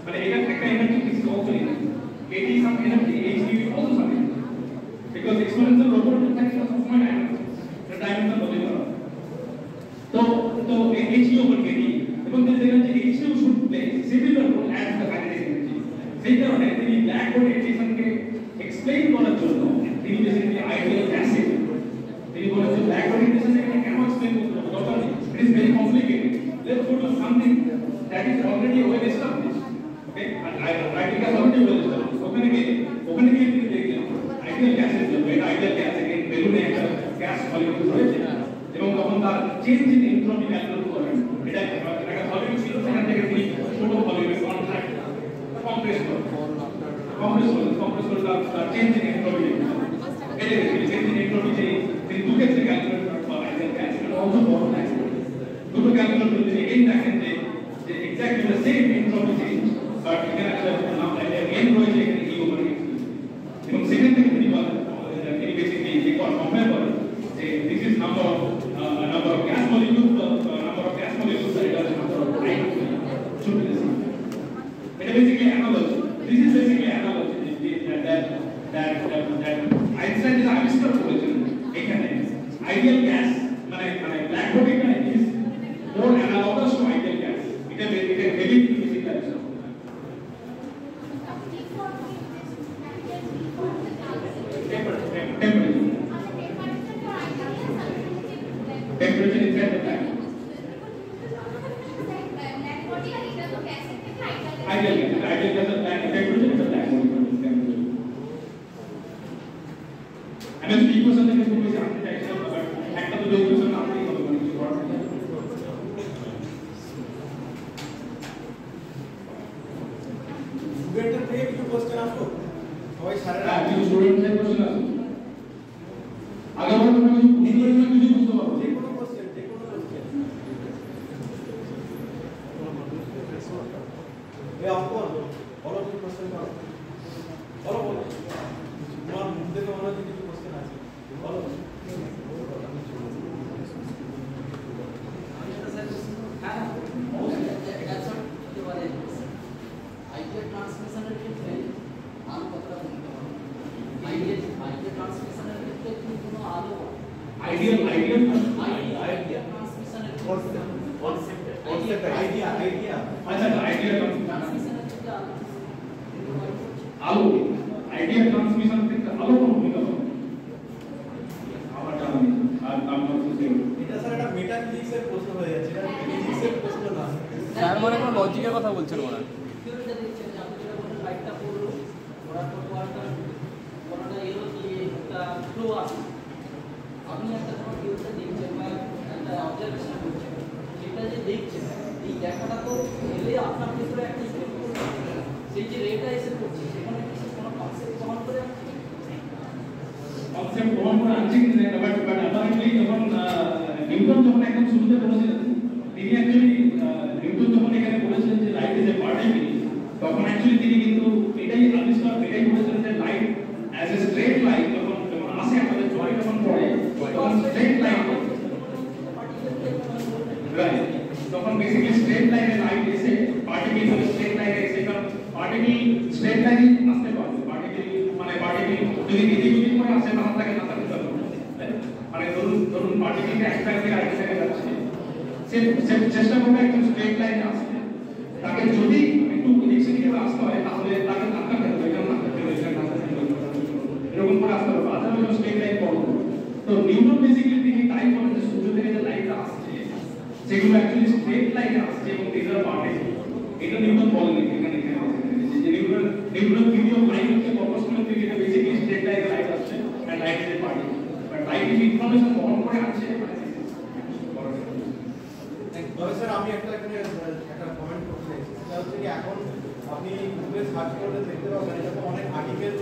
মানে এটা একটা energy is also energy kT some energy h is also some energy because exponential robot থাকে সবসময় ডাইমেনশন বদলে করা তো h over kT এবং দেখেন যে h should play similar role as the kinetic energy সেই কারণে তিনি ব্ল্যাক বডি রেডিয়েশনকে এক্সপ্লেইন করার জন্য তিনি বেসিক্যালি আইডিয়াল গ্যাসে তিনি বলেছেন ব্ল্যাক বডি রেডিয়েশন কেন এক্সপ্লেইন করতে হবে দরকার নেই it is very complicated let's go to something that is already well established okay and writing has already well established ওখানে গিয়ে তিনি দেখলেন আইডিয়াল গ্যাসের জন্য এটা আইডিয়াল গ্যাস এখানে বেলুনে একটা গ্যাস মলিকিউল রয়েছে এবং তখন তার চেঞ্জ ইন এনট্রপি ক্যালকুলেট করেন এটা একটা ভলিউম ছিল সেখান থেকে তিনি ছোট ভলিউমে কনট্রাক্ট কম্প্রেস করেন তার চেঞ্জ ইন এন্ট্রপি এটা চেঞ্জ ইন এন্ট্রপি যে দুটো ক্ষেত্রে ক্যালকুলেট করা আইডিয়াল গ্যাস অলসো বড় থাকে দুটো ক্যালকুলেট করলে এগেইন দেখেন যে exactly the same entropy change but এখানে একটা নাম এন রয়েছে এখানে ই ওভার এবং সেখান থেকে তিনি বলেন তিনি বেসিক্যালি কম্পেয়ার করেন যে this is number of gas molecules that it has number of light should be the same. It is basically analogy. This is basically analogy that Einstein is আবিষ্কার করেছেন এখানে ideal gas মানে black body এখানে is more analogous to ideal gas. এটা very physical action. Temperature inside the tank. Ideal gas is a black temperature is a black temperature. I mean, equation is going to be architecture, but একটা তো equation আপনি কত মানে কিছু করতে পারেন। স্টুডেন্টদের থেকে কিছু কোশ্চেন আসতো সবাই স্যারেরা কিছু স্টুডেন্টদের কোশ্চেন আছে আগামী তোমরা কিছু বুঝতে পারো যে কোনো কোশ্চেন এই অঙ্কন বলো কি কোশ্চেন করো বলো তোমার মুখ দেখে মনে হচ্ছে কিছু কোশ্চেন আছে বলো আলো আইডিয়া ট্রান্সমিশন ক্ষেত্রে আলো কোন ভূমিকা পালন আমার জানা নেই আর আমার এটা স্যার একটা মেটাফিজিক্সের প্রশ্ন হয়ে যাচ্ছে এটা ফিজিক্সের প্রশ্ন না স্যার মানে কোনো লজিকের কথা বলছেন ওরা থিওরিটা দেখছেন যে আপনি যেটা বলেন লাইটটা পড়লো পড়ার পর কোনটা এলো কি একটা ফ্লো আছে আপনি একটা কোনো থিওরিটা দেখছেন বা একটা অবজারভেশন করছেন সেটা যে দেখছেন এই দেখাটা তো এলে আপনার ভিতরে একটা ইফেক্ট করবে সেই যে রেটা এসে পড়ছে সেখানে কিছু কোনো কনসেপ্ট প্রমাণ করে কনসেপ্ট প্রমাণ করে আনছি কিন্তু বাট অ্যাপারেন্টলি যখন নিউটন যখন একদম শুরুতে বলেছিলেন তিনি অ্যাকচুয়ালি নিউটন যখন এখানে বলেছিলেন যে লাইট ইজ এ পার্টিকেল তখন অ্যাকচুয়ালি তিনি কিন্তু এটাই আবিষ্কার এটাই বলেছিলেন যে light as a straight line যখন আসে আমাদের চোখে যখন পড়ে তখন স্ট্রেট লাইন রাইট তখন বেসিক্যালি স্ট্রেট লাইনে লাইট এসে পার্টিকেল হিসেবে স্ট্রেট লাইনে এসে কারণ পার্টিকেল স্ট্রেট লাইনে আসতে পারে পার্টিকেল মানে পার্টিকেল যদি এদিক ওদিক করে আসে তাহলে তাকে না থাকতে পারবে মানে ধরুন পার্টিকেলটা এক জায়গা থেকে আরেক জায়গায় যাচ্ছে সে চেষ্টা করবে একদম স্ট্রেট লাইনে আসতে তাকে যদি একটু এদিক সেদিক করে আসতে হয় তাহলে তাকে ধাক্কা খেতে হবে এরকম ধাক্কা খেতে হবে এরকম করে আসতে হবে আদারওয়াইজ স্ট্রেট লাইন পড়ো তো নিউটন বেসিক্যালি তিনি তাই বলেন যে সূর্য থেকে যে লাইটটা আসছে সেগুলো অ্যাকচুয়ালি স্ট্রেট লাইনে আসছে এবং দিস আর পার্টিকেল এটা নিউটন বলেন এখানে যে নিউটন থিওরি অফ লাইট হচ্ছে প্রপোর্শনাল থিওরি এটা বেসিক্যালি স্ট্রেট লাইনে লাইট আসছে and light is a particle but light is information বহন করে আছে তবে স্যার আমি একটা কমেন্ট করতে চাইছি সেটা হচ্ছে কি এখন আপনি গুগলে সার্চ করলে দেখতে পাবেন এটা তো অনেক আর্টিকেল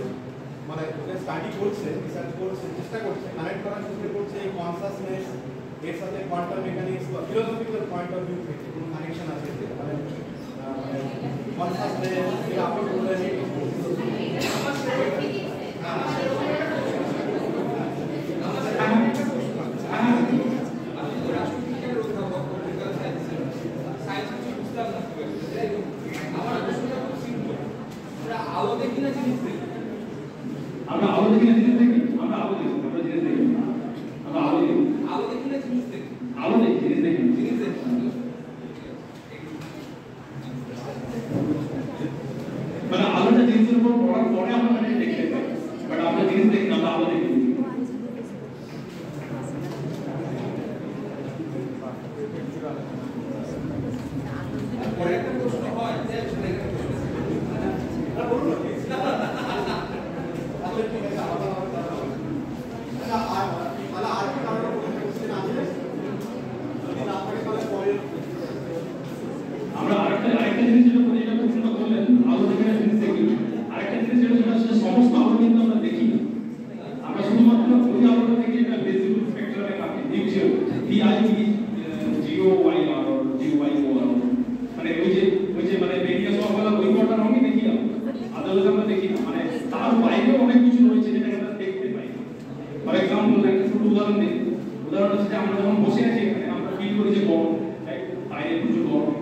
মানে স্টাডি করছে রিসার্চ করছে চেষ্টা করছে কানেক্ট করার চেষ্টা করছে এই কনসাসনেস এর সাথে কোয়ান্টাম মেকানিক্স বা ফিলোসফিক্যাল পয়েন্ট অফ ভিউ থেকে কোনো কানেকশন আছে মানে কনসাসনেস এটা আপনি বললেন আমরা আলো দেখি না জিনিস দেখি আমরা আলো দেখি আমরা জিনিস দেখি আমরা আলো দেখি আলো দেখি জিনিস দেখি মানে আলোটা জিনিসের উপর পড়ার পরে আমরা জিনিস দেখতে পাই বাট আমরা জিনিস দেখি না আমরা আলো দেখি তাহলে আর কি কারণে কোনো কোশ্চেন আছে যদি না থাকে তাহলে পরে বাইরেও অনেক কিছু রয়েছে যেটা আমরা দেখতে পাই। ফর এক্সাম্পল একটা ছোট উদাহরণ দিই। উদাহরণ হচ্ছে আমরা যখন বসে আছি এখানে আমরা ফিল করি যে গরম, বাইরে প্রচুর গরম।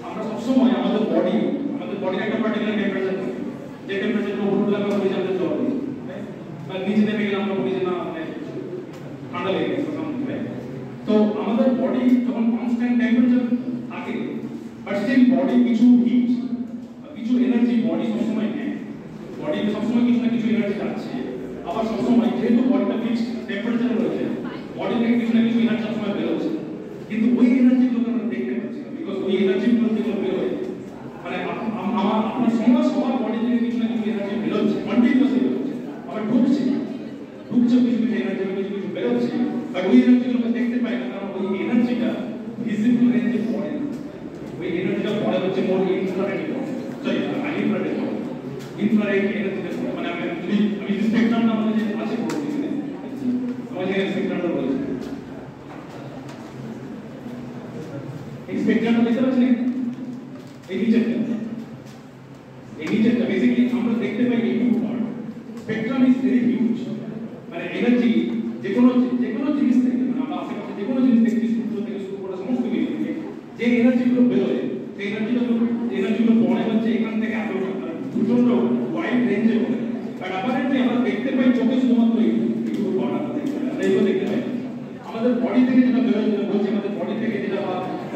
আমরা সবসময় আমাদের বডির একটা পার্টিকুলার টেম্পারেচার থাকে, যে টেম্পারেচারটা উপর উঠলে আমরা বলি যে আমাদের জ্বর হয়েছে, বা নিচে নেমে গেলে আমরা বলি যে না মানে ঠান্ডা লেগে গেছে। তো আমাদের বডি যখন কনস্ট্যান্ট টেম্পারেচার থাকে, বাট স্টিল বডি কিছু হিট, কিছু এনার্জি বডি সবসময় নেয়, বডি সবসময় কিছু না কিছু এনার্জি যাচ্ছে। আবার সবসময় যেহেতু বডিটা ফিক্সড টেম্পারেচারে রয়েছে, বডি থেকে কিছু না কিছু এনার্জি সবসময় বেরোচ্ছে, কিন্তু ওই এনার্জিগুলোকে আমরা দেখতে পাচ্ছি না, বিকজ ওই এনার্জিগুলো যেগুলো বেরোয় মানে আপনার সবার বডি থেকে কিছু না কিছু এনার্জি বেরোচ্ছে, কন্টিনিউয়াসলি বেরোচ্ছে, আবার ঢুকছে কিছু এনার্জি, কিছু বেরোচ্ছে, বাট ওই এনার্জিগুলোকে দেখতে পাই না, কারণ ওই এনার্জিটা ভিজিবল রেঞ্জে পড়ে না। ওই এনার্জিটা পড়ে হচ্ছে মোর ইনফ্রারেড, সরি ইনফ্রারেড, ইনফ্রারেড এনার্জিটা পড়ে। মানে আমি স্পেকট্রামটা আমাদের যে আছে পড়তে আমাদের স্পেকট্রামটা বলছি, এই স্পেকট্রামটা দেখতে পাচ্ছেন এই নিচেরটা বেসিক্যালি আমরা দেখতে পাই এই two part. Spectrum is very huge, মানে এনার্জি যে কোনো জিনিস থেকে, মানে আমরা আশেপাশে যে কোনো জিনিস দেখছি, সূর্য থেকে শুরু করে সমস্ত কিছু থেকে যে এনার্জিগুলো বেরোয়, সেই এনার্জিগুলো পড়ে হচ্ছে এখান থেকে এতটা প্রচন্ড ওয়াইড রেঞ্জে পড়ে। বাট অ্যাপারেন্টলি আমরা দেখতে পাই চোখে শুধুমাত্র এইটুকু পার্ট আমরা দেখতে পাই। আমাদের বডি থেকে যেটা বেরোয়, যেটা বলছি আমাদের বডি থেকে যেটা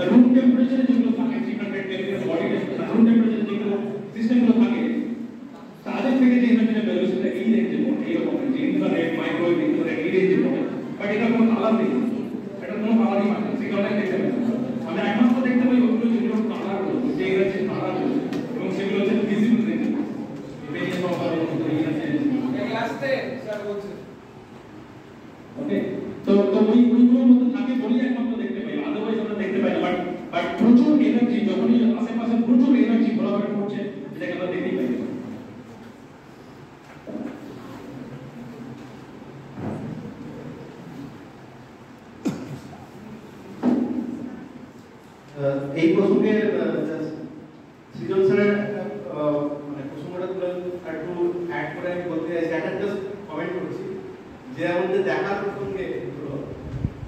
রুম টেম্পারেচারে যেগুলো থাকে 300 কেলভিন বডি রুম টেম্পারেচারে যেগুলো সিস্টেমগুলো থাকে, তাদের থেকে যে এনার্জিটা বেরোয় সেটা এই রেঞ্জে পড়ে, এইরকম রেঞ্জে, ইনফ্রারেড, মাইক্রোওয়েভ, ইনফ্রারেড, এই রেঞ্জে পড়ে। বাট এটা কোনো কালার নেই, এটা কোনো কালারই পায় না, সেগুলো দেখতে পাই। আমরা একমাত্র দেখতে পাই ওগুলো যেগুলো কালার রয়েছে, যে এনার্জি কালার রয়েছে, এবং সেগুলো হচ্ছে ভিজিবল রেঞ্জে। ওকে, তো ওইগুলোর মধ্যে থাকে বলি একমাত্র দেখতে পাই, আদারওয়াইজ আমরা দেখতে পাই না। বাট প্রচুর এনার্জি যখনই আশেপাশে প্রচুর এনার্জি ঘোরাঘুরি করছে, সেটাকে আমরা দেখতেই পাই। এই প্রসঙ্গে সৃজন স্যারের মানে প্রসঙ্গটা তুলে একটু অ্যাড করে আমি বলতে চাইছি, একটা জাস্ট কমেন্ট করছি যে আমাদের দেখার প্রসঙ্গে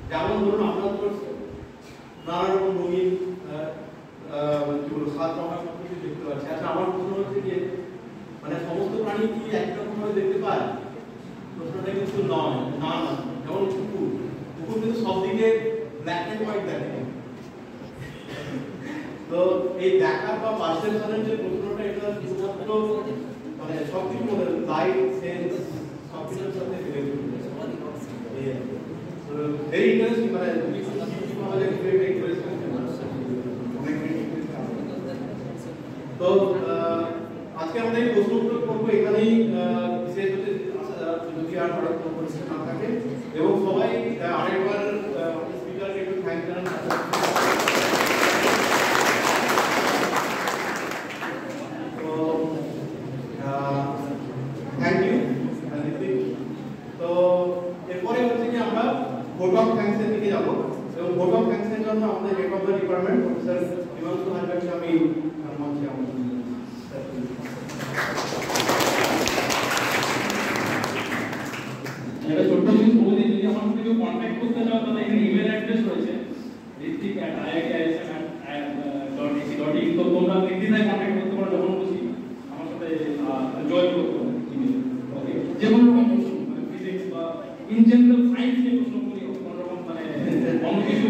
যেমন ধরুন আমরা তো নানা রকম রঙিন কি বলবো 7 রকম কিছু দেখতে পাচ্ছি। আচ্ছা, আমার প্রশ্ন হচ্ছে যে মানে সমস্ত প্রাণী কি একরকম ভাবে দেখতে পায়? প্রশ্নটা কিন্তু নয়, না না। যেমন কুকুর কিন্তু সব দিকে ব্ল্যাক এন্ড হোয়াইট দেখে। তো এই দেখার বা পারসেপশনের যে প্রশ্নটা, এটা শুধুমাত্র মানে সবকিছু মধ্যে লাইট, সেন্স সবকিছুর সাথে রিলেটেড। ভেরি ইন্টারেস্টিং, মানে আমাদের গ্রেট ইন্টারেস্টিং। তো আজকে আমরা এই প্রশ্ন উত্তর করবো এখানেই শেষ হতে, যদি আর ভারত পরিস্থিতি না থাকে, এবং সবাই আরেকবার স্পিকারকে একটু থ্যাংক জানান। Thank you. তো এরপরে হচ্ছে কি আমরা ভোট অফ থ্যাঙ্কস এর দিকে যাব, এবং ভোট অফ থ্যাঙ্কস এর জন্য আমাদের head of the department professor Himanshu হাজরাকে আমি মঞ্চে আমন্ত্রণ জানাচ্ছি। একটা ছোট্ট জিনিস বলে দিই, যদি আমার সাথে কেউ কন্ট্যাক্ট করতে চাও তাহলে এখানে ইমেল অ্যাড্রেস রয়েছে rittik@iitism.ac.in। তো তোমরা নির্দ্বিধায় কন্ট্যাক্ট করতে পারো, যখন খুশি আমার সাথে জয়েন করতে পারো ইমেল। ওকে, যে কোনো রকম প্রশ্ন, মানে ফিজিক্স বা ইন জেনারেল সায়েন্স নিয়ে প্রশ্ন করি, কোনো রকম মানে অন্য কিছু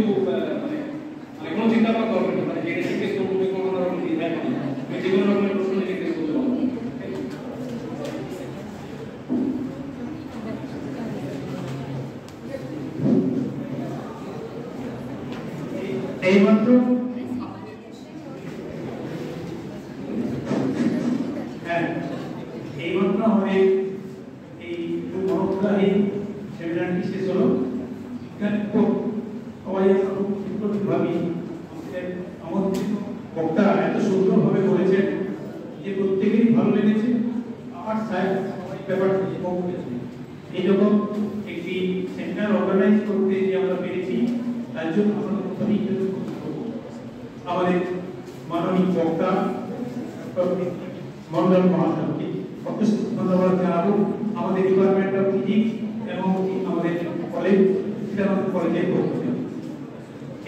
মানে কোনো চিন্তা করার দরকার নেই, মানে যেটা জিজ্ঞেস করবো কোনো রকম দ্বিধায় নেই, যে কোনো রকমের প্রশ্ন জিজ্ঞেস করতে পারবো। এইমাত্র আমাদের এই মনোগ্রাহী সেমিনারটি শেষ হলো। সবাই ভাবি আমন্ত্রিত বক্তা এত সুন্দরভাবে বলেছেন যে প্রত্যেকেরই ভালো লেগেছে। আমার ব্যাপারটা এইরকম একটি সেমিনার অর্গানাইজ করতে যে আমরা পেরেছি, তার জন্য আমরা প্রথমেই আমাদের মাননীয় বক্তা মন্ডল মহাশয়কে ধন্যবাদ জানাবো আমাদের ডিপার্টমেন্ট অফ ফিজিক্স এবং আমাদের কলেজ সীতারাম কলেজের পক্ষ থেকে।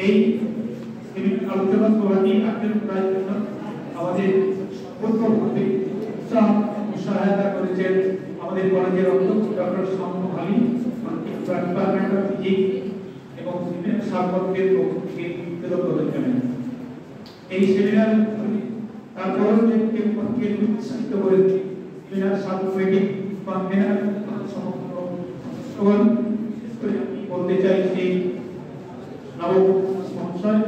এই আলোচনা সভাটি আয়োজন করার জন্য আমাদের পূর্ববর্তী সহায়তা করেছেন আমাদের কলেজের অধ্যক্ষ doctor Shamu Ali, department of physics এবং সার্বকের পক্ষ থেকে কৃতজ্ঞতা জানাই। এই সেমিনার তারপর যে কেন্দ্রকে উৎসাহিত করে সেমিনার সাবকমিটি কনভেনার সমগ্র বলতে চাই সেই নব সংশয়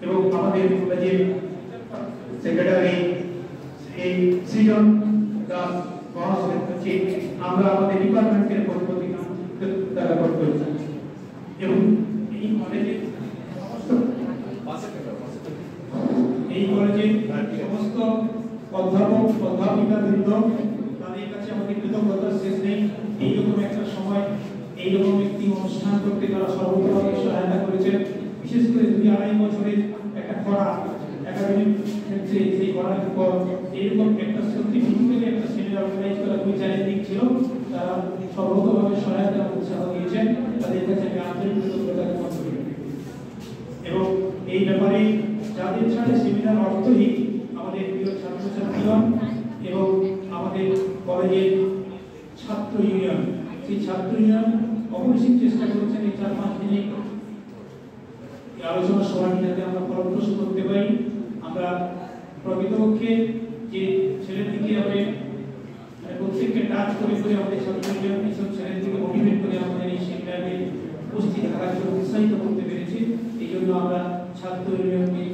এবং আমাদের কলেজের সেক্রেটারি এই সৃজন দাস মহাশয় হচ্ছে আমরা আমাদের ডিপার্টমেন্টের পক্ষ থেকে তারা করতে এবং এই কলেজের সমস্ত অধ্যাপক অধ্যাপিকাবৃন্দ তাদের কাছে আমাদের কৃতজ্ঞতার শেষ নেই। এইরকম একটা সময় এইরকম একটি অনুষ্ঠান করতে তারা সর্বতভাবে সহায়তা করেছেন। বিশেষ করে 2-2.5 বছরের একটা খরা একাডেমিক ক্ষেত্রে সেই খরার পর এইরকম একটা সত্যি ফিজিক্যালি একটা সেমিনার অর্গানাইজ করা খুবই চ্যালেঞ্জিং ছিল। তারা সর্বতভাবে সহায়তা উৎসাহ দিয়েছেন, তাদের কাছে আমি আন্তরিক কৃতজ্ঞতা জ্ঞাপন করি। এবং এই ব্যাপারে যাদের ছাড়া সেমিনার অর্থহীন আমাদের প্রিয় ছাত্রছাত্রীগণ এবং আমাদের কলেজের ছাত্র ইউনিয়ন, সেই ছাত্র ইউনিয়ন অবশ্যই চেষ্টা করছেন এই 4-5 দিনে আলোচনা সভাটি যাতে আমরা ফলপ্রসূ করতে পারি। আমরা প্রকৃতপক্ষে যে ছেলেটিকে আমরা প্রত্যেককে টাচ করে করে আমাদের ছাত্র ইউনিয়ন এইসব ছেলেটিকে মোটিভেট করে আমাদের এই সেমিনারে উপস্থিত থাকার জন্য উৎসাহিত করতে পেরেছি। এই জন্য আমরা ছাত্র ইউনিয়নকে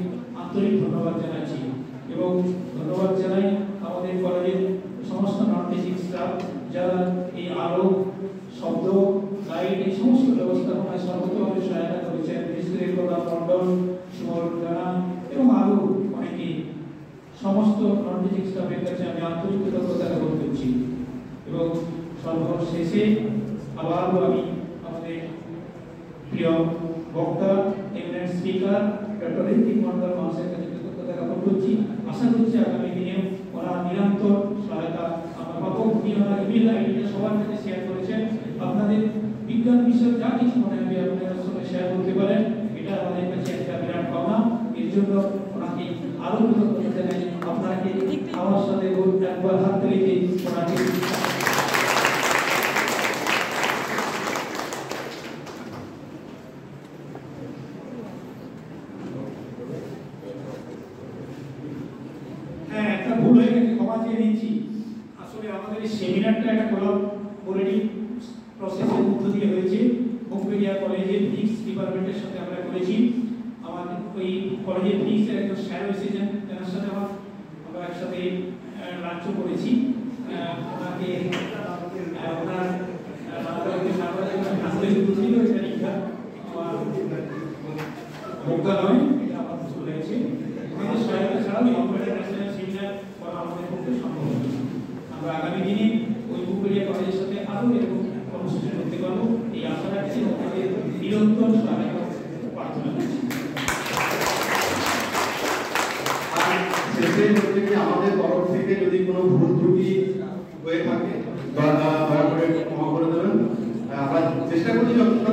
আন্তরিক ধন্যবাদ জানাচ্ছি এবং ধন্যবাদ জানাই আমাদের কলেজের সমস্ত নন টিচিং স্টাফ যারা এই আলো শব্দ লাইট এই সমস্ত ব্যবস্থাপনায় সর্বতভাবে সহায়তা করেছেন। বিশেষ করে প্রধান মন্ডল সুমন জানা এবং আরো অনেকে সমস্ত নন টিচিং স্টাফের কাছে আমি আন্তরিক কৃতজ্ঞতা জ্ঞাপন করছি। এবং সর্বশেষে আবারও আমি আমাদের প্রিয় বক্তা eminent speaker doctor Ritwik Mondal মহাশয়ের কাছে কৃতজ্ঞতা জ্ঞাপন করছি। আশা করছি আগামী দিনে ওরা নিরন্তর সহায়তা আমরা পাবো। ওনার ইমেল আইডিটা সবার কাছে শেয়ার করেছেন। আপনাদের বিজ্ঞান বিষয় যা কিছু মনে হবে আপনাদের সঙ্গে শেয়ার করতে পারেন, এটা আমাদের কাছে একটা বিরাট পাওনা। এর জন্য ওনাকে আরো কৃতজ্ঞতা জানাই। আপনাকে আমার সাথে একবার হাত তালি ওনাকে ভুল হয়ে গেছে, ক্ষমা চেয়ে নিচ্ছি। আসলে আমাদের এই সেমিনারটা একটা কোলাবোরেটিভ প্রসেসের মধ্য দিয়ে হয়েছে। মুম্বেরিয়া কলেজের ফিজিক্স ডিপার্টমেন্টের সাথে আমরা করেছি। আমাদের ওই কলেজের ফিজিক্সের একজন স্যার এসেছেন, তার সাথে আমরা একসাথে লাঞ্চও করেছি। ওনাকে ওনার বক্তা নয়, এটা আমার চলে গেছে। আমাদের সহায়তা ছাড়াও ইন্টারন্যাশনাল সেমিনার করা আমাদের পক্ষে সম্ভব নয়। আমরা আগামী দিনে ওই মুম্বেরিয়া কলেজের সাথে আরও এরকম কর্মসূচি করতে পারবো এই আশা রাখছি। আমাদের নিরন্তর সহায়তা প্রার্থনা করছি। শেষে হচ্ছে কি আমাদের তরফ থেকে যদি কোনো ভুল ত্রুটি হয়ে থাকে দয়া করে ক্ষমা করে দেবেন। আমরা চেষ্টা করছি যতটা